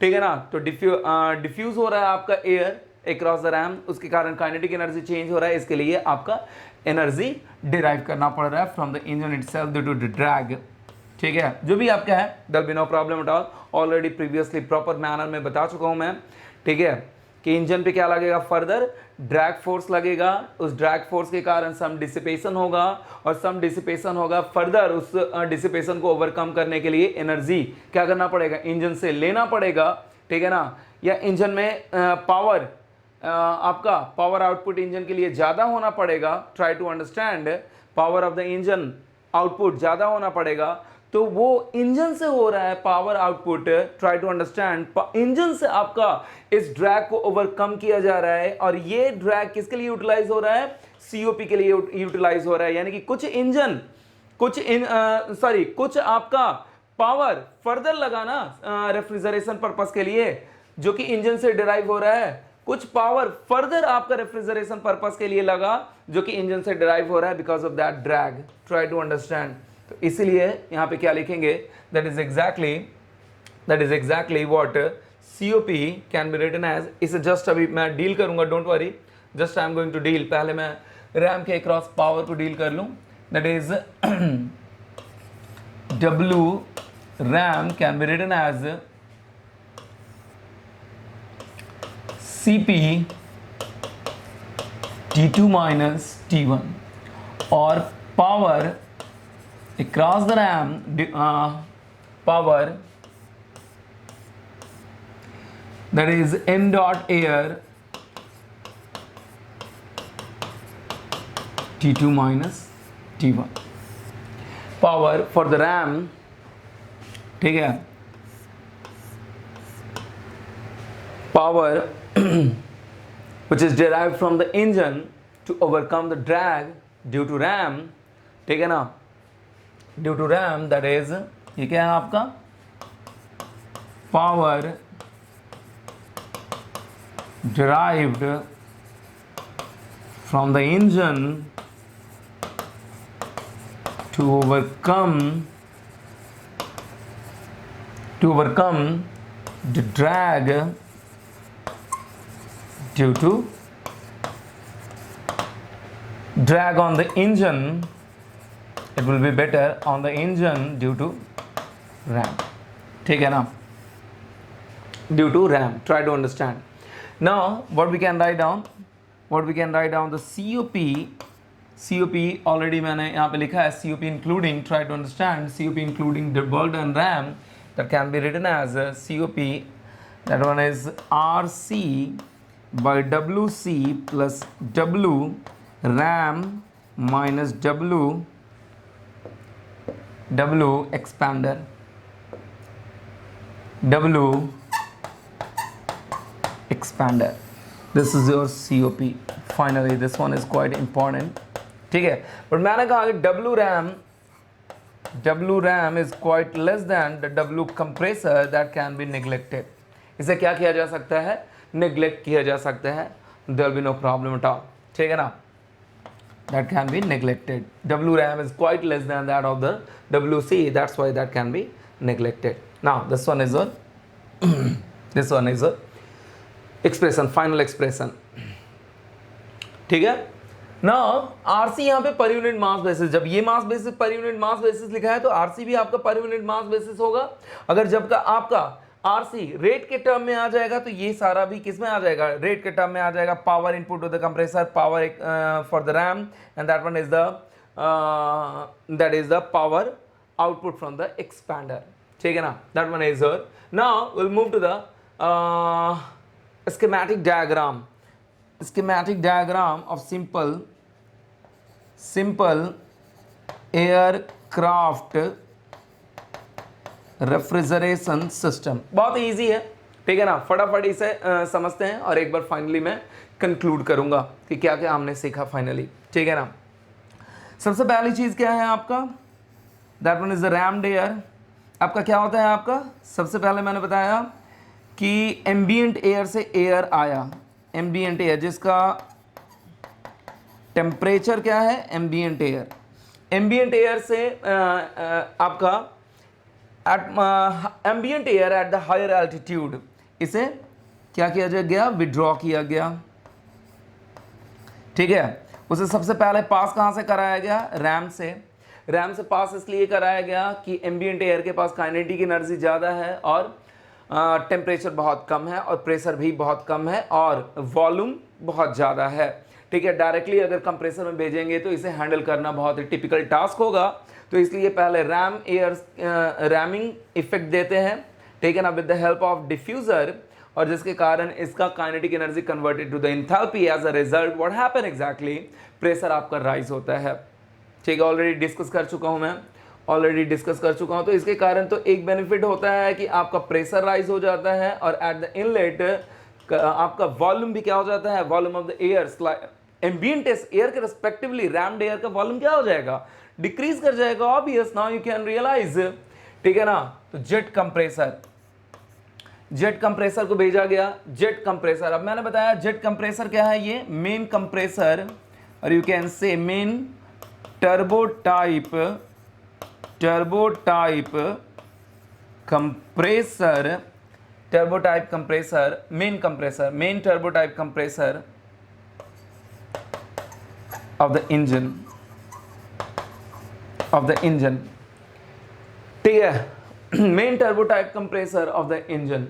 ठीक है ना, तो डिफ्यूज हो रहा है आपका एयर अक्रॉस द रैम, उसके कारण काइनेटिक एनर्जी चेंज हो रहा है, इसके लिए आपका एनर्जी डिराइव करना पड़ रहा है from the engine itself due to the drag, ठीक है, जो भी आपका है, there be no problem at all, already previously proper manner में बता चुका हूं मैं, ठीक है, कि इंजन पे क्या लगेगा, फर्दर ड्रैग फोर्स लगेगा, उस ड्रैग फोर्स के कारण सम डिसिपेशन होगा, और सम डिसिपेशन होगा, फर्दर उस डिसिपेशन को ओवरकम करने के लिए एनर्जी क्या करना पड़ेगा, इंजन से लेना पड़ेगा, ठीक है ना, या इंजन में पावर आपका पावर आउटपुट इंजन के लिए ज़्यादा होना पड़ेगा, try to understand, power of the engine output ज़्यादा होना पड़ेगा, तो वो इंजन से हो रहा है power output, try to understand, engine से आपका इस ड्रैग को ओवरकम किया जा रहा है, और ये ड्रैग किसके लिए यूटिलाइज हो रहा है, सीओपी के लिए यूटिलाइज हो रहा है, यानी कि कुछ आपका पावर फर्दर लगाना रेफ्रिजरेशन पर्पस के लिए जो कि इंजन से डिराइव हो रहा है, कुछ पावर फर्दर आपका रेफ्रिजरेशन पर्पस के लिए लगा जो कि इंजन से डिराइव हो रहा है because of that drag, try to understand. तो इसीलिए यहां पे क्या लिखेंगे, that is exactly what COP can be written as, इसे जस्ट अभी मैं डील करूंगा, don't worry, just I am going to deal, पहले मैं रैम के अक्रॉस पावर को डील कर लूं, that is W RAM can be written as CP T2 minus T1, और power across the RAM, power that is m dot air T2 minus T1, power for the RAM, ठीक है, power which is derived from the engine to overcome the drag due to RAM, ठीक है ना, due to RAM, that is ये क्या है आपका, power derived from the engine to overcome the drag due to drag on the engine, it will be better on the engine due to RAM, ठीक है ना, due to RAM, try to understand. Now what we can write down, the COP already मैंने यहाँ पे लिखा है, COP including, try to understand, COP including the bolt and RAM, that can be written as COP, that one is RC by WC plus W RAM minus W expander, W expander. This is your COP. Finally, this one is quite important. ठीक है, पर मैंने कहा कि W RAM is quite less than the W compressor, that can be neglected. इसे क्या किया जा सकता है, neglect किया जा सकता है, there will be no problem at all, ठीक है ना, that can be neglected. W RAM is quite less than that of the WC, that's why that can be neglected. Now this one is a expression, final expression, ठीक है ना। RC यहाँ पे पर unit mass basis, जब ये mass basis पर unit mass basis लिखा है तो आरसी भी आपका पर यूनिट मास बेसिस होगा। अगर जब का आपका आरसी रेट के टर्म में आ जाएगा तो ये सारा भी किस में आ जाएगा, रेट के टर्म में आ जाएगा। Power input of the compressor, power for the ram, and that one is the power output from the expander, ठीक है ना, that one is now will move to the schematic diagram of simple aircraft refrigeration system. बहुत easy है, ठीक है ना, फटाफट इसे समझते हैं और एक बार फाइनली मैं कंक्लूड करूंगा कि क्या क्या हमने सीखा फाइनली, ठीक है ना। सबसे पहली चीज क्या है आपका, that one is the rumped air. आपका क्या होता है आपका, सबसे पहले मैंने बताया कि एम्बिएंट एयर से एयर आया, एम्बियंट एयर, जिसका टेम्परेचर क्या है, एम्बियंट एयर। एम्बियंट एयर से आपका ambient air at the higher altitude, इसे क्या किया गया, विड्रॉ किया गया। ठीक है, उसे सबसे पहले पास कहां से कराया गया, रैम से। रैम से पास इसलिए कराया गया कि एम्बियंट एयर के पास काइनेटिक एनर्जी ज़्यादा है और टेम्परेचर बहुत कम है और प्रेशर भी बहुत कम है और वॉल्यूम बहुत ज़्यादा है। ठीक है, डायरेक्टली अगर कंप्रेसर में भेजेंगे तो इसे हैंडल करना बहुत ही टिपिकल टास्क होगा, तो इसलिए पहले रैमिंग इफेक्ट देते हैं, ठीक है ना, with the help of diffuser, और जिसके कारण इसका kinetic energy converted to the enthalpy. As a result what happen exactly, pressure आपका राइज होता है। ठीक है, ऑलरेडी डिस्कस कर चुका हूं मैं, ऑलरेडी डिस्कस कर चुका हूं। तो इसके कारण तो एक बेनिफिट होता है कि आपका प्रेशर राइज हो जाता है और एट द इनलेट आपका वॉल्यूम भी क्या हो जाता है, volume of the air ambient air के रिस्पेक्टिवली रैम्ड एयर का वॉल्यूम क्या हो जाएगा, डिक्रीज कर जाएगा। Obvious, now you can realise. ठीक है ना, तो जेट कंप्रेसर को भेजा गया। जेट कंप्रेसर, अब मैंने बताया जेट कंप्रेसर क्या है, ये मेन कंप्रेसर, और you can say main turbo type compressor, main turbo type compressor of the engine, ठीक है, main turbo type compressor of the engine.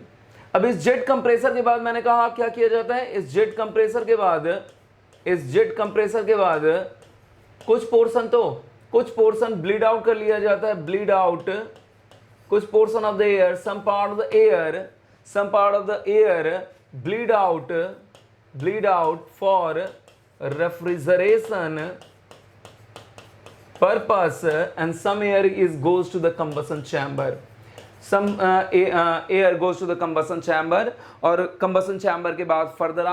अब इस जेट कंप्रेसर के बाद मैंने कहा क्या किया जाता है, इस जेट कंप्रेसर के बाद कुछ पोर्शन ब्लीड आउट कर लिया जाता है, कुछ portion of the air, some part of the air bleed out for refrigeration purpose, and some air goes to the combustion chamber. Air goes to the combustion chamber, और combustion chamber के बाद further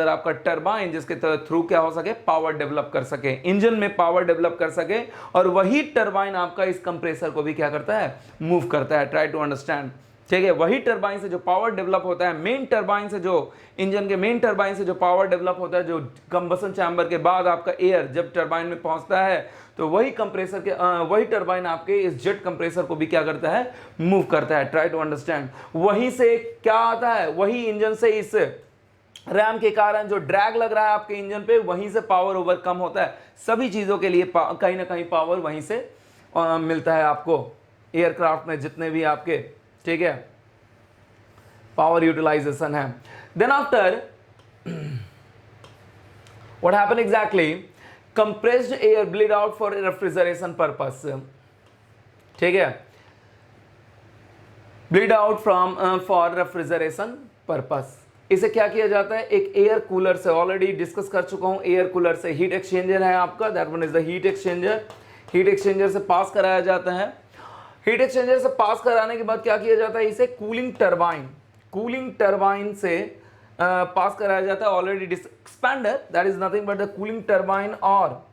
आपका turbine, जिसके through क्या हो सके, power develop कर सके, इंजन में पावर डेवलप कर सके, और वही टरबाइन आपका इस कंप्रेसर को भी क्या करता है, मूव करता है। Try to understand. ठीक है, वही टरबाइन से जो पावर डेवलप होता है, मेन टरबाइन से जो इंजन के मेन टरबाइन से जो पावर डेवलप होता है, जो कंबसन चैम्बर के बाद आपका एयर जब टरबाइन में पहुंचता है, तो वही कंप्रेसर के वही टरबाइन आपके इस जेट कंप्रेसर को भी क्या करता है, मूव करता है। Try to understand. वहीं से क्या आता है, वही इंजन से इस रैम के कारण जो ड्रैग लग रहा है आपके इंजन पे, वहीं से पावर ओवरकम होता है। सभी चीजों के लिए कहीं ना कहीं पावर वहीं से मिलता है आपको एयरक्राफ्ट में, जितने भी आपके, ठीक है, पावर यूटिलाइजेशन है। Then after what happen exactly, compressed air bleed out for refrigeration purpose. ठीक है, bleed out from for refrigeration purpose. इसे क्या किया जाता है, एक एयर कूलर से, ऑलरेडी डिस्कस कर चुका हूं, एयर कूलर से हीट एक्सचेंजर है आपका, that one is the heat exchanger से पास कराया जाता है। हीट एक्सचेंजर से पास कराने के बाद क्या किया जाता है, इसे कूलिंग टरबाइन से पास कराया जाता है। Already expander, that is nothing but the cooling turbine और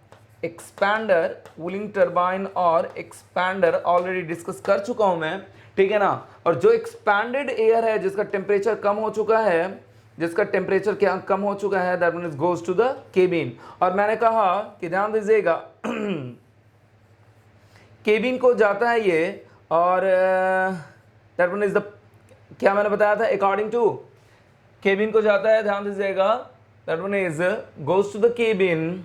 एक्सपैंडर ऑलरेडी डिस्कस कर चुका हूं मैं, ठीक है ना। और जो एक्सपैंडेड एयर है, जिसका टेम्परेचर कम हो चुका है, that means goes to the cabin. और मैंने कहा कि ध्यान दीजिएगा, केबिन को जाता है ये, और दैट मींस द, क्या मैंने बताया था, अकॉर्डिंग टू केबिन को जाता है, ध्यान दीजिएगा, that means goes to the cabin,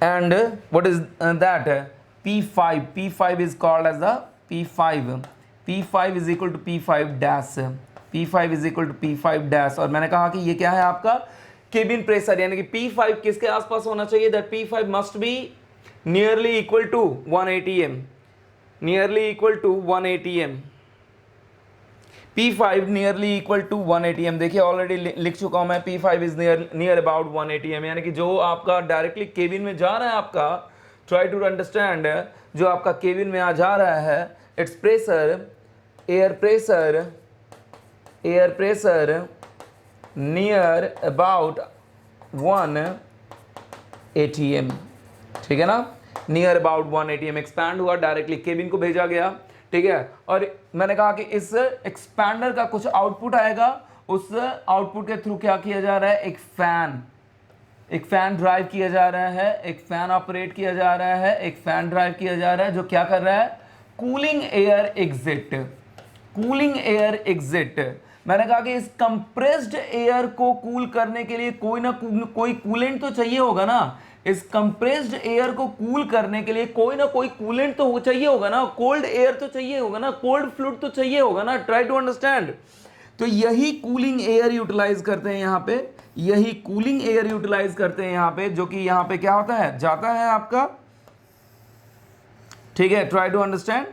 and what is that, P5 is called as the P5 is equal to P5 dash, और मैंने कहा कि ये क्या है आपका केबिन प्रेशर, यानी कि P5 किसके आसपास होना चाहिए, that P5 must be nearly equal to 180 m, P5 nearly equal to 180 m। देखिए ऑलरेडी लिख चुका हूं मैं, P5 is near about 180 m, यानी कि जो आपका डायरेक्टली केबिन में जा रहा है आपका, ट्राई टू अंडरस्टैंड, जो आपका केबिन में आ जा रहा है, it's pressure, air pressure near about 180 m, ठीक है ना। नियर अबाउट 1 atm एक्सपैंड हुआ, डायरेक्टली केबिन को भेजा गया, ठीक है। और मैंने कहा कि इस एक्सपैंडर का कुछ आउटपुट आएगा, उस आउटपुट के थ्रू क्या किया जा रहा है, एक फैन ड्राइव किया जा रहा है, एक फैन ऑपरेट किया जा रहा है, एक फैन ड्राइव किया जा रहा है जो क्या कर रहा है, कूलिंग एयर एग्जिट। मैंने कहा कि इस कंप्रेस्ड एयर को कूल करने के लिए कोई ना कोई कूलेंट तो चाहिए होगा ना। इस कंप्रेस्ड एयर को कूल करने के लिए कोई ना कोई कूलेंट तो चाहिए होगा ना, कोल्ड एयर तो चाहिए होगा ना, कोल्ड फ्लूइड तो चाहिए होगा ना। Try to understand. तो यही कूलिंग एयर यूटिलाइज करते हैं यहां पे, यही कूलिंग एयर यूटिलाइज करते हैं यहां पे, जो कि यहां पे क्या होता है, जाता है आपका, ठीक है। Try to understand.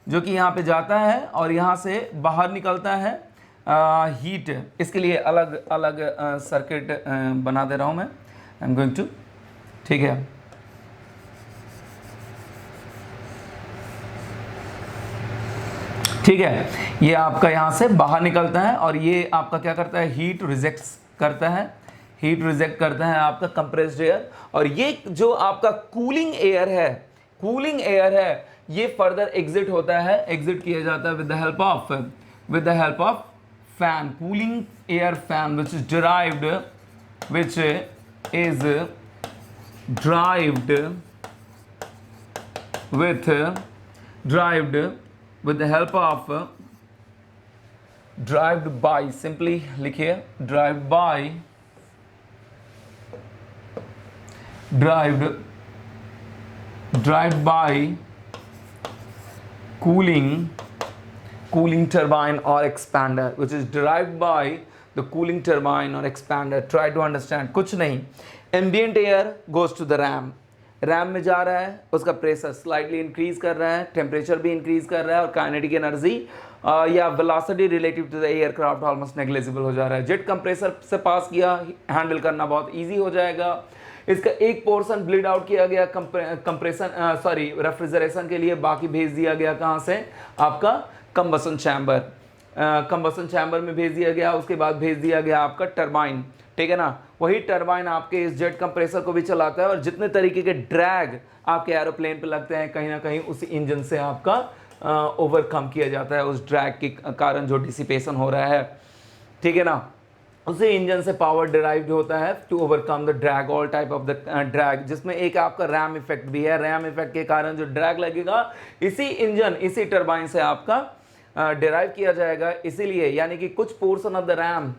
जो कि यहां पे जाता है और यहां से बाहर निकलता है हीट। इसके लिए अलग अलग सर्किट बना दे रहा हूं मैं, आई एम गोइंग टू, ठीक है। ठीक है, ये आपका यहां से बाहर निकलता है और ये आपका क्या करता है, हीट रिजेक्ट करता है, हीट रिजेक्ट करता है आपका कंप्रेस्ड एयर। और ये जो आपका कूलिंग एयर है, ये फर्दर एग्जिट होता है, एग्जिट किया जाता है with the help of fan, cooling air fan, which is derived with the help of derived by, simply लिखिए derived by cooling turbine or expander, which is derived by the cooling turbine or expander. Try to understand. कुछ नहीं, ambient air goes to the RAM में जा रहा है, उसका pressure slightly increase कर रहा है, टेम्परेचर भी इंक्रीज कर रहा है और काइनेटिक एनर्जी या velocity relative to the aircraft almost negligible हो जा रहा है। जेट कंप्रेसर से पास किया, हैंडल करना बहुत इजी हो जाएगा। इसका एक पोर्शन ब्लीड आउट किया गया रेफ्रिजरेशन के लिए, बाकी भेज दिया गया कहाँ से, आपका कंबसन चैम्बर में भेज दिया गया। उसके बाद भेज दिया गया आपका टरबाइन, ठीक है ना। वही टरबाइन आपके इस जेट कंप्रेसर को भी चलाता है और जितने तरीके के ड्रैग आपके एरोप्लेन पे लगते हैं, कहीं ना कहीं उस इंजन से आपका ओवरकम किया जाता है, उस ड्रैग के कारण जो डिसिपेशन हो रहा है, ठीक है ना। उसी इंजन से पावर डिराइव्ड होता है to overcome the drag, all type of the drag, जिसमें एक आपका रैम इफेक्ट भी है। रैम इफेक्ट के कारण जो ड्रैग लगेगा, इसी इंजन, इसी टरबाइन से आपका डिराइव किया जाएगा। इसीलिए यानी कि कुछ पोर्शन ऑफ द रैम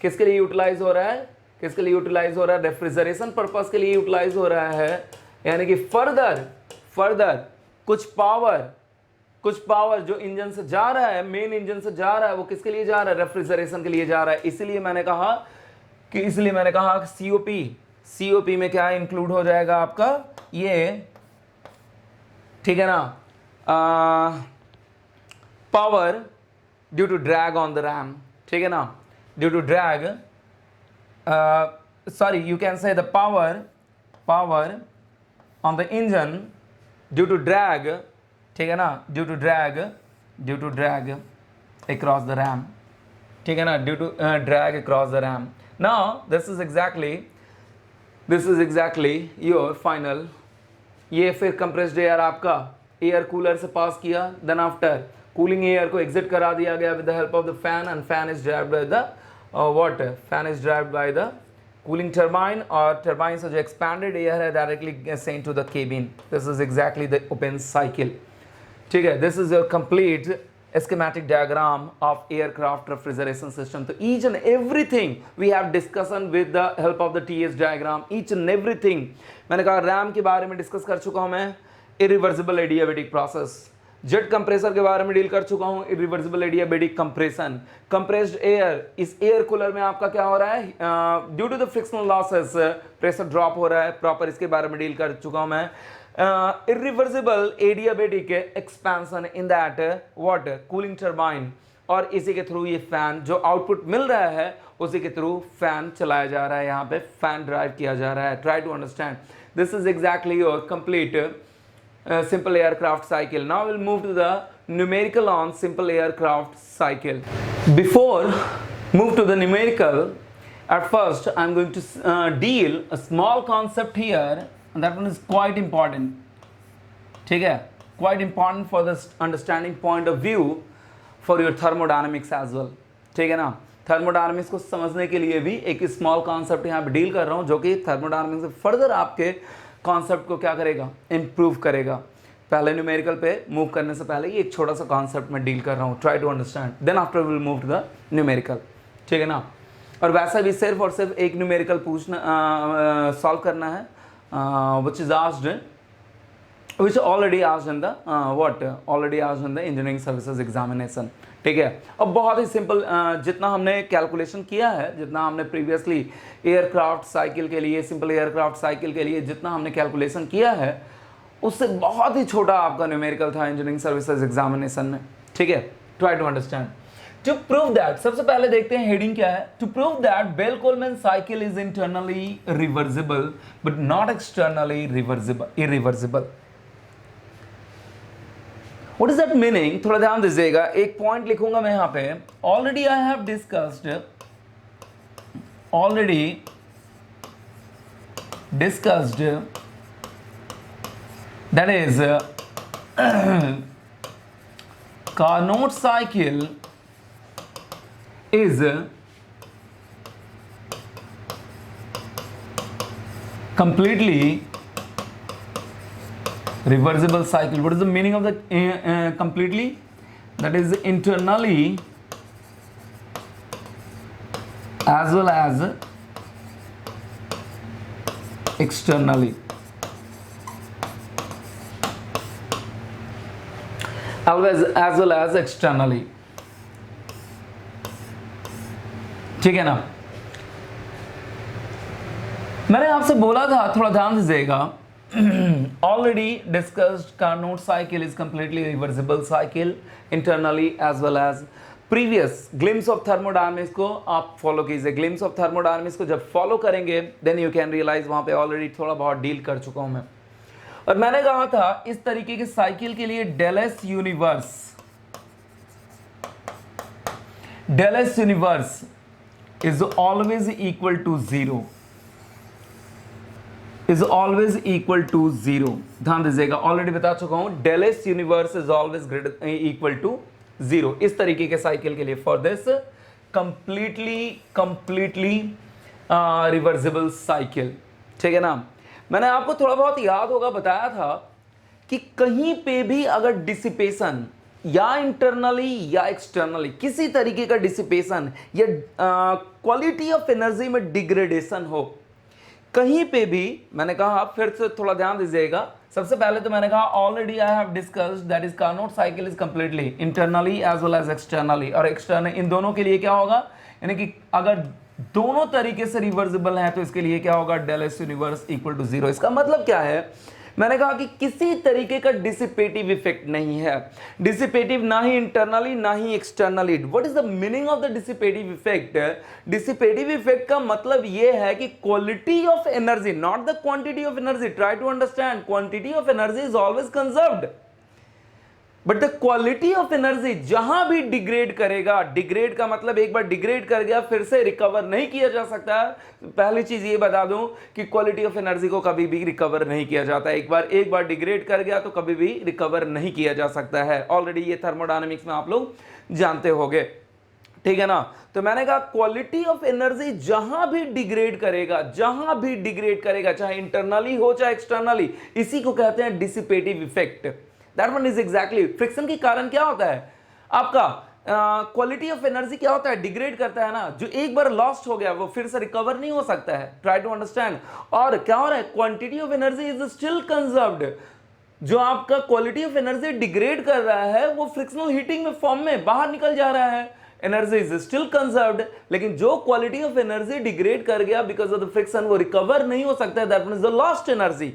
किसके लिए यूटिलाइज हो रहा है, किसके लिए यूटिलाइज हो रहा है, रेफ्रिजरेशन पर्पस के लिए यूटिलाइज हो रहा है। यानी कि फर्दर कुछ पावर जो इंजन से जा रहा है, मेन इंजन से जा रहा है, वो किसके लिए जा रहा है, रेफ्रिजरेशन के लिए जा रहा है। इसलिए मैंने कहा कि सीओपी में क्या इंक्लूड हो जाएगा आपका ये, ठीक है ना, power due to drag on the ram, ठीक है ना, due to drag, you can say the power on the engine due to drag, ठीक है ना, due to drag across the RAM, ठीक है ना, due to drag across the RAM. Now this is exactly your final, ये फिर compressed air आपका air cooler से पास किया, देन आफ्टर कूलिंग एयर को एग्जिट करा दिया गया with the help of the fan, and fan is driven by the fan is driven by the cooling turbine, और टर्बाइन से जो एक्सपैंडेड एयर है directly sent to the cabin. This is exactly the open cycle, ठीक है। This is your complete schematic diagram of aircraft refrigeration system. So each and everything we have discussion with the help of the TS diagram, each and everything. मैंने कहा RAM के बारे में discuss कर चुका हूँ मैं, irreversible adiabatic process, jet compressor के बारे में डील कर चुका हूँ, irreversible adiabatic compression, compressed air, इस एयर कूलर में आपका क्या हो रहा है, due to the frictional losses pressure drop हो रहा है, प्रॉपर इसके बारे में डील कर चुका हूँ मैं। irreversible adiabatic expansion in that what cooling turbine, और इसी के थ्रू ये फैन जो आउटपुट मिल रहा है उसी के थ्रू फैन चलाया जा रहा है, यहाँ पे फैन ड्राइव किया जा रहा है। Try to understand, this is exactly your complete simple aircraft cycle. Now we'll move to the numerical on simple aircraft cycle. Before move to the numerical, at first I'm going to deal a small concept here, and that one is quite important. ठीक है, quite important for the understanding point of view for your thermodynamics as well, ठीक है ना। Thermodynamics को समझने के लिए भी एक स्मॉल कॉन्सेप्ट यहाँ पे डील कर रहा हूँ, जो कि थर्मोडायनामिक्स से फर्दर आपके कॉन्सेप्ट को क्या करेगा, इंप्रूव करेगा। पहले न्यूमेरिकल पे मूव करने से पहले ये एक छोटा सा कॉन्सेप्ट में डील कर रहा हूँ, try to understand, then after will move to the numerical, ठीक है ना। और वैसा भी सिर्फ और सिर्फ एक न्यूमेरिकल पूछना सॉल्व करना है, which is asked, which already asked in the already asked in the engineering services examination, ठीक है। अब बहुत ही सिंपल, जितना हमने कैलकुलेशन किया है, जितना हमने प्रीवियसली एयरक्राफ्ट साइकिल के लिए, सिंपल एयरक्राफ्ट साइकिल के लिए जितना हमने कैलकुलेशन किया है, उससे बहुत ही छोटा आपका न्यूमेरिकल था इंजीनियरिंग सर्विसेज एग्जामिनेशन में, ठीक है। Try to understand. To prove that, सबसे पहले देखते हैं हेडिंग क्या है। To prove that Bell Coleman cycle is internally reversible but not externally irreversible. What is that meaning? थोड़ा ध्यान दीजिएगा, एक पॉइंट लिखूंगा मैं यहाँ पे। Already I have discussed that is Carnot cycle is completely reversible cycle. What is the meaning of the completely? That is internally as well as externally. Always as well as externally. ठीक है ना। मैंने आपसे बोला था, थोड़ा ध्यान दीजिएगा, already discussed Carnot cycle is completely reversible cycle internally as well as previous glimpse of thermodynamics को आप फॉलो कीजिए। glimpse of thermodynamics को जब फॉलो करेंगे then you can realize वहाँ पे ऑलरेडी थोड़ा बहुत डील कर चुका हूँ मैं। और मैंने कहा था इस तरीके के साइकिल के लिए del S universe is always equal to zero, is always equal to zero। ध्यान दीजिएगा, ऑलरेडी बता चुका हूं, del S universe is always greater equal to zero इस तरीके के साइकिल के लिए for this completely reversible cycle, ठीक है ना। मैंने आपको थोड़ा बहुत याद होगा बताया था कि कहीं पे भी अगर डिसिपेशन या इंटरनली या एक्सटर्नली किसी तरीके का डिसिपेशन या क्वालिटी ऑफ एनर्जी में डिग्रेडेशन हो, कहीं पे भी, मैंने कहा फिर से थोड़ा ध्यान दीजिएगा। सबसे पहले तो मैंने कहा already I have discussed that is Carnot cycle is completely internally as well as externally, और एक्सटर्नल इन दोनों के लिए क्या होगा, यानी कि अगर दोनों तरीके से रिवर्सिबल है तो इसके लिए क्या होगा, del S universe equal to zero. इसका मतलब क्या है, मैंने कहा कि किसी तरीके का डिसिपेटिव इफेक्ट नहीं है, डिसिपेटिव ना ही इंटरनली ना ही externally. What is the meaning of the dissipative effect? Dissipative effect का मतलब यह है कि quality of energy, not the quantity of energy. Try to understand, quantity of energy is always conserved, but the quality of energy जहां भी degrade करेगा, degrade का मतलब एक बार डिग्रेड कर गया फिर से रिकवर नहीं किया जा सकता। पहली चीज ये बता दूं कि क्वालिटी ऑफ एनर्जी को कभी भी रिकवर नहीं किया जाता। एक बार डिग्रेड कर गया तो कभी भी रिकवर नहीं किया जा सकता है। ऑलरेडी ये थर्मोडायनामिक्स में आप लोग जानते होंगे, ठीक है ना। तो मैंने कहा क्वालिटी ऑफ एनर्जी जहां भी डिग्रेड करेगा, चाहे इंटरनली हो चाहे एक्सटर्नली, इसी को कहते हैं dissipative effect. That one is exactly, friction के कारण क्या होता है आपका, क्वालिटी ऑफ एनर्जी क्या होता है, डिग्रेड करता है ना। जो एक बार लॉस्ट हो गया वो फिर से रिकवर नहीं हो सकता है। Try to understand. और क्या हो रहा है, quantity of energy is still conserved. जो आपका क्वालिटी ऑफ एनर्जी डिग्रेड कर रहा है वो फ्रिक्शनल हीटिंग में फॉर्म में बाहर निकल जा रहा है, एनर्जी इज स्टिल कंजर्व्ड। लेकिन जो क्वालिटी ऑफ एनर्जी डिग्रेड कर गया बिकॉज ऑफ द फ्रिक्शन, वो रिकवर नहीं हो सकता है, that means the lost energy,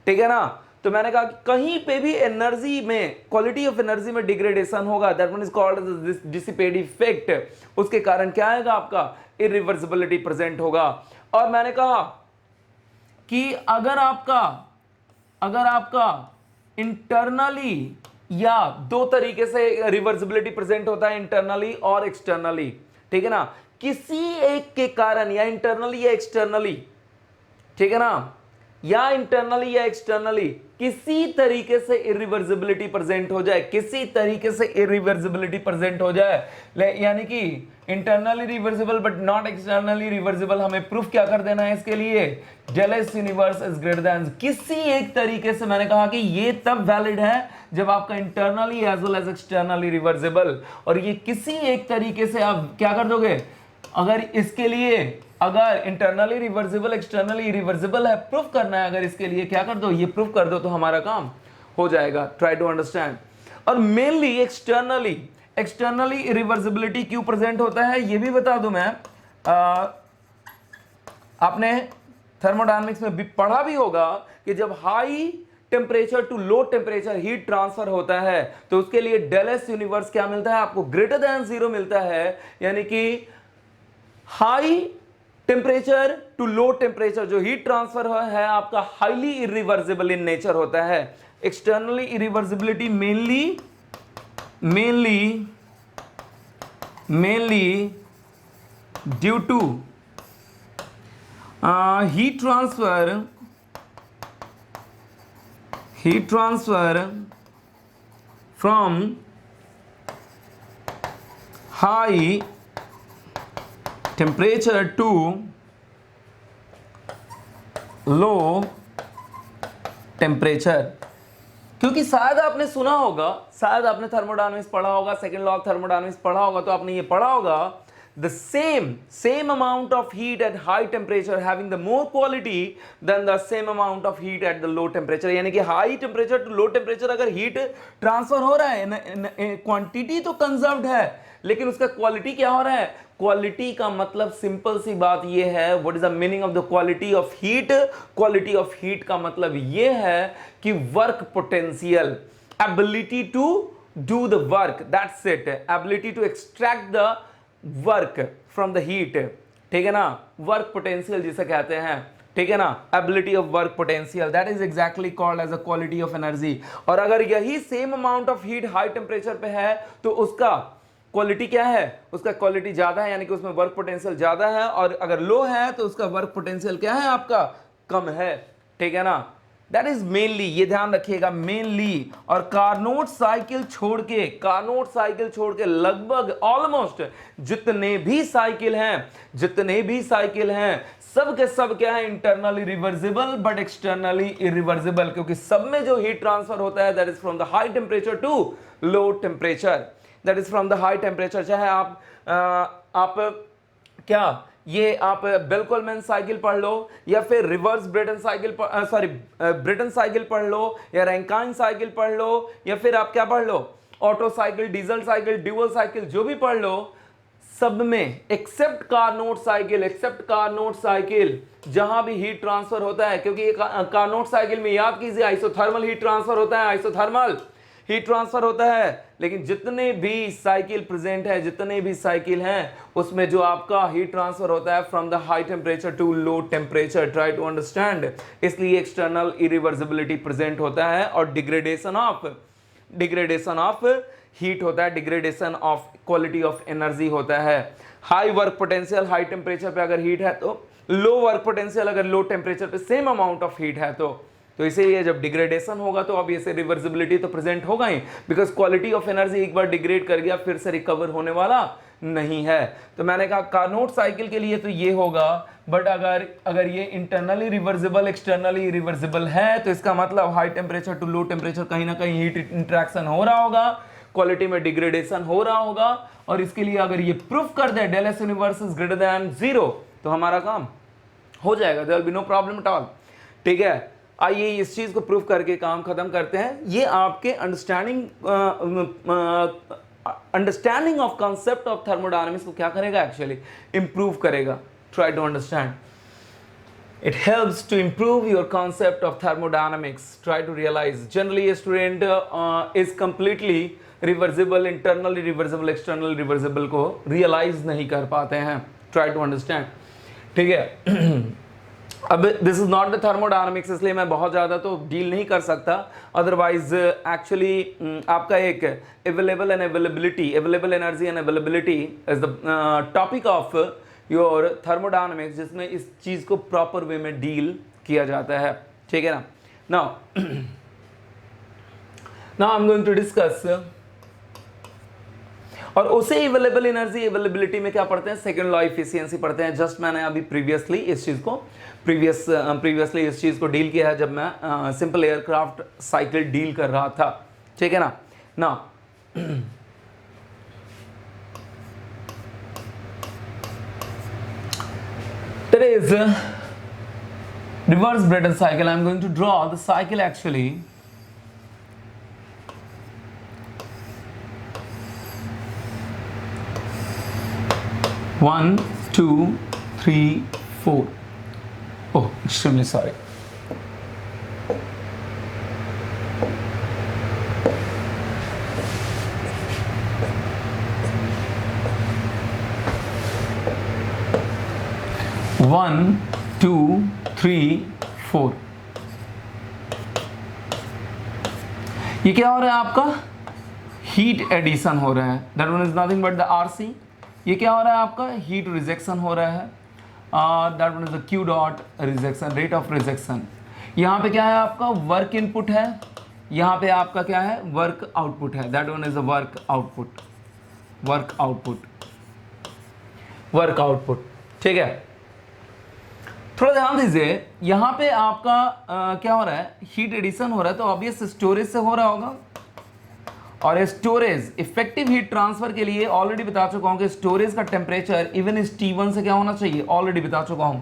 ठीक है ना। तो मैंने कहा कि कहीं पे भी एनर्जी में, क्वालिटी ऑफ एनर्जी में डिग्रेडेशन होगा, that one is called dissipative effect. उसके कारण क्या आएगा, आपका इरिवर्सिबिलिटी प्रेजेंट होगा। और मैंने कहा कि अगर आपका इंटरनली या दो तरीके से रिवर्सिबिलिटी प्रेजेंट होता है, इंटरनली और एक्सटर्नली, ठीक है ना। किसी एक के कारण या इंटरनली या एक्सटर्नली, ठीक है ना, या इंटरनली या एक्सटर्नली किसी तरीके से इरिवर्सिबिलिटी प्रेजेंट हो जाए, किसी तरीके से इरिवर्सिबिलिटी प्रेजेंट हो जाए, यानी कि internally reversible but not externally reversible, हमें प्रूफ क्या कर देना है इसके लिए, del S universe is greater than, किसी एक तरीके से। मैंने कहा कि ये तब वैलिड है जब आपका internally as well as externally reversible, और ये किसी एक तरीके से आप क्या कर दोगे, अगर इसके लिए अगर इंटरनली रिवर्सिबल एक्सटर्नली इरिवर्सिबल है, प्रूफ करना है, अगर इसके लिए क्या कर दो, ये प्रूफ कर दो तो हमारा काम हो जाएगा। Try to understand. और मेनली एक्सटर्नली इरिवर्सिबिलिटी क्यों प्रेजेंट होता है ये भी बता दूं मैं। आपने थर्मोडायनामिक्स में भी पढ़ा भी होगा कि जब high temperature to low temperature heat transfer होता है तो उसके लिए डेल एस यूनिवर्स क्या मिलता है आपको, ग्रेटर देन 0 मिलता है। यानी कि high temperature to low temperature जो हीट ट्रांसफर है आपका हाईली इरिवर्सिबल इन नेचर होता है। Externally irreversibility mainly due to heat transfer from high temperature to low temperature। क्योंकि शायद आपने सुना होगा, शायद आपने थर्मोडायनामिक्स पढ़ा होगा, सेकंड लॉ ऑफ थर्मोडायनामिक्स पढ़ा होगा, तो आपने ये पढ़ा होगा the same amount of heat at high temperature having the more quality than the same amount of heat at the low temperature। यानी कि high temperature to low temperature अगर हीट ट्रांसफर हो रहा है, क्वांटिटी तो कंजर्व्ड है लेकिन उसका क्वालिटी क्या हो रहा है, क्वालिटी का मतलब सिंपल सी बात ये है, what is the meaning of the quality of heat, quality of heat का मतलब ये है कि work potential, ability to do the work, that's it, ability to extract the work from the heat, ठीक है ना, वर्क पोटेंशियल जिसे कहते हैं, ठीक है ना, ability of work potential, that is exactly called as a quality of energy. और अगर यही same amount of heat high temperature पे है तो उसका क्वालिटी क्या है, उसका क्वालिटी ज्यादा है, यानी कि उसमें वर्क पोटेंशियल ज्यादा है, और अगर लो है तो उसका वर्क पोटेंशियल क्या है आपका, कम है, ठीक है ना। दैट इज मेनली, ये ध्यान रखिएगा, मेनली। और कार्नोट साइकिल छोड़ के लगभग ऑलमोस्ट जितने भी साइकिल हैं सब के सब क्या है, internally reversible but externally irreversible, क्योंकि सब में जो हीट ट्रांसफर होता है that is from the high temperature to low temperature, that is from the high temperature. चाहे आप क्या ये आप बेलकोलमैन साइकिल पढ़ लो या फिर reverse Brayton cycle, Brayton cycle पढ़ लो या रैंकाइन साइकिल पढ़ लो या फिर आप क्या पढ़ लो, Otto cycle, diesel cycle, dual cycle, जो भी पढ़ लो, सब में एक्सेप्ट कार्नोट साइकिल जहां भी हीट ट्रांसफर होता है, क्योंकि कार्नोट साइकिल में याद कीजिए आइसोथर्मल हीट ट्रांसफर होता है, आइसोथर्मल हीट ट्रांसफर होता है, लेकिन जितने भी साइकिल प्रेजेंट है, जितने भी साइकिल हैं, उसमें जो आपका हीट ट्रांसफर होता है from the high temperature to low temperature, try to understand. इसलिए एक्सटर्नल इरिवर्सिबिलिटी प्रेजेंट होता है और डिग्रेडेशन ऑफ हीट होता है, degradation of quality of energy होता है। High work potential high temperature पे अगर हीट है तो, लो वर्क पोटेंशियल अगर लो टेम्परेचर पे सेम अमाउंट ऑफ हीट है तो इसीलिए जब डिग्रेडेशन होगा तो अब ये रिवर्सिबिलिटी तो प्रेजेंट होगा ही, बिकॉज क्वालिटी ऑफ एनर्जी एक बार डिग्रेड कर गया फिर से रिकवर होने वाला नहीं है। तो मैंने कहा कार्नोट साइकिल के लिए तो ये होगा, बट अगर ये इंटरनली रिवर्सिबल एक्सटर्नली रिवर्सिबल है तो इसका मतलब high temperature to low temperature कहीं ना कहीं हीट इंटरेक्शन हो रहा होगा, क्वालिटी में डिग्रेडेशन हो रहा होगा, और इसके लिए अगर ये प्रूफ कर दे del S universe is greater than 0 तो हमारा काम हो जाएगा, there will be no problem at all, ठीक है। आइए इस चीज को प्रूफ करके काम खत्म करते हैं। ये आपके understanding of concept of thermodynamics को क्या करेगा, एक्चुअली इंप्रूव करेगा। Try to understand, it helps to improve your concept of thermodynamics. Try to realize generally a student is completely reversible, internally reversible, externally reversible को realize नहीं कर पाते हैं। Try to understand, ठीक है। अब this is not the thermodynamics, इसलिए मैं बहुत ज़्यादा तो डील नहीं कर सकता, अदरवाइज एक्चुअली आपका एक available energy and availability is the topic of your thermodynamics, जिसमें इस चीज़ को प्रॉपर वे में डील किया जाता है। ठीक है ना. Now now I am going to discuss, और उसे अवेलेबल एनर्जी अवेलेबिलिटी में क्या पढ़ते हैं, सेकंड लॉ इफिशियंसी पढ़ते हैं. जस्ट मैंने अभी प्रीवियसली इस चीज को डील किया है जब मैं सिंपल एयरक्राफ्ट साइकिल डील कर रहा था. ठीक है ना. Now there is a reverse Brayton cycle. I am going to draw the cycle actually. One, two, three, four. Oh, extremely sorry. One, two, three, four. ये क्या हो रहा है आपका, हीट एडिशन हो रहा है. That one is nothing but the RC. ये क्या हो रहा है आपका, हीट रिजेक्शन हो रहा है. That one is the Q dot rejection, rate of rejection. यहाँ पे क्या है आपका, वर्क इनपुट है. यहाँ पे आपका क्या है, वर्क आउटपुट है. That one is the work output, work output, work output. ठीक है. थोड़ा ध्यान दीजिए, यहाँ पे आपका क्या हो रहा है, हीट एडिशन हो रहा है, तो ऑब्वियस स्टोरेज से हो रहा होगा. और स्टोरेज इफेक्टिव हीट ट्रांसफर के लिए ऑलरेडी बता चुका हूं कि स्टोरेज का टेम्परेचर इवन इस T1 से क्या होना चाहिए, ऑलरेडी बता चुका हूं,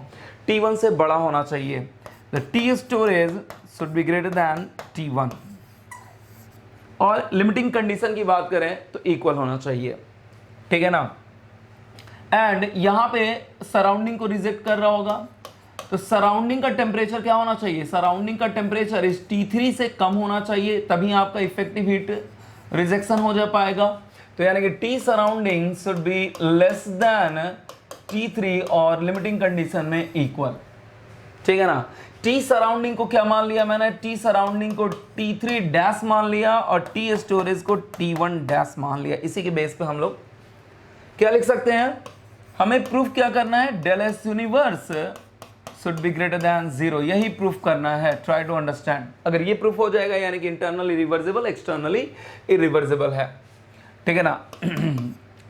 T1 से बड़ा होना चाहिए. The T storage should be greater than T1. और लिमिटिंग कंडीशन की बात करें तो इक्वल होना चाहिए. ठीक है ना. एंड यहाँ पे सराउंडिंग को रिजेक्ट कर रहा होगा, तो सराउंडिंग का टेम्परेचर क्या होना चाहिए, सराउंडिंग का टेम्परेचर इस T3 से कम होना चाहिए, तभी आपका इफेक्टिव हीट रिजेक्शन हो जा पाएगा. तो यानी कि T surrounding should be less than T3 और लिमिटिंग कंडीशन में इक्वल. ठीक है ना. T सराउंडिंग को क्या मान लिया मैंने, T सराउंडिंग को T3 डैश मान लिया और T स्टोरेज को T1 डैश मान लिया. इसी के बेस पे हम लोग क्या लिख सकते हैं, हमें प्रूफ क्या करना है, del S universe should be greater than 0. यही प्रूफ करना है. Try to understand. अगर ये प्रूफ हो जाएगा यानी कि इंटरनली रिवर्सिबल, एक्सटर्नली इरिवर्सिबल है. ठीक है ना.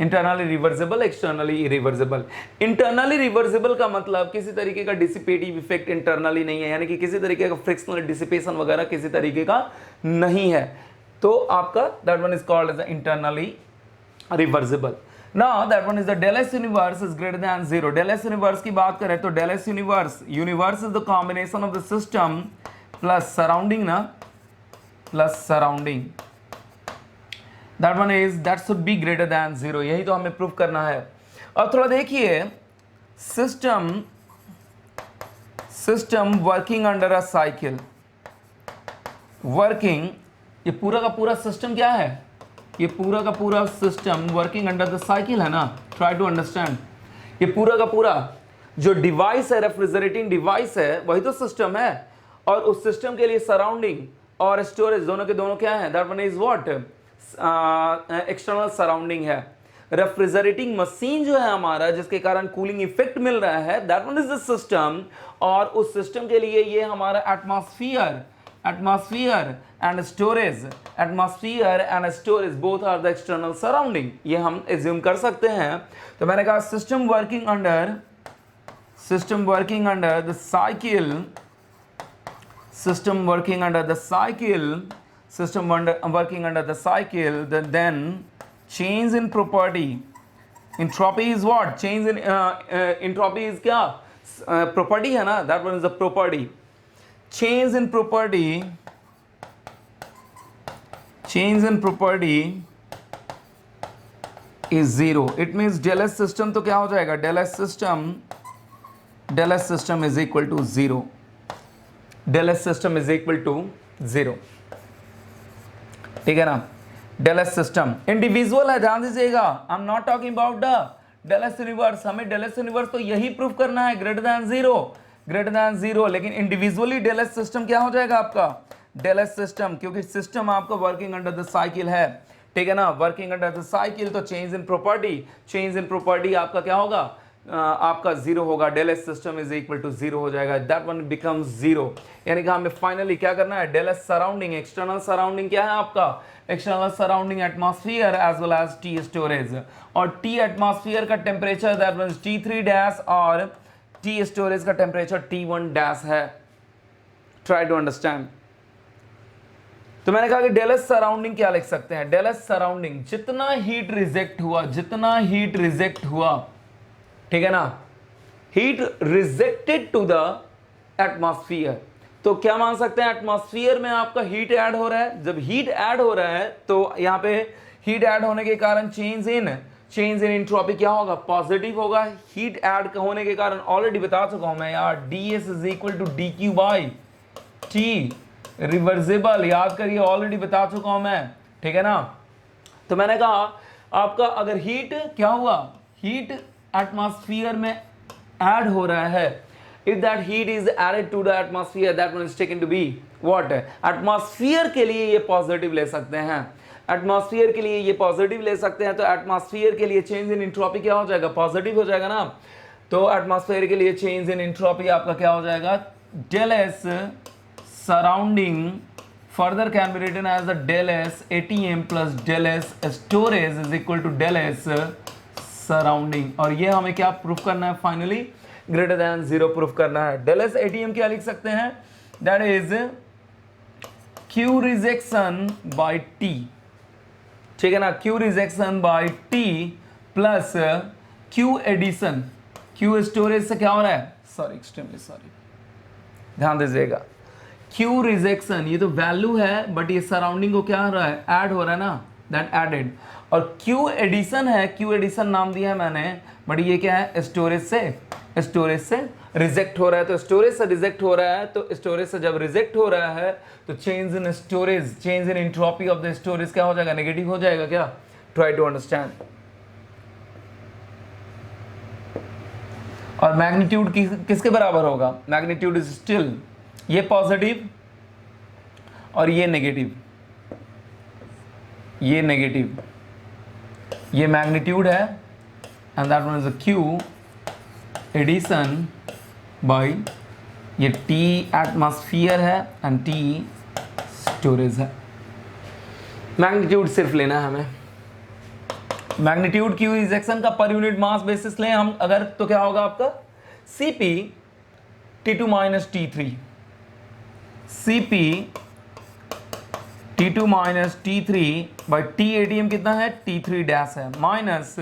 Internally reversible, externally irreversible. Internally reversible का मतलब किसी तरीके का डिसिपेटिव इफेक्ट इंटरनली नहीं है, यानी कि किसी तरीके का फ्रिक्शनल डिसिपेशन वगैरह किसी तरीके का नहीं है, तो आपका that one is called as internally reversible. Now that one is the del S universe is greater than 0. Del S universe की बात करें तो del S universe is the combination of the system plus surrounding ना, plus surrounding. That one is, that should be greater than 0. यही तो हमें proof करना है. और थोड़ा देखिए, system working under a cycle, working, ये पूरा का पूरा सिस्टम क्या है, ये पूरा का पूरा system working under the cycle है ना. Try to understand. ये पूरा का पूरा जो डिवाइस है, रेफ्रिजरेटिंग डिवाइस है, वही तो सिस्टम है. और उस सिस्टम के लिए सराउंडिंग और स्टोरेज दोनों के दोनों क्या है, that one is what, external surrounding है. रेफ्रिजरेटिंग मशीन जो है हमारा, जिसके कारण कूलिंग इफेक्ट मिल रहा है, that one is the system. और उस सिस्टम के लिए ये हमारा atmosphere and storage, atmosphere and storage both are the external surrounding. ये हम assume कर सकते हैं. तो मैंने कहा system working under the cycle, then change in property. Entropy is what? Change in entropy is क्या, property है ना, that one is the property. Change in property is 0. It means del S system तो क्या हो जाएगा, del S system is equal to 0. del S system is equal to 0. ठीक है ना. del S system इंडिविजुअल है, ध्यान दीजिएगा. आई am not talking about the del S universe. हमें del S यूनिवर्स तो यही प्रूफ करना है, ग्रेटर देन 0. लेकिन इंडिविजुअली del S सिस्टम क्या हो जाएगा आपका, del S सिस्टम, क्योंकि सिस्टम आपका वर्किंग अंडर द साइकिल है. ठीक है ना. वर्किंग अंडर द साइकिल, तो चेंज इन प्रॉपर्टी आपका क्या होगा, आपका जीरो होगा, del S system is equal to zero हो जाएगा, दैट वन बिकम्स जीरो। यानी कि हमें फाइनली क्या करना है, del S surrounding, external surrounding क्या है आपका, external surrounding atmosphere as well as T storage, और टी एटमॉस्फेयर का temperature that means T3 dash और टी स्टोरेज का टेम्परेचर T1 डैश है। Try to understand. तो मैंने कहा कि डेल एस सराउंडिंग क्या लिख सकते हैं, डेल एस सराउंडिंग जितना हीट रिजेक्ट हुआ, जितना हीट रिजेक्ट हुआ, ठीक है ना, heat rejected to the atmosphere, तो क्या मान सकते हैं, एटमॉस्फेयर में आपका हीट ऐड हो रहा है। जब हीट ऐड हो रहा है तो यहां पे हीट ऐड होने के कारण चेंज इन एंट्रोपी क्या होगा, पॉजिटिव होगा। हीट ऐड होने के कारण ऑलरेडी बता चुका हूं मैं यार, ds is equal to dq by T, reversible, याद करिए, ऑलरेडी बता चुका हूं मैं, ठीक है ना। तो मैंने कहा आपका अगर हीट क्या हुआ, हीट एटमॉस्फेयर में ऐड हो रहा है, if that heat is added to the atmosphere, that one is taken to be what, atmosphere के लिए ये पॉजिटिव ले सकते हैं, एटमॉस्फेयर के लिए ये पॉजिटिव ले सकते हैं। तो एटमॉस्फेयर के लिए चेंज इन एंट्रोपी क्या हो जाएगा, पॉजिटिव हो जाएगा ना। तो एटमॉस्फेयर के लिए चेंज इन एंट्रोपी आपका क्या हो जाएगा, del S surrounding further can be written as the del S ATM plus del S storage is equal to del S surrounding. और ये हमें क्या प्रूफ करना है, finally greater than zero proof करना है। डेल एस ATM क्या लिख सकते हैं, that is Q rejection by T, ठीक है ना, Q rejection by T plus Q addition, Q storage से क्या हो रहा है, सॉरी एक्सट्रीमली सॉरी, ध्यान दीजिएगा, Q रिजेक्शन ये तो वैल्यू है, बट ये सराउंडिंग को क्या हो रहा है, ऐड हो रहा है ना, दैट एडेड। और Q एडिशन है, Q एडिशन नाम दिया है मैंने, बट ये क्या है, स्टोरेज से रिजेक्ट हो रहा है। तो स्टोरेज से रिजेक्ट हो रहा है, तो स्टोरेज से जब रिजेक्ट हो रहा है तो change in storage, change in entropy of the storage क्या हो जाएगा, नेगेटिव हो जाएगा क्या। Try to understand. और मैग्नीट्यूड किसके बराबर होगा, मैग्नीट्यूड इज स्टिल ये पॉजिटिव और ये नेगेटिव, ये नेगेटिव, ये मैग्नीट्यूड है, and that one is Q addition by ये T एटमॉस्फेयर है एंड T स्टोरेज है। मैग्नीट्यूड सिर्फ लेना है हमें, मैग्नीट्यूड Q रिजेक्शन का पर यूनिट मास बेसिस लें हम अगर, तो क्या होगा आपका Cp T2 minus T3, Cp T2 minus T3 by T ATM कितना है, T3 डैश है, माइनस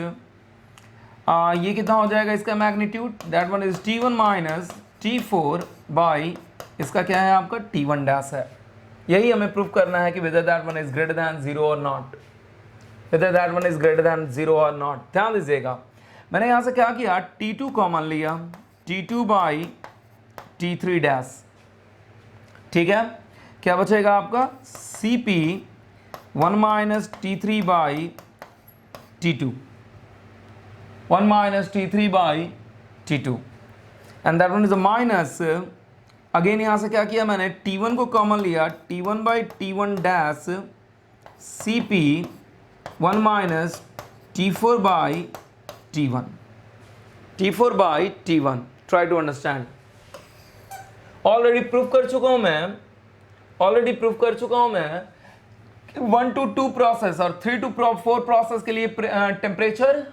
ये कितना हो जाएगा इसका magnitude, that one is T1 minus T4 by इसका क्या है आपका T1 डैश है। यही हमें प्रूफ करना है कि whether that one is greater than zero और not, whether that one is greater than zero और नॉट। ध्यान दीजिएगा, मैंने यहाँ से क्या किया, T2 कॉमन लिया, T2 बाई T3 डैश, ठीक है, क्या बचेगा आपका Cp 1 minus T3 by T2, 1 minus T3 by T2, and that one is a minus, again यहाँ से क्या किया मैंने, T1 को कॉमन लिया, T1 by T1 dash Cp 1 minus T4 by T1, T4 by T1। Try to understand. Already proof कर चुका हूँ मैं, 1 to 2 प्रोसेस और 3 to 4 प्रोसेस के लिए temperature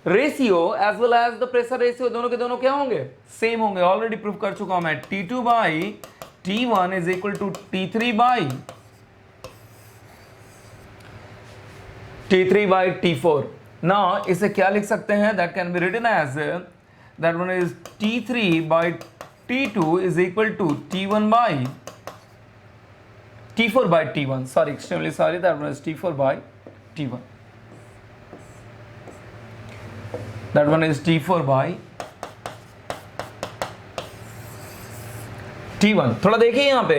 ratio as well as the pressure ratio दोनों के दोनों क्या होंगे, सेम होंगे। ऑलरेडी प्रूफ कर चुका हूं मैं, T2 by T1 is equal to T3 by T4। ना इसे क्या लिख सकते हैं, that can be written as that one is T3 by T2 is equal to T1 by T4 by T1, sorry extremely sorry, that one is T4 by T1, that one is T4 by T1। थोड़ा देखिए यहाँ पे,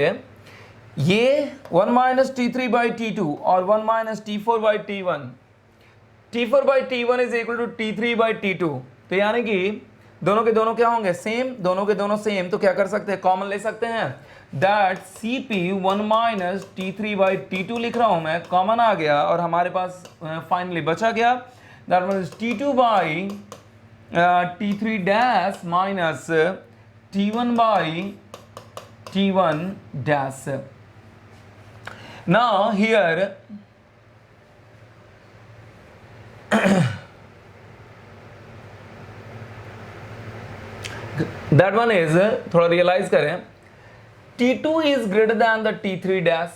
ये 1 minus T3 by T2 और 1 minus T4 by T1, T4 by T1 is equal to T3 by T2। तो यानी कि दोनों के दोनों क्या होंगे, सेम, दोनों के दोनों सेम, तो क्या कर सकते हैं, कॉमन ले सकते हैं, that Cp 1 minus T3 by T2 लिख रहा हूं मैं, कॉमन आ गया और हमारे पास फाइनली बचा गया, that means T2 by T3 dash minus T1 by T1 dash. Now here that one is थोड़ा realize करें, T2 is greater than the T3 dash.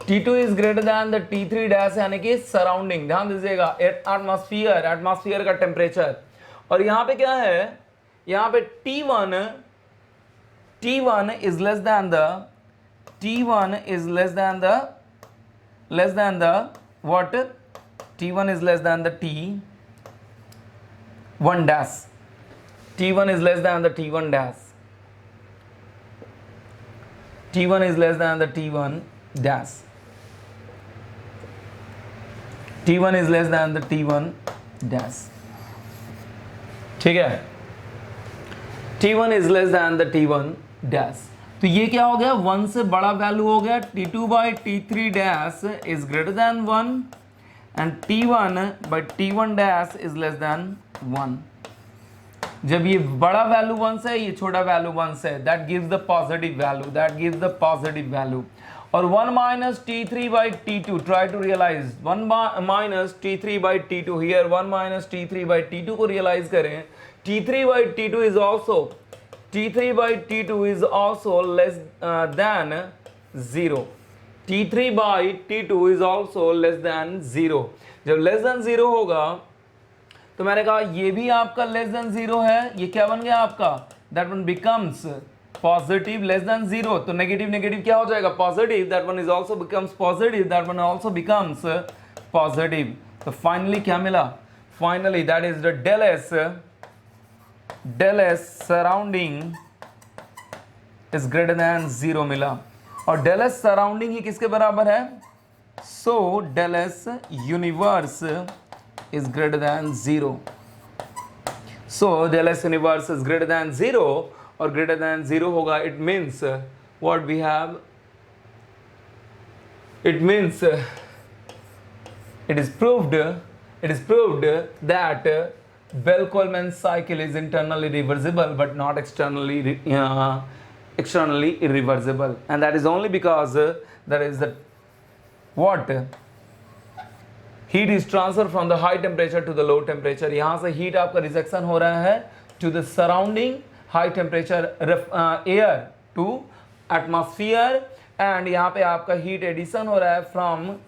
T2 is greater than the T3 dash यानी कि surrounding, ध्यान दीजिएगा, atmosphere का temperature. और यहां पे क्या है, यहां पे T1 is less than the what? T1 is less than the T1 dash. T1 is less than the T1 dash. T1 is less than the T1 dash. T1 is less than the T1 dash. ठीक है, T1 is less than the T1 dash. तो ये क्या हो गया, 1 से बड़ा value हो गया. T2 by T3 dash is greater than 1 and T1 by T1 dash is less than 1. जब ये बड़ा वैल्यू 1 से, ये छोटा वैल्यू 1 से, that gives the positive value. और 1 minus T3 by T2, try to realize 1 minus T3 by T2, here 1 minus T3 by T2 को realize करें. T3 by T2 is also less than 0. T3 by T2 is also less than 0. जब less than 0 होगा तो मैंने कहा ये भी आपका less than 0 है, ये क्या बन गया आपका, that one becomes positive less than 0. तो नेगेटिव क्या हो जाएगा, positive, that one is also becomes positive, that one also becomes positive. तो फाइनली क्या मिला, finally that is the del S surrounding is greater than 0 मिला. और del S surrounding ही किसके बराबर है, so del S universe is greater than 0. So del S universe is greater than 0 और greater than 0 होगा, it means what we have, it means it is proved that Bell-Coleman cycle is internally reversible but not externally irreversible, and that is only because there is the what, heat is transferred from the high temperature to the low temperature. यहाँ से heat आपका rejection हो रहा है to the surrounding high temperature air to atmosphere, and यहाँ पे आपका heat addition हो रहा है from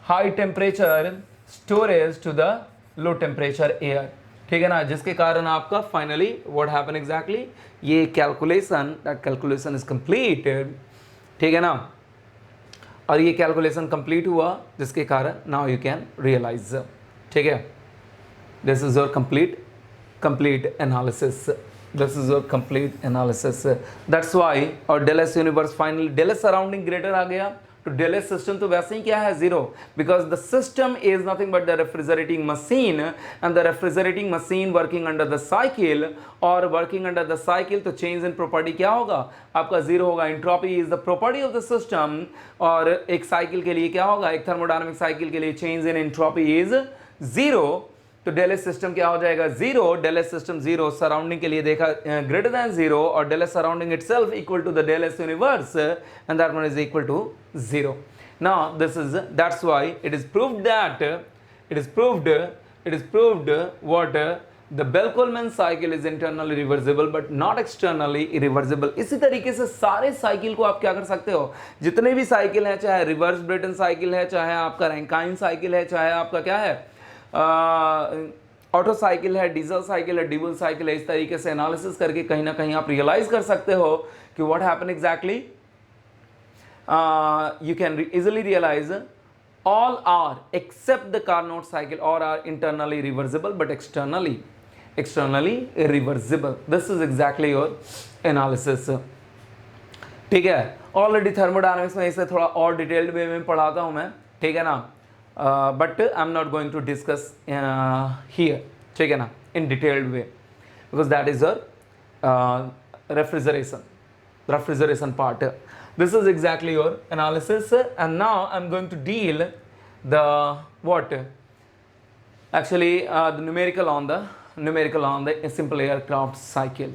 high temperature storage to the low temperature air. ठीक है ना, जिसके कारण आपका finally what happened exactly, ये calculation, that calculation is completed. ठीक है ना, और ये कैलकुलेशन कंप्लीट हुआ जिसके कारण नाउ यू कैन रियलाइज. ठीक है, this is your complete analysis, that's why. और del S universe finally del S surrounding greater आ गया, तो डेल एस सिस्टम तो वैसे ही क्या है, 0, because the system is nothing but the refrigerating machine, and the refrigerating machine working under the cycle, और working under the cycle तो change in property क्या होगा आपका, 0 होगा. Entropy is the property of the system, और एक cycle के लिए क्या होगा, एक थर्मोडायनामिक साइकिल के लिए चेंज इन एंट्रोपी इज 0. तो डेल एस सिस्टम क्या हो जाएगा, 0, डेल एस सिस्टम 0, सराउंडिंग के लिए देखा ग्रेटर देन 0, और del S surrounding itself equal to the del S universe, and that one is equal to 0. Now this is, that's why it is proved what, the Bell Coleman cycle is internally reversible but not externally irreversible. इसी तरीके से सारे cycle को आप क्या कर सकते हो, जितने भी साइकिल हैं, चाहे रिवर्स ब्रेटन साइकिल है, चाहे आपका रैंकाइन साइकिल है, चाहे आपका क्या है ऑटो साइकिल है, डीजल साइकिल है, ड्यूल साइकिल है, इस तरीके से एनालिसिस करके कहीं ना कहीं आप रियलाइज कर सकते हो कि what happen exactly. You can easily realise all are except the Carnot cycle, or are internally reversible but externally irreversible. This is exactly your analysis. ठीक है, ऑलरेडी थर्मोडायनामिक्स में इसे थोड़ा और डिटेल्ड वे में पढ़ाता हूँ मैं, ठीक है ना, but I am not going to discuss here, ठीक है ना, in detailed way, because that is your refrigeration part. This is exactly your analysis, and now I'm going to deal the what, actually the numerical on the simple aircraft cycle.